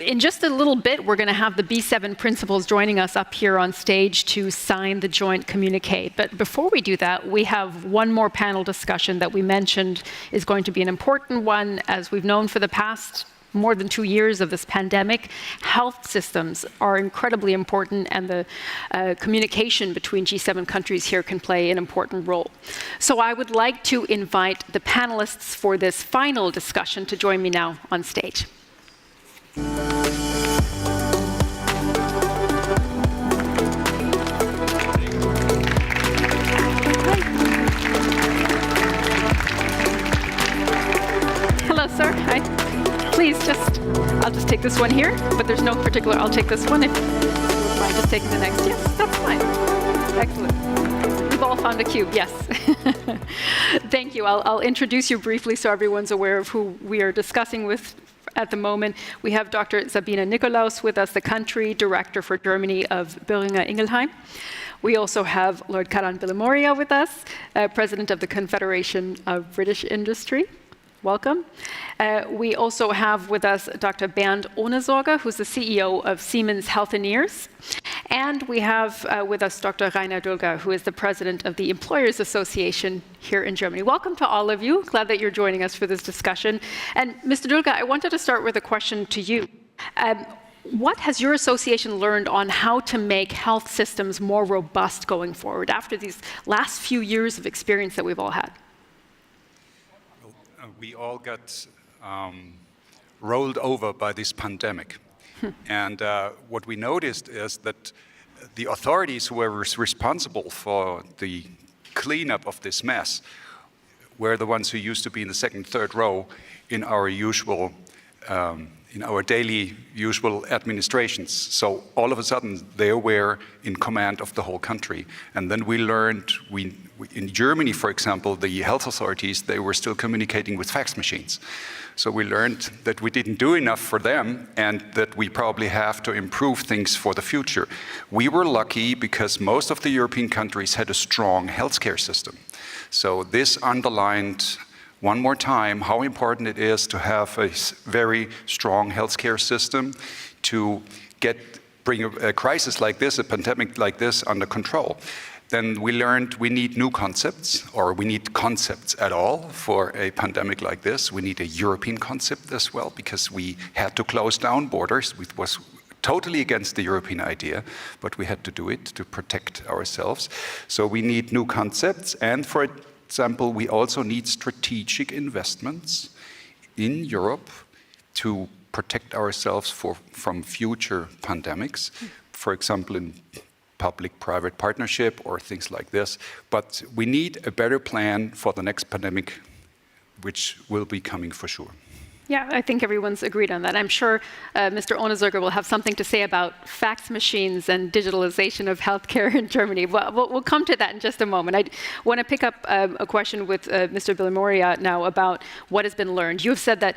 [SPEAKER 1] In just a little bit, we're going to have the B7 principals joining us up here on stage to sign the joint communique. But before we do that, we have one more panel discussion that we mentioned is going to be an important one. As we've known for the past more than 2 years of this pandemic, health systems are incredibly important, and the communication between G7 countries here can play an important role. So I would like to invite the panelists for this final discussion to join me now on stage. Hello, sir. Hi. Please I'll just take this one here, but there's no particular, I'll take this one if you don't mind just taking the next. Yes, that's fine. Excellent. We've all found a cube, yes. Thank you. I'll introduce you briefly so everyone's aware of who we are discussing with at the moment. We have Dr. Sabine Nikolaus with us, the country director for Germany of Boehringer Ingelheim. We also have Lord Karan Bilimoria with us, president of the Confederation of British Industry. Welcome. We also have with us Dr. Bernd Ohnesorger, who's the CEO of Siemens Healthineers. And we have with us Dr. Rainer Dulger, who is the president of the Employers Association here in Germany. Welcome to all of you. Glad that you're joining us for this discussion. And Mr. Dulger, I wanted to start with a question to you. What has your association learned on how to make health systems more robust going forward after these last few years of experience that we've all had?
[SPEAKER 14] We all got rolled over by this pandemic. And what we noticed is that the authorities who were responsible for the cleanup of this mess were the ones who used to be in the second, third row in our usual, in our daily usual administrations. So all of a sudden they were in command of the whole country. And then we learned, in Germany, for example, the health authorities, they were still communicating with fax machines. So we learned that we didn't do enough for them and that we probably have to improve things for the future. We were lucky because most of the European countries had a strong healthcare system. So this underlined one more time how important it is to have a very strong healthcare system to bring a crisis like this, a pandemic like this, under control. Then we learned we need new concepts, or we need concepts at all for a pandemic like this. We need a European concept as well, because we had to close down borders. It was totally against the European idea, but we had to do it to protect ourselves. So we need new concepts, and for example, we also need strategic investments in Europe to protect ourselves from future pandemics, for example, in public-private partnership or things like this. But we need a better plan for the next pandemic, which will be coming for sure.
[SPEAKER 1] Yeah, I think everyone's agreed on that. I'm sure Mr. Ohnesorger will have something to say about fax machines and digitalization of healthcare in Germany. We'll come to that in just a moment. I want to pick up a question with Mr. Bilimoria now about what has been learned. You have said that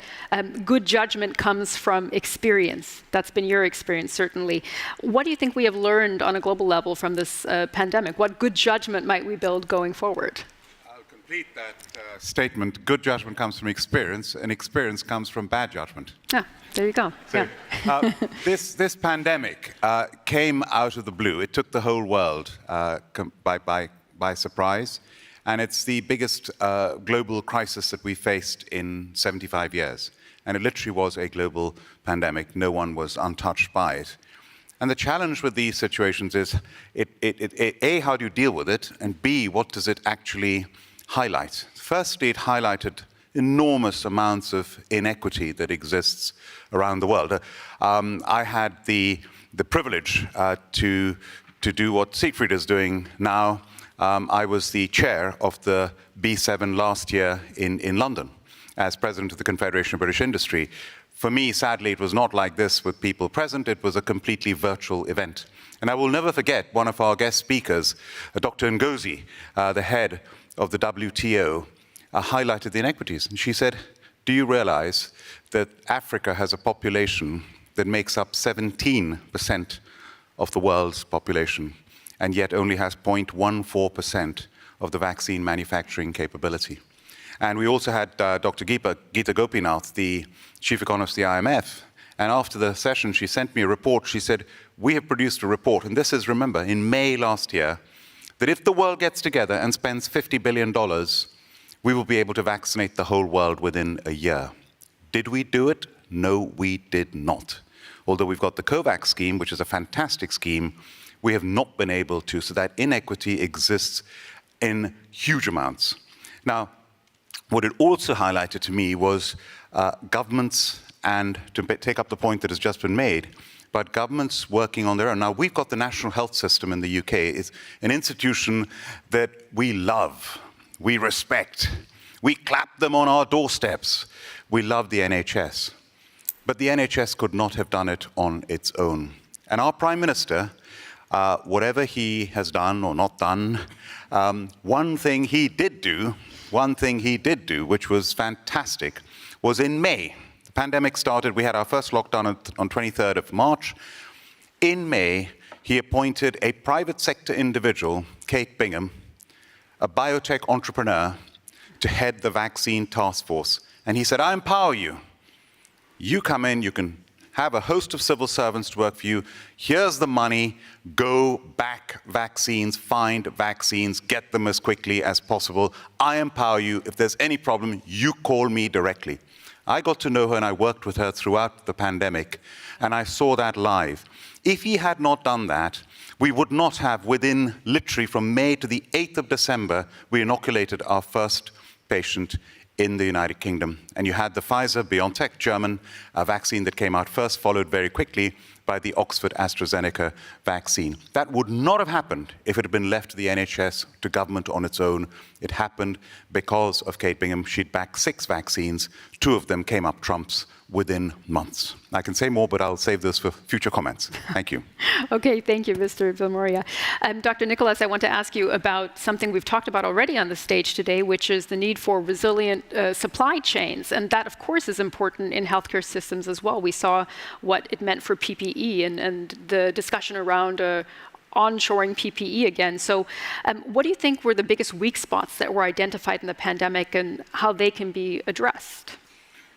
[SPEAKER 1] good judgment comes from experience. That's been your experience, certainly. What do you think we have learned on a global level from this pandemic? What good judgment might we build going forward?
[SPEAKER 15] Complete that statement. Good judgment comes from experience, and experience comes from bad judgment.
[SPEAKER 1] Ah, there you go.
[SPEAKER 15] So,
[SPEAKER 1] yeah.
[SPEAKER 15] This pandemic came out of the blue. It took the whole world by surprise, and it's the biggest global crisis that we faced in 75 years. And it literally was a global pandemic. No one was untouched by it. And the challenge with these situations is, A, how do you deal with it? And B, what does it actually highlight? Firstly, it highlighted enormous amounts of inequity that exists around the world. I had the privilege to do what Siegfried is doing now. I was the chair of the B7 last year in London as president of the Confederation of British Industry. For me, sadly, it was not like this with people present. It was a completely virtual event. And I will never forget one of our guest speakers, Dr. Ngozi, the head of the WTO, highlighted the inequities. And she said, do you realize that Africa has a population that makes up 17% of the world's population, and yet only has 0.14% of the vaccine manufacturing capability. And we also had Dr. Geeta Gopinath, the chief economist of the IMF. And after the session, she sent me a report. She said, we have produced a report, and this is, remember, in May last year, that if the world gets together and spends $50 billion, we will be able to vaccinate the whole world within a year. Did we do it? No, we did not. Although we've got the COVAX scheme, which is a fantastic scheme, we have not been able to, so that inequity exists in huge amounts. Now, what it also highlighted to me was governments, and to take up the point that has just been made, but governments working on their own. Now, we've got the National Health System in the UK. It's an institution that we love, we respect. We clap them on our doorsteps. We love the NHS. But the NHS could not have done it on its own. And our Prime Minister, whatever he has done or not done, one thing he did do, which was fantastic, was in May. The pandemic started, we had our first lockdown on 23rd of March. In May, he appointed a private sector individual, Kate Bingham, a biotech entrepreneur, to head the vaccine task force. And he said, I empower you. You come in, you can have a host of civil servants to work for you. Here's the money, go back vaccines, find vaccines, get them as quickly as possible. I empower you. If there's any problem, you call me directly. I got to know her and I worked with her throughout the pandemic, and I saw that live. If he had not done that, we would not have, within literally from May to the 8th of December, we inoculated our first patient in the United Kingdom. And you had the Pfizer-BioNTech German vaccine that came out first, followed very quickly by the Oxford-AstraZeneca vaccine. That would not have happened if it had been left to the NHS, to government on its own. It happened because of Kate Bingham. She'd backed 6 vaccines. 2 of them came up trumps within months. I can say more, but I'll save this for future comments. Thank you.
[SPEAKER 1] Okay, thank you, Mr. Vilmoria. Dr. Nicholas, I want to ask you about something we've talked about already on the stage today, which is the need for resilient supply chains. And that, of course, is important in healthcare systems as well. We saw what it meant for PPE and the discussion around onshoring PPE again. So what do you think were the biggest weak spots that were identified in the pandemic and how they can be addressed?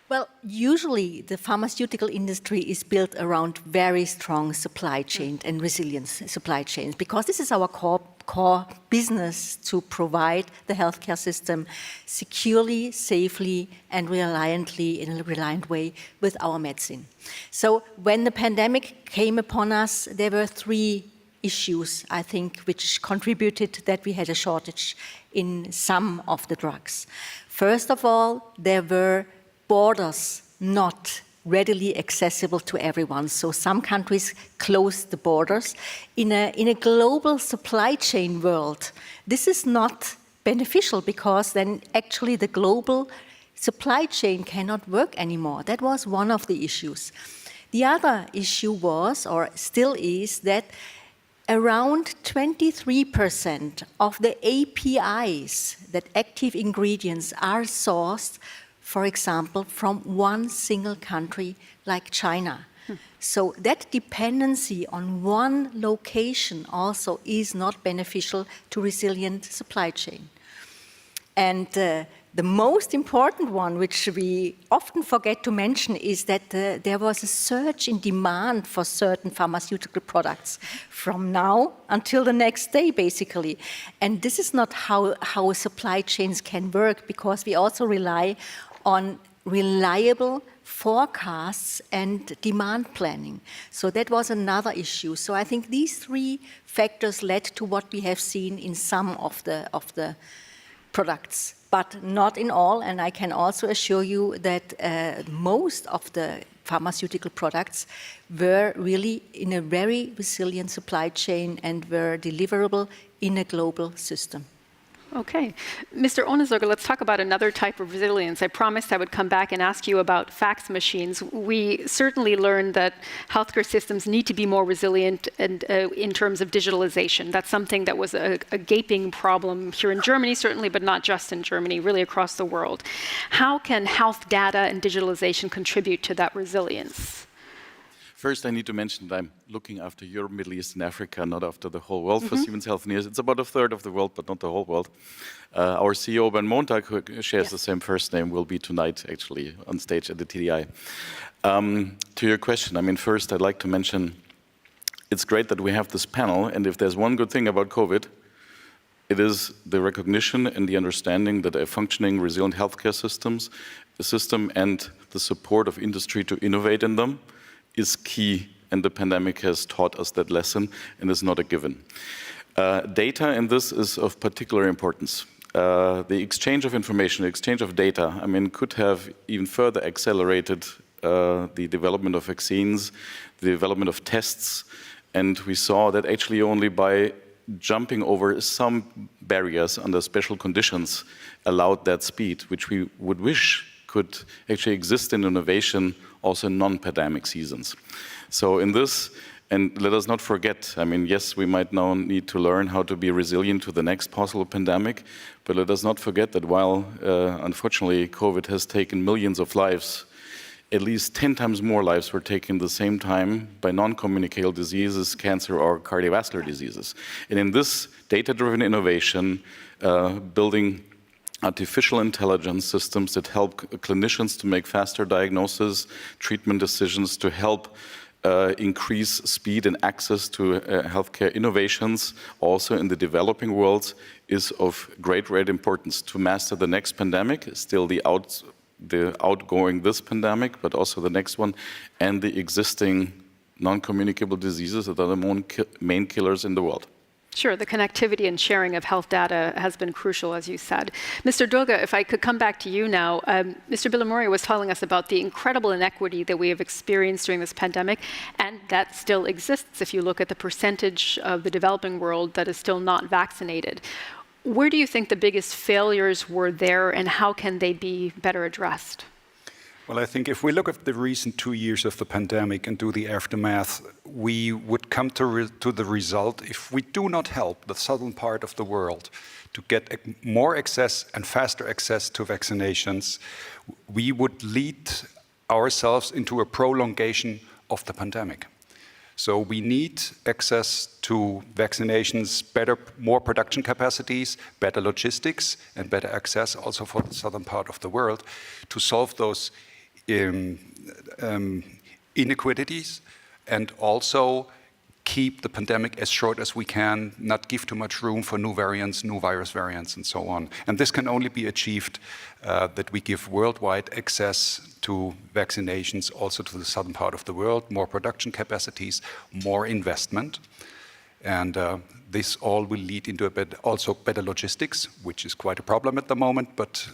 [SPEAKER 16] Well, usually the pharmaceutical industry is built around very strong supply chain and resilience supply chains, because this is our core business, to provide the healthcare system securely, safely, and reliantly, in a reliant way, with our medicine. So when the pandemic came upon us, there were 3 issues, I think, which contributed that we had a shortage in some of the drugs. First of all, there were borders not readily accessible to everyone. So some countries closed the borders. In a global supply chain world, this is not beneficial, because then actually the global supply chain cannot work anymore. That was one of the issues. The other issue was, or still is, that around 23% of the APIs, that active ingredients, are sourced, for example, from one single country like China. So that dependency on one location also is not beneficial to resilient supply chain. And the most important one, which we often forget to mention, is that there was a surge in demand for certain pharmaceutical products from now until the next day, basically. And this is not how supply chains can work, because we also rely on reliable forecasts and demand planning. So that was another issue. So I think these 3 factors led to what we have seen in some of the products, but not in all. And I can also assure you that most of the pharmaceutical products were really in a very resilient supply chain and were deliverable in a global system.
[SPEAKER 1] Okay. Mr. Ohnesorger, let's talk about another type of resilience. I promised I would come back and ask you about fax machines. We certainly learned that healthcare systems need to be more resilient and, in terms of digitalization. That's something that was a gaping problem here in Germany, certainly, but not just in Germany, really across the world. How can health data and digitalization contribute to that resilience?
[SPEAKER 17] First, I need to mention that I'm looking after Europe, Middle East, and Africa, not after the whole world for Siemens Healthineers. It's about a third of the world, but not the whole world. Our CEO, Ben Montag, who shares the same first name, will be tonight actually on stage at the TDI. To your question, I mean, first, I'd like to mention it's great that we have this panel, and if there's one good thing about COVID, it is the recognition and the understanding that a functioning, resilient healthcare system and the support of industry to innovate in them is key, and the pandemic has taught us that lesson, and is not a given. Data in this is of particular importance. The exchange of information, the exchange of data, I mean, could have even further accelerated the development of vaccines, the development of tests, and we saw that actually only by jumping over some barriers under special conditions allowed that speed, which we would wish could actually exist in innovation also in non-pandemic seasons. So in this, and let us not forget, I mean, yes, we might now need to learn how to be resilient to the next possible pandemic, but let us not forget that while, unfortunately, COVID has taken millions of lives, at least 10 times more lives were taken at the same time by non-communicable diseases, cancer, or cardiovascular diseases. And in this data-driven innovation, building artificial intelligence systems that help clinicians to make faster diagnosis, treatment decisions, to help increase speed and access to healthcare innovations, also in the developing world, is of great importance to master the next pandemic, still the outgoing this pandemic, but also the next one, and the existing non-communicable diseases that are the main killers in the world.
[SPEAKER 1] Sure, the connectivity and sharing of health data has been crucial, as you said. Mr. Doga, if I could come back to you now. Mr. Bilimoria was telling us about the incredible inequity that we have experienced during this pandemic, and that still exists if you look at the percentage of the developing world that is still not vaccinated. Where do you think the biggest failures were there, and how can they be better addressed?
[SPEAKER 14] Well, I think if we look at the recent 2 years of the pandemic and do the aftermath, we would come to the result, if we do not help the southern part of the world to get more access and faster access to vaccinations, we would lead ourselves into a prolongation of the pandemic. So we need access to vaccinations, more production capacities, better logistics, and better access also for the southern part of the world to solve those inequities, and also keep the pandemic as short as we can, not give too much room for new variants, new virus variants, and so on. And this can only be achieved that we give worldwide access to vaccinations also to the southern part of the world, more production capacities, more investment. And this all will lead into also better logistics, which is quite a problem at the moment, but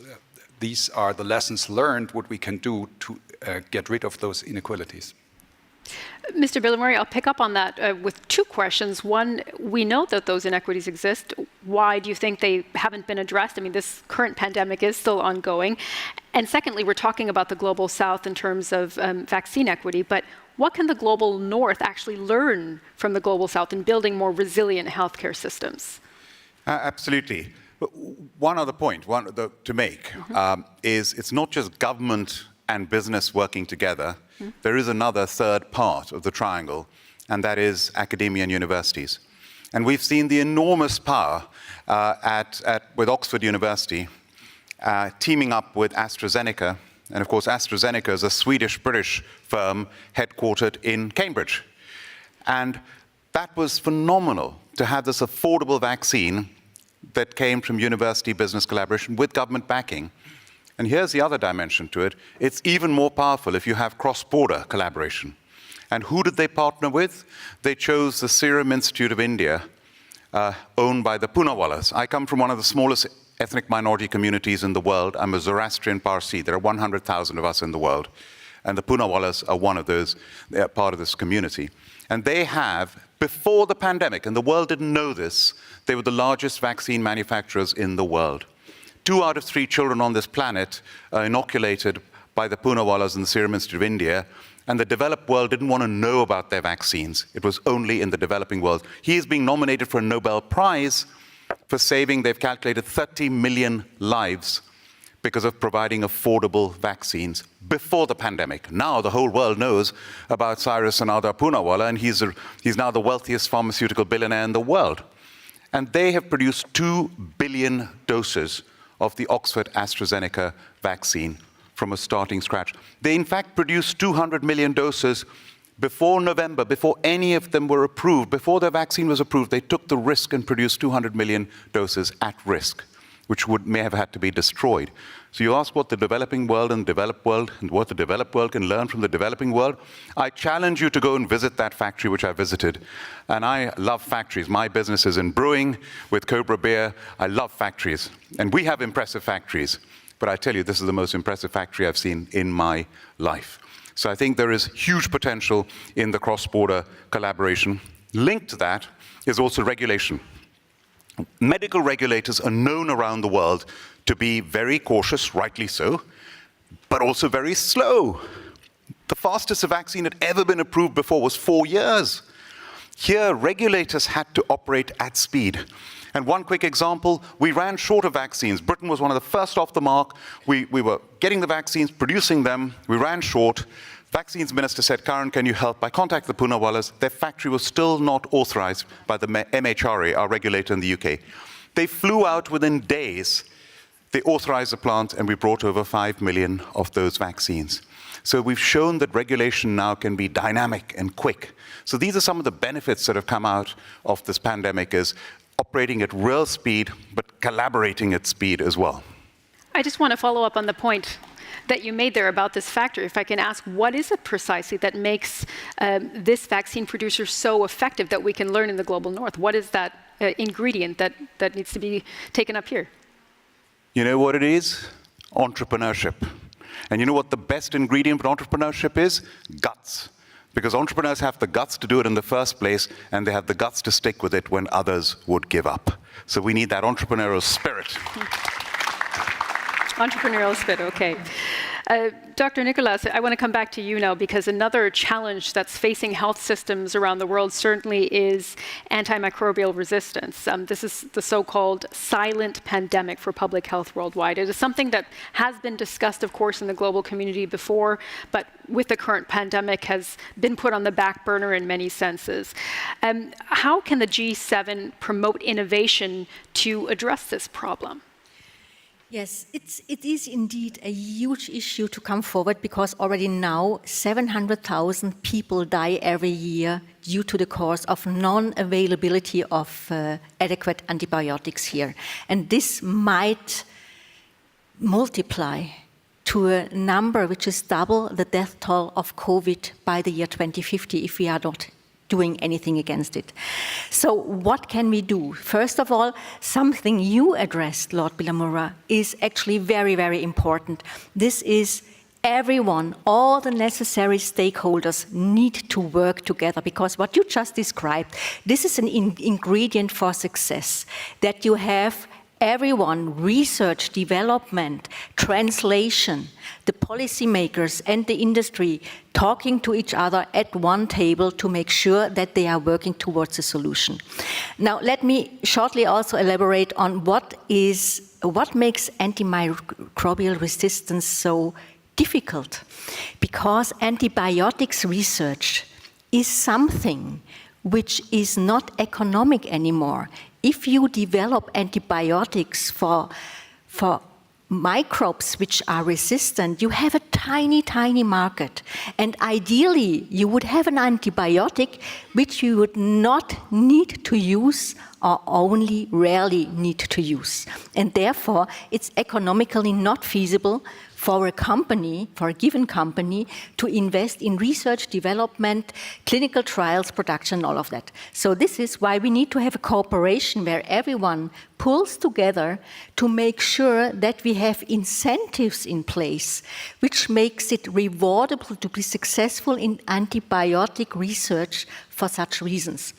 [SPEAKER 14] these are the lessons learned, what we can do to get rid of those inequalities.
[SPEAKER 1] Mr. Bilimoria, I'll pick up on that with two questions. One, we know that those inequities exist. Why do you think they haven't been addressed? I mean, this current pandemic is still ongoing. And secondly, we're talking about the global south in terms of vaccine equity, but what can the global north actually learn from the global south in building more resilient healthcare systems?
[SPEAKER 15] Absolutely. One other point to make is it's not just government and business working together. There is another third part of the triangle, and that is academia and universities. And we've seen the enormous power with Oxford University teaming up with AstraZeneca. And of course, AstraZeneca is a Swedish-British firm headquartered in Cambridge. And that was phenomenal to have this affordable vaccine that came from university business collaboration with government backing. And here's the other dimension to it. It's even more powerful if you have cross-border collaboration. And who did they partner with? They chose the Serum Institute of India, owned by the Poonawallas. I come from one of the smallest ethnic minority communities in the world. I'm a Zoroastrian Parsi. There are 100,000 of us in the world. And the Poonawallas are one of those, they are part of this community. And they have, before the pandemic, and the world didn't know this, they were the largest vaccine manufacturers in the world. 2 out of 3 children on this planet are inoculated by the Poonawallas and the Serum Institute of India, and the developed world didn't want to know about their vaccines. It was only in the developing world. He is being nominated for a Nobel Prize for saving, they've calculated, 30 million lives because of providing affordable vaccines before the pandemic. Now the whole world knows about Cyrus Ananda Poonawalla, and he's now the wealthiest pharmaceutical billionaire in the world. And they have produced 2 billion doses of the Oxford AstraZeneca vaccine from a starting scratch. They in fact produced 200 million doses before November, before any of them were approved, before their vaccine was approved. They took the risk and produced 200 million doses at risk, which may have had to be destroyed. So you ask what the developing world and developed world, and what the developed world can learn from the developing world. I challenge you to go and visit that factory which I visited. And I love factories. My business is in brewing with Cobra Beer. I love factories. And we have impressive factories. But I tell you, this is the most impressive factory I've seen in my life. So I think there is huge potential in the cross-border collaboration. Linked to that is also regulation. Medical regulators are known around the world to be very cautious, rightly so, but also very slow. The fastest a vaccine had ever been approved before was 4 years. Here, regulators had to operate at speed. And one quick example, we ran short of vaccines. Britain was one of the first off the mark. We were getting the vaccines, producing them. We ran short. Vaccines minister said, Karen, can you help? I contacted the Poonawallas. Their factory was still not authorized by the MHRA, our regulator in the UK. They flew out within days. They authorized the plant, and we brought over 5 million of those vaccines. So we've shown that regulation now can be dynamic and quick. So these are some of the benefits that have come out of this pandemic, is operating at real speed, but collaborating at speed as well.
[SPEAKER 1] I just want to follow up on the point that you made there about this factory. If I can ask, what is it precisely that makes this vaccine producer so effective that we can learn in the global north? What is that ingredient that needs to be taken up here?
[SPEAKER 15] You know what it is? Entrepreneurship. And you know what the best ingredient for entrepreneurship is? Guts. Because entrepreneurs have the guts to do it in the first place, and they have the guts to stick with it when others would give up. So we need that entrepreneurial spirit.
[SPEAKER 1] Entrepreneurial spirit, okay. Dr. Nicolas, I want to come back to you now, because another challenge that's facing health systems around the world certainly is antimicrobial resistance. This is the so-called silent pandemic for public health worldwide. It is something that has been discussed, of course, in the global community before, but with the current pandemic has been put on the back burner in many senses. How can the G7 promote innovation to address this problem?
[SPEAKER 16] Yes, it is indeed a huge issue to come forward, because already now 700,000 people die every year due to the cause of non-availability of adequate antibiotics here. And this might multiply to a number which is double the death toll of COVID by the year 2050 if we are not doing anything against it. So what can we do? First of all, something you addressed, Lord Bilamura, is actually very, very important. This is everyone, all the necessary stakeholders need to work together, because what you just described, this is an ingredient for success, that you have everyone, research, development, translation, the policymakers and the industry talking to each other at one table to make sure that they are working towards a solution. Now, let me shortly also elaborate on what makes antimicrobial resistance so difficult. Because antibiotics research is something which is not economic anymore. If you develop antibiotics for microbes which are resistant, you have a tiny, tiny market. And ideally, you would have an antibiotic which you would not need to use or only rarely need to use. And therefore, it's economically not feasible for a company, for a given company, to invest in research, development, clinical trials, production, all of that. So this is why we need to have a cooperation where everyone pulls together to make sure that we have incentives in place, which makes it rewardable to be successful in antibiotic research for such reasons.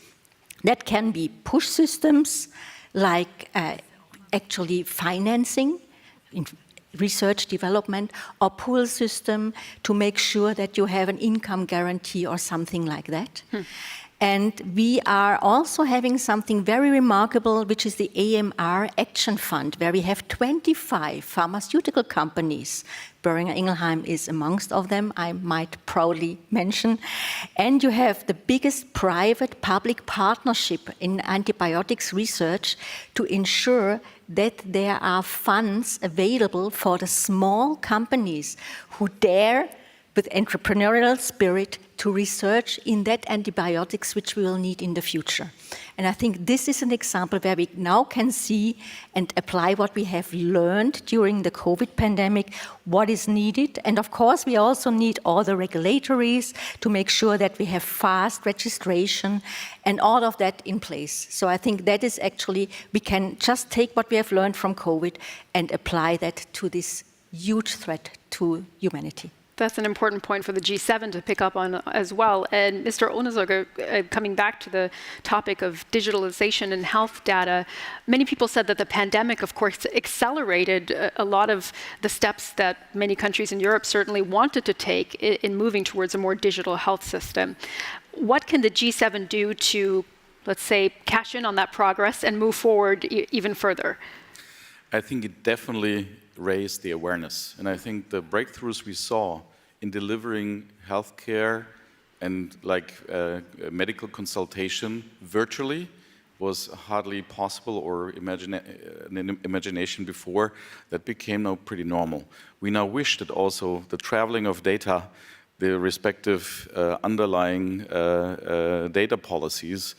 [SPEAKER 16] That can be push systems, like actually financing, research development, or pull system to make sure that you have an income guarantee or something like that. And we are also having something very remarkable, which is the Amr Action Fund, where we have 25 pharmaceutical companies. Boehringer Ingelheim is amongst of them, I might proudly mention. And you have the biggest private-public partnership in antibiotics research to ensure that there are funds available for the small companies who dare, with entrepreneurial spirit, to research in that antibiotics which we will need in the future. And I think this is an example where we now can see and apply what we have learned during the COVID pandemic, what is needed. And of course, we also need all the regulatories to make sure that we have fast registration and all of that in place. So I think that is actually, we can just take what we have learned from COVID and apply that to this huge threat to humanity.
[SPEAKER 1] That's an important point for the G7 to pick up on as well. And Mr. Ohnesorger, coming back to the topic of digitalization and health data, many people said that the pandemic, of course, accelerated a lot of the steps that many countries in Europe certainly wanted to take in moving towards a more digital health system. What can the G7 do to, let's say, cash in on that progress and move forward even further?
[SPEAKER 17] I think it definitely raised the awareness. And I think the breakthroughs we saw in delivering healthcare and medical consultation virtually was hardly possible or an imagination before. That became now pretty normal. We now wish that also the traveling of data, the respective underlying data policies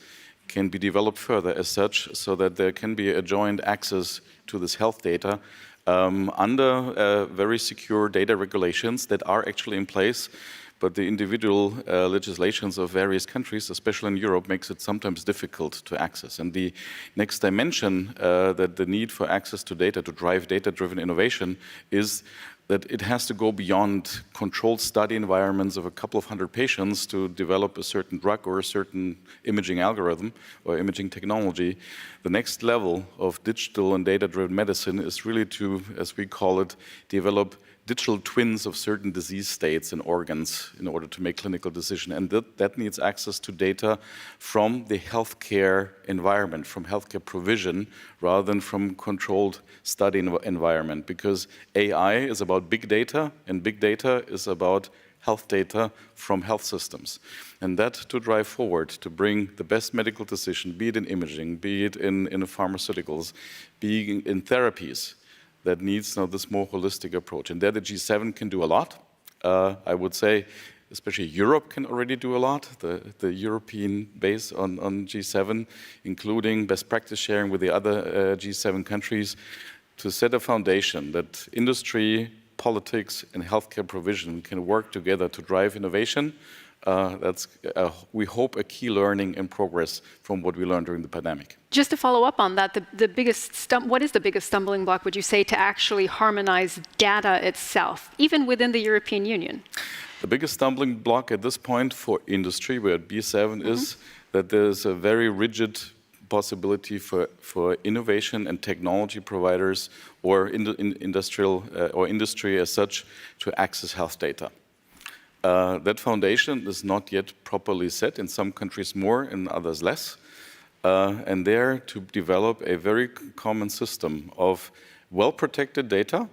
[SPEAKER 17] can be developed further as such, so that there can be a joint access to this health data under very secure data regulations that are actually in place, but the individual legislations of various countries, especially in Europe, makes it sometimes difficult to access. And the next dimension that the need for access to data to drive data-driven innovation is that it has to go beyond controlled study environments of a couple of hundred patients to develop a certain drug or a certain imaging algorithm or imaging technology. The next level of digital and data-driven medicine is really to, as we call it, develop digital twins of certain disease states and organs in order to make clinical decisions. And that needs access to data from the healthcare environment, from healthcare provision, rather than from controlled study environment. Because AI is about big data, and big data is about health data from health systems. And that to drive forward, to bring the best medical decision, be it in imaging, be it in pharmaceuticals, be it in therapies, that needs now this more holistic approach. And there the G7 can do a lot. I would say, especially Europe can already do a lot. The European base on G7, including best practice sharing with the other G7 countries, to set a foundation that industry, politics, and healthcare provision can work together to drive innovation. That's, we hope, a key learning and progress from what we learned during the pandemic.
[SPEAKER 1] Just to follow up on that, what is the biggest stumbling block, would you say, to actually harmonize data itself, even within the European Union?
[SPEAKER 17] The biggest stumbling block at this point for industry, we're at B7, is that there's a very rigid possibility for innovation and technology providers or industrial or industry as such to access health data. That foundation is not yet properly set, in some countries more, in others less. And there to develop a very common system of well-protected data,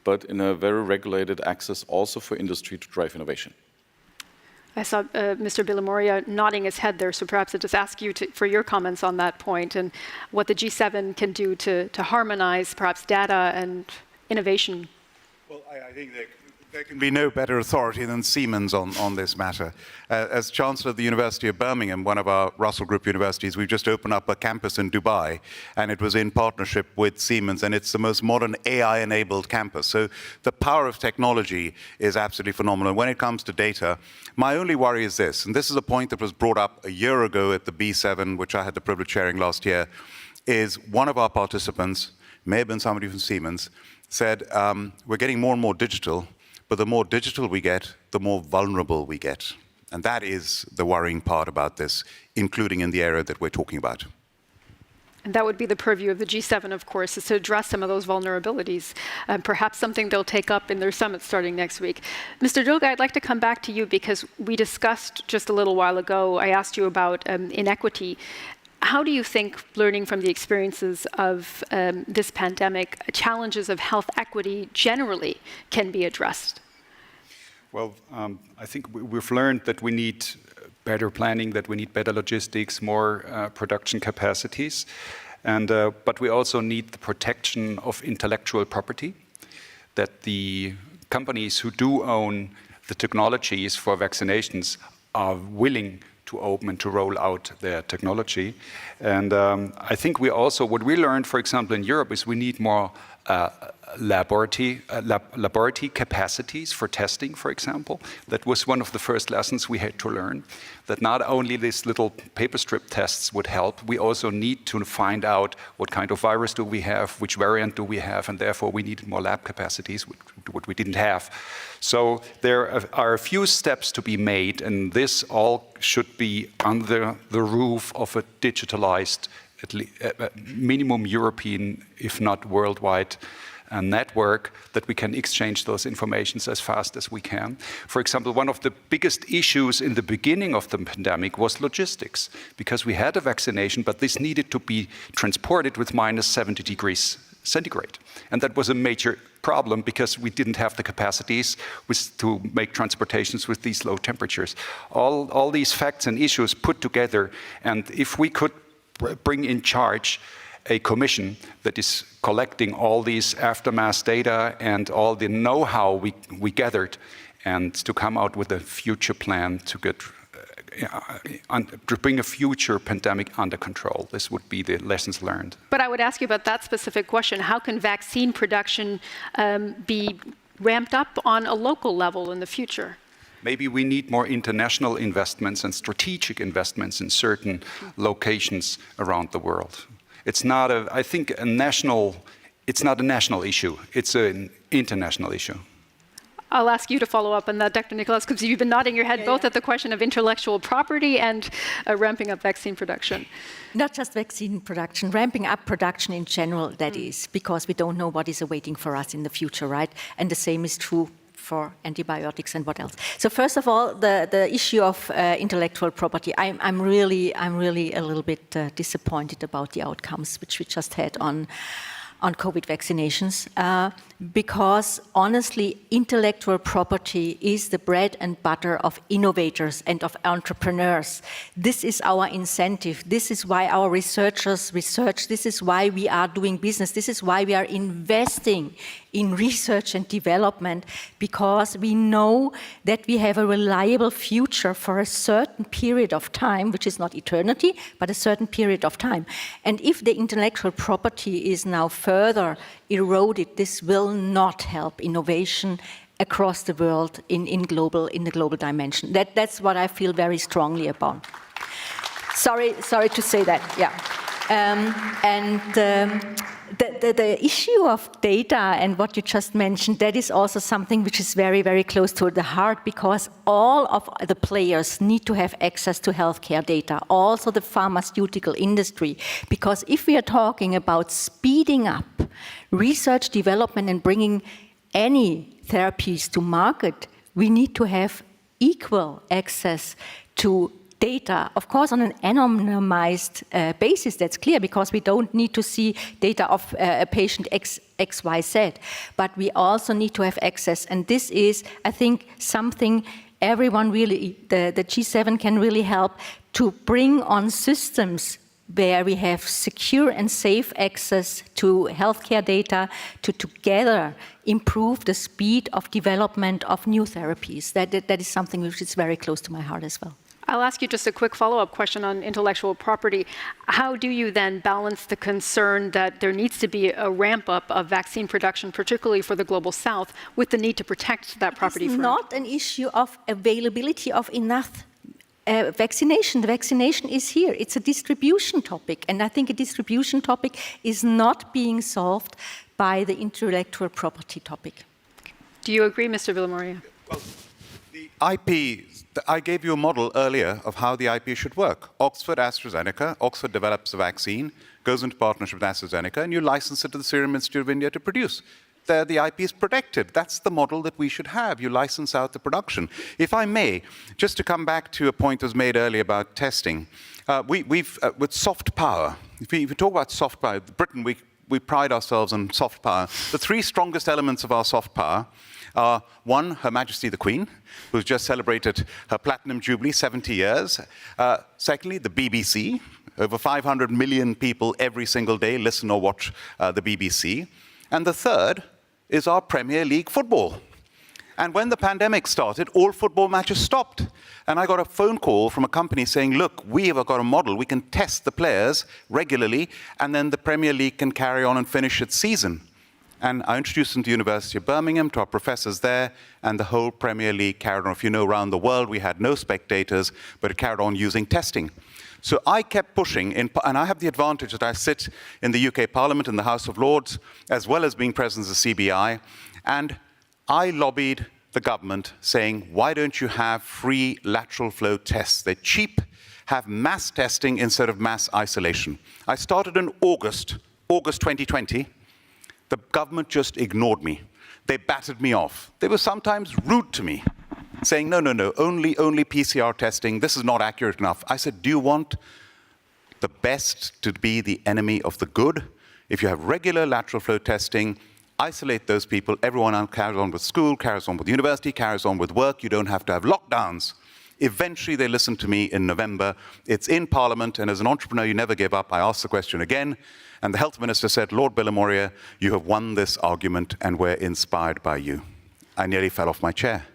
[SPEAKER 17] but in a very regulated access also for industry to drive innovation.
[SPEAKER 1] I saw Mr. Villamoria nodding his head there, so perhaps I'll just ask you for your comments on that point and what the G7 can do to harmonize perhaps data and innovation.
[SPEAKER 14] Well, I think there can be no better authority than Siemens on this matter. As Chancellor of the University of Birmingham, one of our Russell Group universities, we've just opened up a campus in Dubai, and it was in partnership with Siemens, and it's the most modern AI-enabled campus. So the power of technology is absolutely phenomenal. When it comes to data, my only worry is this, and this is a point that was brought up a year ago at the B7, which I had the privilege of chairing last year, is one of our participants, may have been somebody from Siemens, said, we're getting more and more digital, but the more digital we get, the more vulnerable we get. And that is the worrying part about this, including in the area that we're talking about.
[SPEAKER 1] And that would be the purview of the G7, of course, is to address some of those vulnerabilities, perhaps something they'll take up in their summit starting next week. Mr. DIHK, I'd like to come back to you because we discussed just a little while ago, I asked you about inequity. How do you think, learning from the experiences of this pandemic, challenges of health equity generally can be addressed?
[SPEAKER 14] Well, I think we've learned that we need better planning, that we need better logistics, more production capacities. But we also need the protection of intellectual property, that the companies who do own the technologies for vaccinations are willing to open and to roll out their technology. And I think what we learned, for example, in Europe is we need more laboratory capacities for testing, for example. That was one of the first lessons we had to learn, that not only these little paper strip tests would help, we also need to find out what kind of virus do we have, which variant do we have, and therefore we needed more lab capacities, what we didn't have. So there are a few steps to be made, and this all should be under the roof of a digitalized, minimum European, if not worldwide, network that we can exchange those informations as fast as we can. For example, one of the biggest issues in the beginning of the pandemic was logistics, because we had a vaccination, but this needed to be transported with minus 70 degrees centigrade. And that was a major problem because we didn't have the capacities to make transportations with these low temperatures. All these facts and issues put together, and if we could bring in charge a commission that is collecting all these aftermath data and all the know-how we gathered, and to come out with a future plan to bring a future pandemic under control. This would be the lessons learned.
[SPEAKER 1] But I would ask you about that specific question. How can vaccine production be ramped up on a local level in the future?
[SPEAKER 14] Maybe we need more international investments and strategic investments in certain locations around the world. It's not a national issue. It's an international issue.
[SPEAKER 1] I'll ask you to follow up on that, Dr. Nicholas, because you've been nodding your head both at the question of intellectual property and ramping up vaccine production.
[SPEAKER 16] Not just vaccine production, ramping up production in general, that is, because we don't know what is awaiting for us in the future, right? And the same is true for antibiotics and what else. So first of all, the issue of intellectual property, I'm really a little bit disappointed about the outcomes which we just had on COVID vaccinations, because honestly, intellectual property is the bread and butter of innovators and of entrepreneurs. This is our incentive. This is why our researchers research. This is why we are doing business. This is why we are investing in research and development, because we know that we have a reliable future for a certain period of time, which is not eternity, but a certain period of time. And if the intellectual property is now further eroded, this will not help innovation across the world in the global dimension. That's what I feel very strongly about. Sorry to say that, yeah. The issue of data and what you just mentioned, that is also something which is very, very close to the heart, because all of the players need to have access to healthcare data, also the pharmaceutical industry. Because if we are talking about speeding up research, development, and bringing any therapies to market, we need to have equal access to data, of course, on an anonymized basis, that's clear, because we don't need to see data of a patient XYZ, but we also need to have access. And this is, I think, something everyone really, the G7 can really help to bring on systems where we have secure and safe access to healthcare data to together improve the speed of development of new therapies. That is something which is very close to my heart as well.
[SPEAKER 1] I'll ask you just a quick follow-up question on intellectual property. How do you then balance the concern that there needs to be a ramp-up of vaccine production, particularly for the Global South, with the need to protect that property?
[SPEAKER 16] It's not an issue of availability of enough vaccination. The vaccination is here. It's a distribution topic, and I think a distribution topic is not being solved by the intellectual property topic.
[SPEAKER 1] Do you agree, Mr. Villamaria?
[SPEAKER 14] Well,
[SPEAKER 15] IP, I gave you a model earlier of how the IP should work. Oxford, AstraZeneca, Oxford develops a vaccine, goes into partnership with AstraZeneca, and you license it to the Serum Institute of India to produce. There, the IP is protected. That's the model that we should have. You license out the production. If I may, just to come back to a point that was made earlier about testing, with soft power, if we talk about soft power, Britain, we pride ourselves on soft power. The three strongest elements of our soft power are, one, Her Majesty the Queen, who's just celebrated her Platinum Jubilee, 70 years. Secondly, the BBC. Over 500 million people every single day listen or watch the BBC. And the third is our Premier League football. And when the pandemic started, all football matches stopped. And I got a phone call from a company saying, look, we have got a model. We can test the players regularly, and then the Premier League can carry on and finish its season. And I introduced them to the University of Birmingham, to our professors there, and the whole Premier League carried on. If you know, around the world, we had no spectators, but it carried on using testing. So I kept pushing, and I have the advantage that I sit in the UK Parliament, in the House of Lords, as well as being president of the CBI, and I lobbied the government saying, why don't you have free lateral flow tests? They're cheap, have mass testing instead of mass isolation. I started in August 2020. The government just ignored me. They battered me off. They were sometimes rude to me, saying, no, only PCR testing. This is not accurate enough. I said, do you want the best to be the enemy of the good? If you have regular lateral flow testing, isolate those people. Everyone carries on with school, carries on with university, carries on with work. You don't have to have lockdowns. Eventually, they listened to me in November. It's in Parliament, and as an entrepreneur, you never give up. I asked the question again, and the health minister said, Lord Bilimoria, you have won this argument, and we're inspired by you. I nearly fell off my chair.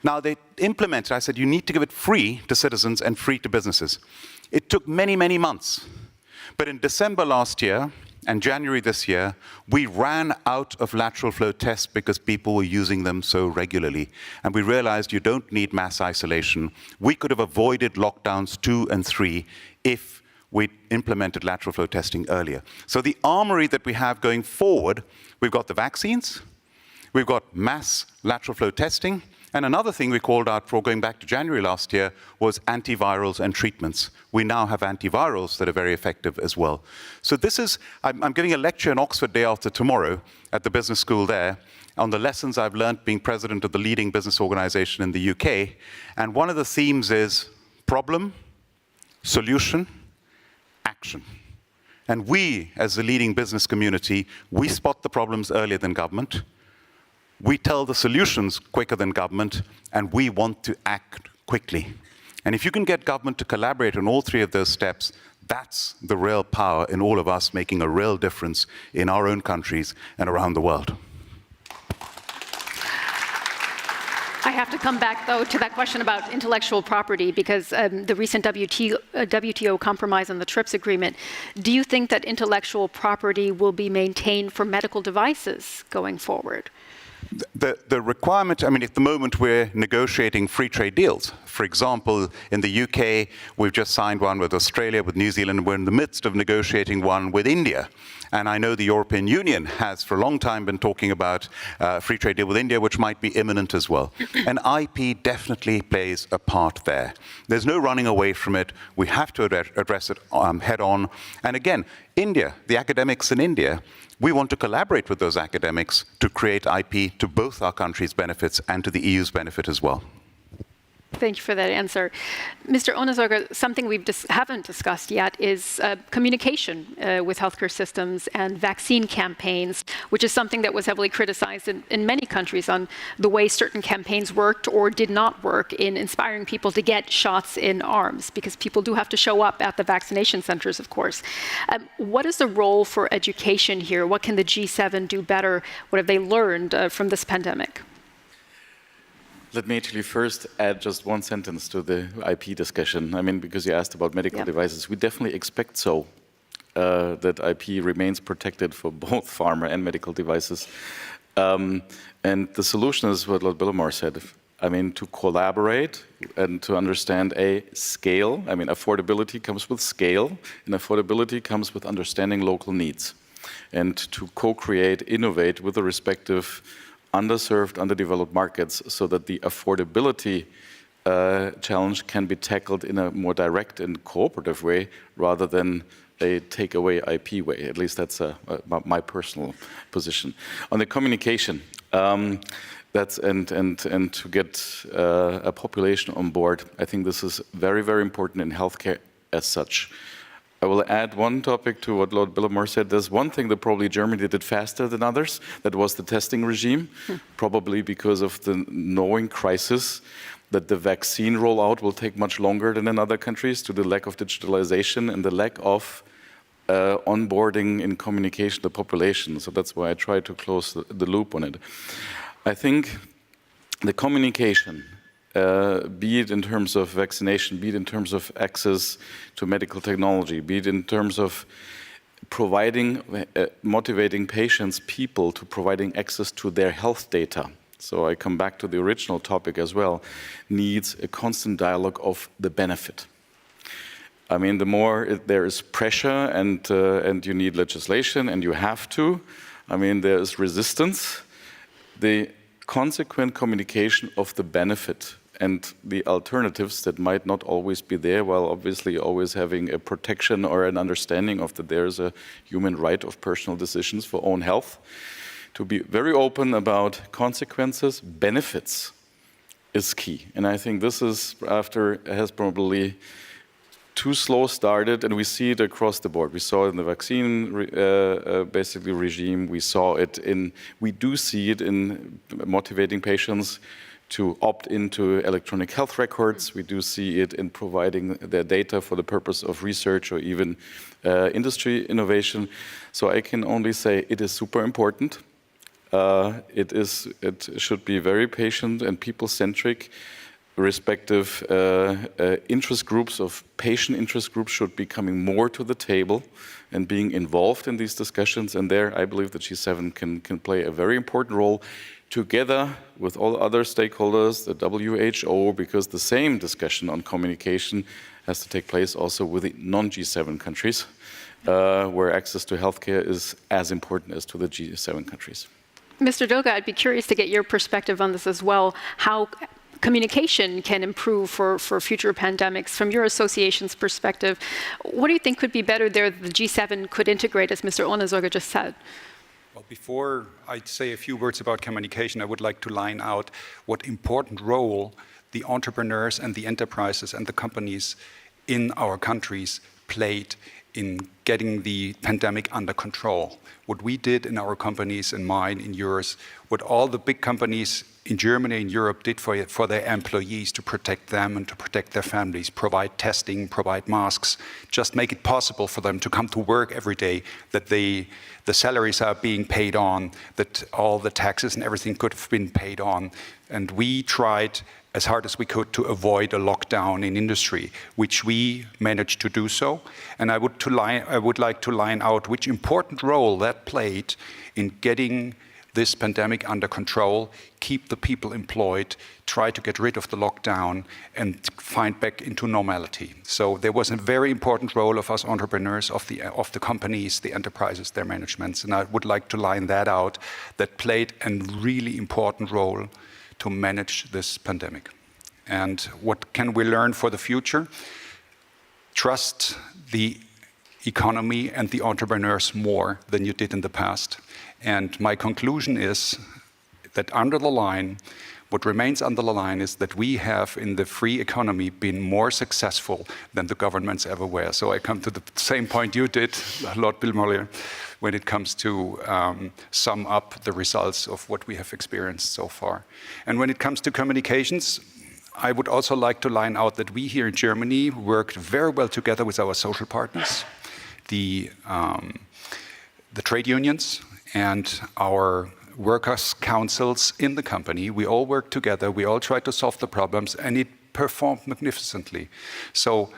[SPEAKER 15] Now, they implemented, I said, you need to give it free to citizens and free to businesses. It took many, many months. But in December last year and January this year, we ran out of lateral flow tests because people were using them so regularly. And we realized you don't need mass isolation. We could have avoided lockdowns 2 and 3 if we implemented lateral flow testing earlier. So the armory that we have going forward, we've got the vaccines, we've got mass lateral flow testing, and another thing we called out for going back to January last year was antivirals and treatments. We now have antivirals that are very effective as well. So this is, I'm giving a lecture in Oxford day after tomorrow at the business school there on the lessons I've learned being president of the leading business organization in the UK. And one of the themes is problem, solution, action. And we, as the leading business community, we spot the problems earlier than government. We tell the solutions quicker than government, and we want to act quickly. And if you can get government to collaborate on all three of those steps, that's the real power in all of us making a real difference in our own countries and around the world.
[SPEAKER 1] I have to come back, though, to that question about intellectual property, because the recent WTO compromise on the TRIPS agreement, do you think that intellectual property will be maintained for medical devices going forward?
[SPEAKER 15] The requirement, I mean, at the moment we're negotiating free trade deals. For example, in the UK, we've just signed one with Australia, with New Zealand, and we're in the midst of negotiating one with India. And I know the European Union has for a long time been talking about a free trade deal with India, which might be imminent as well. And IP definitely plays a part there. There's no running away from it. We have to address it head on. And again, India, the academics in India, we want to collaborate with those academics to create IP to both our countries' benefits and to the EU's benefit as well.
[SPEAKER 1] Thank you for that answer. Mr. Ohnesorger, something we haven't discussed yet is communication with healthcare systems and vaccine campaigns, which is something that was heavily criticized in many countries on the way certain campaigns worked or did not work in inspiring people to get shots in arms, because people do have to show up at the vaccination centers, of course. What is the role for education here? What can the G7 do better? What have they learned from this pandemic?
[SPEAKER 17] Let me actually first add just one sentence to the IP discussion. I mean, because you asked about medical devices, we definitely expect so, that IP remains protected for both pharma and medical devices. And the solution is what Lord Billimore said. I mean, to collaborate and to understand a scale. I mean, affordability comes with scale, and affordability comes with understanding local needs. And to co-create, innovate with the respective underserved, underdeveloped markets so that the affordability challenge can be tackled in a more direct and cooperative way rather than a take-away IP way. At least that's my personal position. On the communication, that's and to get a population on board, I think this is very, very important in healthcare as such. I will add one topic to what Lord Billemore said. There's one thing that probably Germany did faster than others. That was the testing regime, probably because of the knowing crisis that the vaccine rollout will take much longer than in other countries to the lack of digitalization and the lack of onboarding and communication of the population. So that's why I try to close the loop on it. I think the communication, be it in terms of vaccination, be it in terms of access to medical technology, be it in terms of providing, motivating patients, people to providing access to their health data. So I come back to the original topic as well, needs a constant dialogue of the benefit. I mean, the more there is pressure and you need legislation and you have to, I mean, there is resistance. The consequent communication of the benefit and the alternatives that might not always be there, while obviously always having a protection or an understanding of that there is a human right of personal decisions for own health. To be very open about consequences, benefits is key. And I think this is has probably too slow started, and we see it across the board. We saw it in the vaccine basically regime. We do see it in motivating patients to opt into electronic health records. We do see it in providing their data for the purpose of research or even industry innovation. So I can only say it is super important. It should be very patient and people-centric. Respective interest groups of patient interest groups should be coming more to the table and being involved in these discussions. And there, I believe that G7 can play a very important role together with all other stakeholders, the WHO, because the same discussion on communication has to take place also with the non-G7 countries, where access to healthcare is as important as to the G7 countries.
[SPEAKER 1] Mr. Dilke, I'd be curious to get your perspective on this as well. How communication can improve for future pandemics. From your association's perspective, what do you think could be better there that the G7 could integrate, as Mr. Ohnesorger just said?
[SPEAKER 14] Well, before I say a few words about communication, I would like to line out what important role the entrepreneurs and the enterprises and the companies in our countries played in getting the pandemic under control. What we did in our companies, in mine, in yours, what all the big companies in Germany and Europe did for their employees to protect them and to protect their families, provide testing, provide masks, just make it possible for them to come to work every day, that the salaries are being paid on, that all the taxes and everything could have been paid on. And we tried as hard as we could to avoid a lockdown in industry, which we managed to do so. And I would like to line out which important role that played in getting this pandemic under control, keep the people employed, try to get rid of the lockdown, and find back into normality. So there was a very important role of us entrepreneurs, of the companies, the enterprises, their managements, and I would like to line that out, that played a really important role to manage this pandemic. And what can we learn for the future? Trust the economy and the entrepreneurs more than you did in the past. And my conclusion is that under the line, what remains under the line is that we have in the free economy been more successful than the governments ever were. So I come to the same point you did, Lord Billemore, when it comes to sum up the results of what we have experienced so far. And when it comes to communications, I would also like to line out that we here in Germany worked very well together with our social partners, the trade unions, and our workers' councils in the company. We all worked together, we all tried to solve the problems, and it performed magnificently. So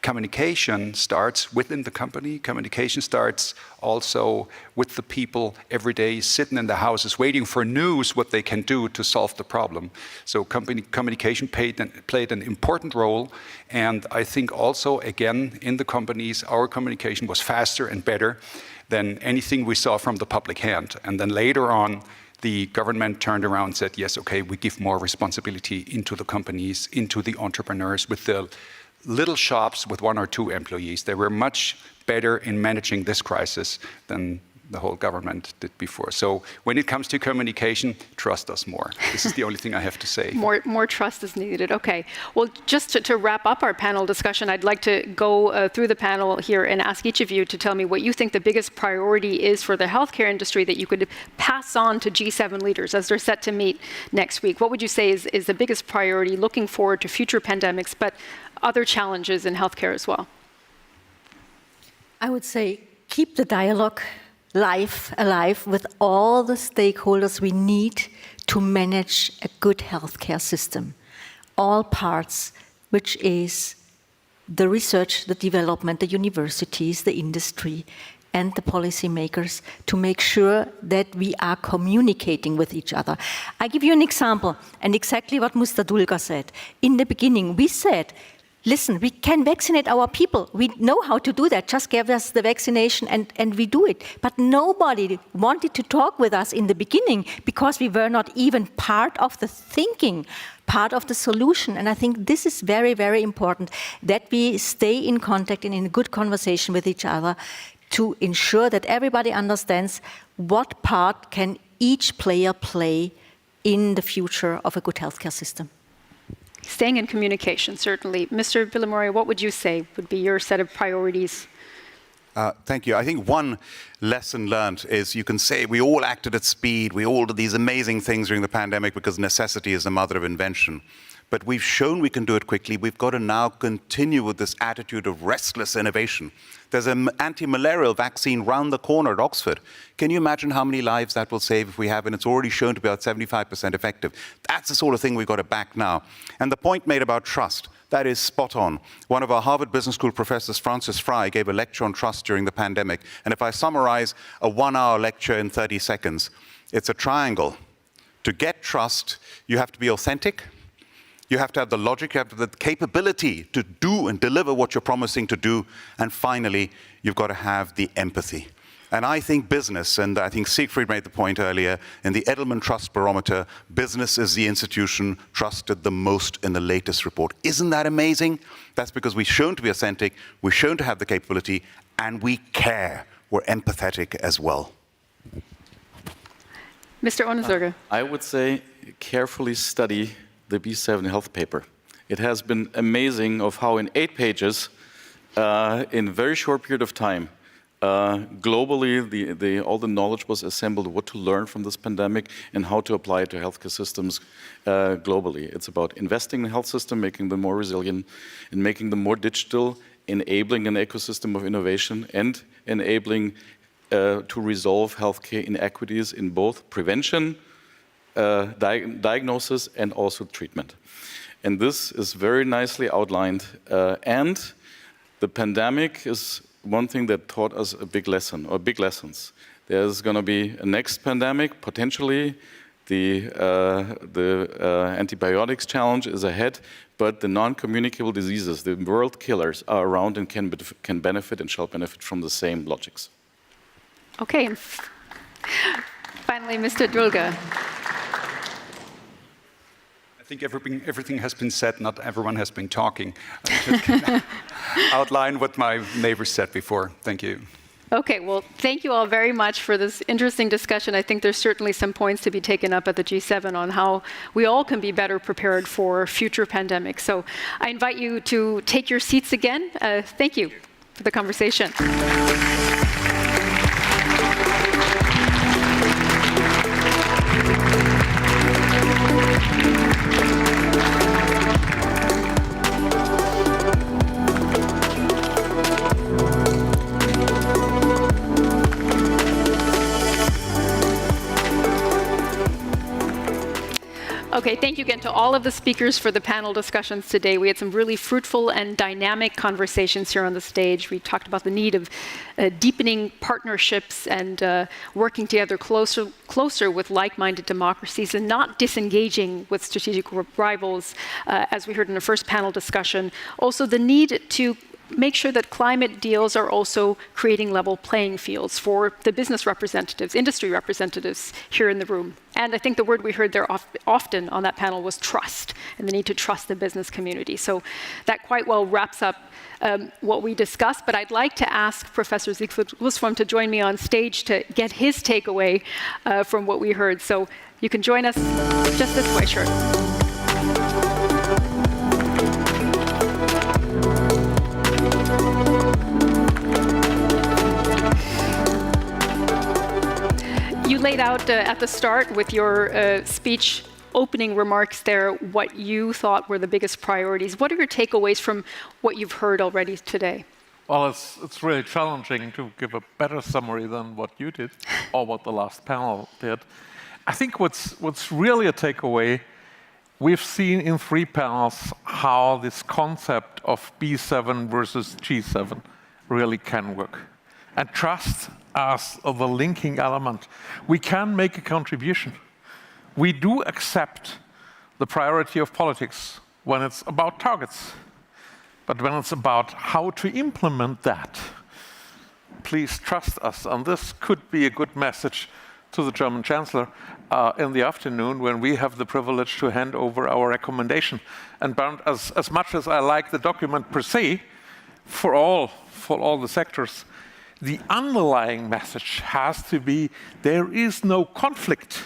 [SPEAKER 14] communication starts within the company. Communication starts also with the people every day sitting in the houses waiting for news what they can do to solve the problem. So communication played an important role. And I think also, again, in the companies, our communication was faster and better than anything we saw from the public hand. And then later on, the government turned around and said, yes, okay, we give more responsibility into the companies, into the entrepreneurs with the little shops with 1 or 2 employees. They were much better in managing this crisis than the whole government did before. So when it comes to communication, trust us more. This is the only thing I have to say.
[SPEAKER 1] More trust is needed. Okay. Well, just to wrap up our panel discussion, I'd like to go through the panel here and ask each of you to tell me what you think the biggest priority is for the healthcare industry that you could pass on to G7 leaders as they're set to meet next week. What would you say is the biggest priority looking forward to future pandemics, but other challenges in healthcare as well?
[SPEAKER 16] I would say keep the dialogue alive with all the stakeholders we need to manage a good healthcare system. All parts, which is the research, the development, the universities, the industry, and the policymakers, to make sure that we are communicating with each other. I give you an example, and exactly what Mr. Dulger said. In the beginning, we said, listen, we can vaccinate our people. We know how to do that. Just give us the vaccination and we do it. But nobody wanted to talk with us in the beginning because we were not even part of the thinking, part of the solution. And I think this is very, very important, that we stay in contact and in good conversation with each other to ensure that everybody understands what part can each player play in the future of a good healthcare system.
[SPEAKER 1] Staying in communication, certainly. Mr. Villamori, what would you say would be your set of priorities?
[SPEAKER 15] Thank you. I think one lesson learned is you can say we all acted at speed, we all did these amazing things during the pandemic because necessity is the mother of invention. But we've shown we can do it quickly. We've got to now continue with this attitude of restless innovation. There's an anti-malarial vaccine round the corner at Oxford. Can you imagine how many lives that will save if we have it? And it's already shown to be about 75% effective. That's the sort of thing we've got to back now. And the point made about trust, that is spot on. One of our Harvard Business School professors, Francis Fry, gave a lecture on trust during the pandemic. And if I summarize a 1-hour lecture in 30 seconds, it's a triangle. To get trust, you have to be authentic. You have to have the logic, you have to have the capability to do and deliver what you're promising to do. And finally, you've got to have the empathy. And I think business, and I think Siegfried made the point earlier, in the Edelman Trust Barometer, business is the institution trusted the most in the latest report. Isn't that amazing? That's because we've shown to be authentic, we've shown to have the capability, and we care. We're empathetic as well.
[SPEAKER 1] Mr. Onnesberger.
[SPEAKER 17] I would say carefully study the B7 health paper. It has been amazing of how in 8 pages, in a very short period of time, globally, all the knowledge was assembled, what to learn from this pandemic and how to apply it to healthcare systems globally. It's about investing in the health system, making them more resilient, and making them more digital, enabling an ecosystem of innovation, and enabling to resolve healthcare inequities in both prevention, diagnosis, and also treatment. And this is very nicely outlined. And the pandemic is one thing that taught us a big lesson, or big lessons. There's going to be a next pandemic, potentially. The antibiotics challenge is ahead, but the non-communicable diseases, the world killers, are around and can benefit and shall benefit from the same logics.
[SPEAKER 1] Okay. Finally, Mr. Dulger.
[SPEAKER 14] I think everything has been said, not everyone has been talking. I just outline what my neighbors said before. Thank you.
[SPEAKER 1] Okay, well, thank you all very much for this interesting discussion. I think there's certainly some points to be taken up at the G7 on how we all can be better prepared for future pandemics. So I invite you to take your seats again. Thank you for the conversation. Okay, thank you again to all of the speakers for the panel discussions today. We had some really fruitful and dynamic conversations here on the stage. We talked about the need of deepening partnerships and working together closer with like-minded democracies and not disengaging with strategic rivals, as we heard in the first panel discussion. Also, the need to make sure that climate deals are also creating level playing fields for the business representatives, industry representatives here in the room. And I think the word we heard there often on that panel was trust, and the need to trust the business community. So that quite well wraps up what we discussed, but I'd like to ask Professor Siegfried Russwurm to join me on stage to get his takeaway from what we heard. So you can join us just this way, sure. You laid out at the start with your speech opening remarks there what you thought were the biggest priorities. What are your takeaways from what you've heard already today?
[SPEAKER 2] Well, it's really challenging to give a better summary than what you did or what the last panel did. I think what's really a takeaway, we've seen in 3 panels how this concept of B7 versus G7 really can work. And trust as the linking element. We can make a contribution. We do accept the priority of politics when it's about targets. But when it's about how to implement that, please trust us. And this could be a good message to the German Chancellor in the afternoon when we have the privilege to hand over our recommendation. And Bernd, as much as I like the document per se, for all the sectors, the underlying message has to be there is no conflict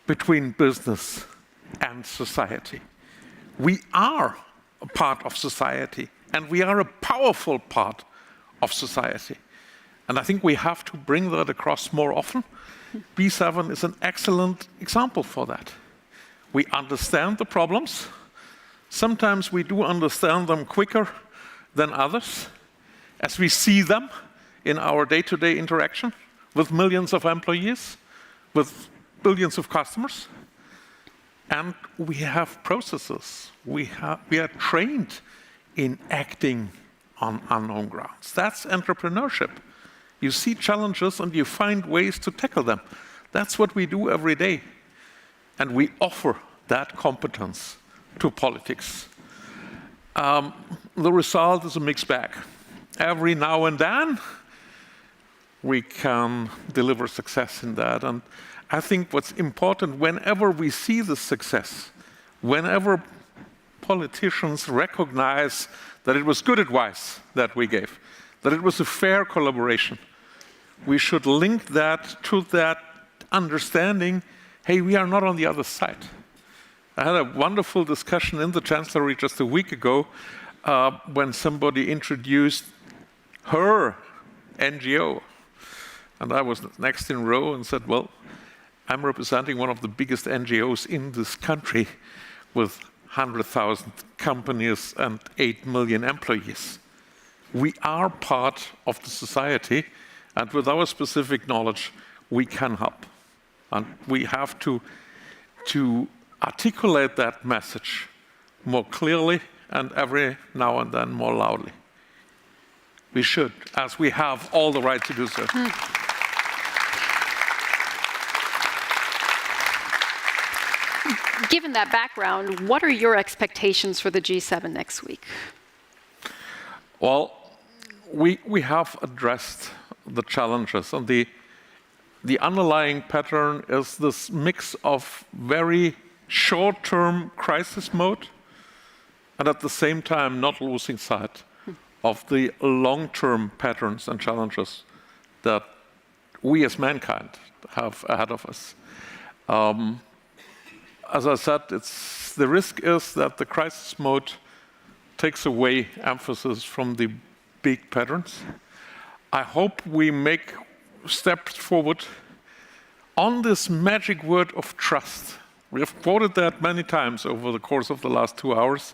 [SPEAKER 2] between business and society. We are a part of society, and we are a powerful part of society. And I think we have to bring that across more often. B7 is an excellent example for that. We understand the problems. Sometimes we do understand them quicker than others, as we see them in our day-to-day interaction with millions of employees, with billions of customers. And we have processes. We are trained in acting on unknown grounds. That's entrepreneurship. You see challenges and you find ways to tackle them. That's what we do every day. And we offer that competence to politics. The result is a mixed bag. Every now and then, we can deliver success in that. And I think what's important, whenever we see the success, whenever politicians recognize that it was good advice that we gave, that it was a fair collaboration, we should link that to that understanding, hey, we are not on the other side. I had a wonderful discussion in the Chancellery just a week ago when somebody introduced her NGO. And I was next in row and said, well, I'm representing one of the biggest NGOs in this country with 100,000 companies and 8 million employees. We are part of the society, and with our specific knowledge, we can help. And we have to articulate that message more clearly and every now and then more loudly. We should, as we have all the right to do so.
[SPEAKER 1] Given that background, what are your expectations for the G7 next week?
[SPEAKER 2] Well, we have addressed the challenges, and the underlying pattern is this mix of very short-term crisis mode and at the same time not losing sight of the long-term patterns and challenges that we as mankind have ahead of us. As I said, the risk is that the crisis mode takes away emphasis from the big patterns. I hope we make steps forward on this magic word of trust. We have quoted that many times over the course of the last 2 hours.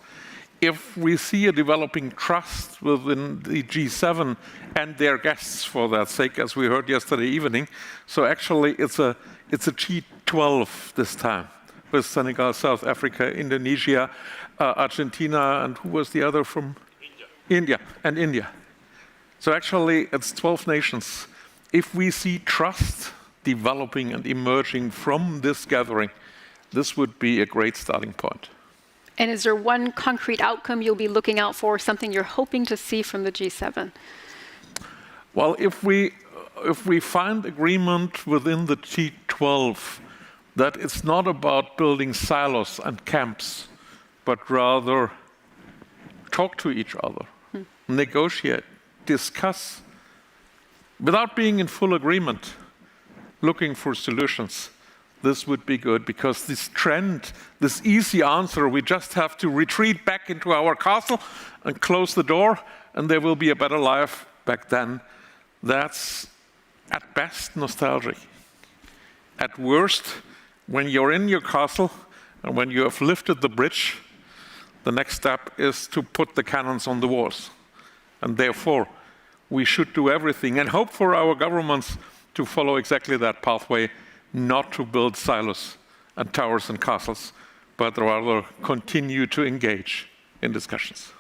[SPEAKER 2] If we see a developing trust within the G7 and their guests for that sake, as we heard yesterday evening, so actually it's a G12 this time, with Senegal, South Africa, Indonesia, Argentina, and who was the other from? India. India. So actually it's 12 nations. If we see trust developing and emerging from this gathering, this would be a great starting point.
[SPEAKER 1] And is there one concrete outcome you'll be looking out for, something you're hoping to see from the G7?
[SPEAKER 2] Well, if we find agreement within the G12 that it's not about building silos and camps, but rather talk to each other, negotiate, discuss, without being in full agreement, looking for solutions, this would be good, because this trend, this easy answer, we just have to retreat back into our castle and close the door, and there will be a better life back then. That's at best nostalgic. At worst, when you're in your castle and when you have lifted the bridge, the next step is to put the cannons on the walls. And therefore, we should do everything and hope for our governments to follow exactly that pathway, not to build silos and towers and castles, but rather continue to engage in discussions.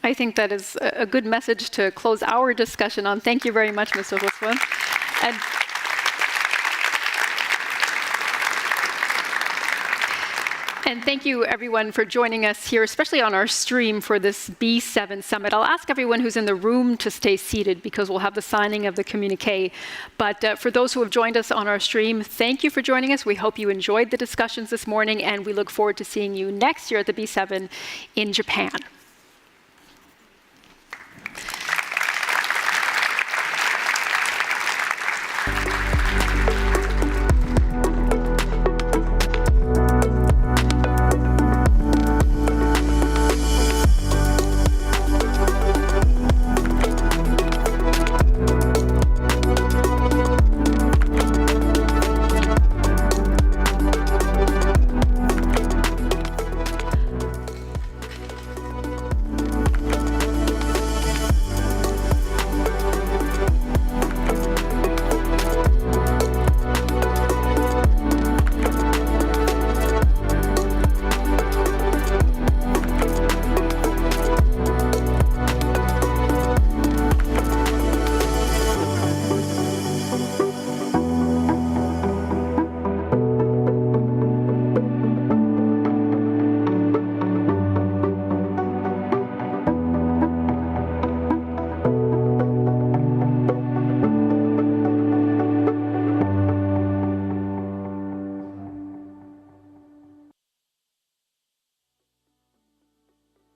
[SPEAKER 1] I think that is a good message to close our discussion on. Thank you very much, Mr. Russwurm. And thank you, everyone, for joining us here, especially on our stream for this B7 Summit. I'll ask everyone who's in the room to stay seated because we'll have the signing of the communique. But for those who have joined us on our stream, thank you for joining us. We hope you enjoyed the discussions this morning, and we look forward to seeing you next year at the B7 in Japan.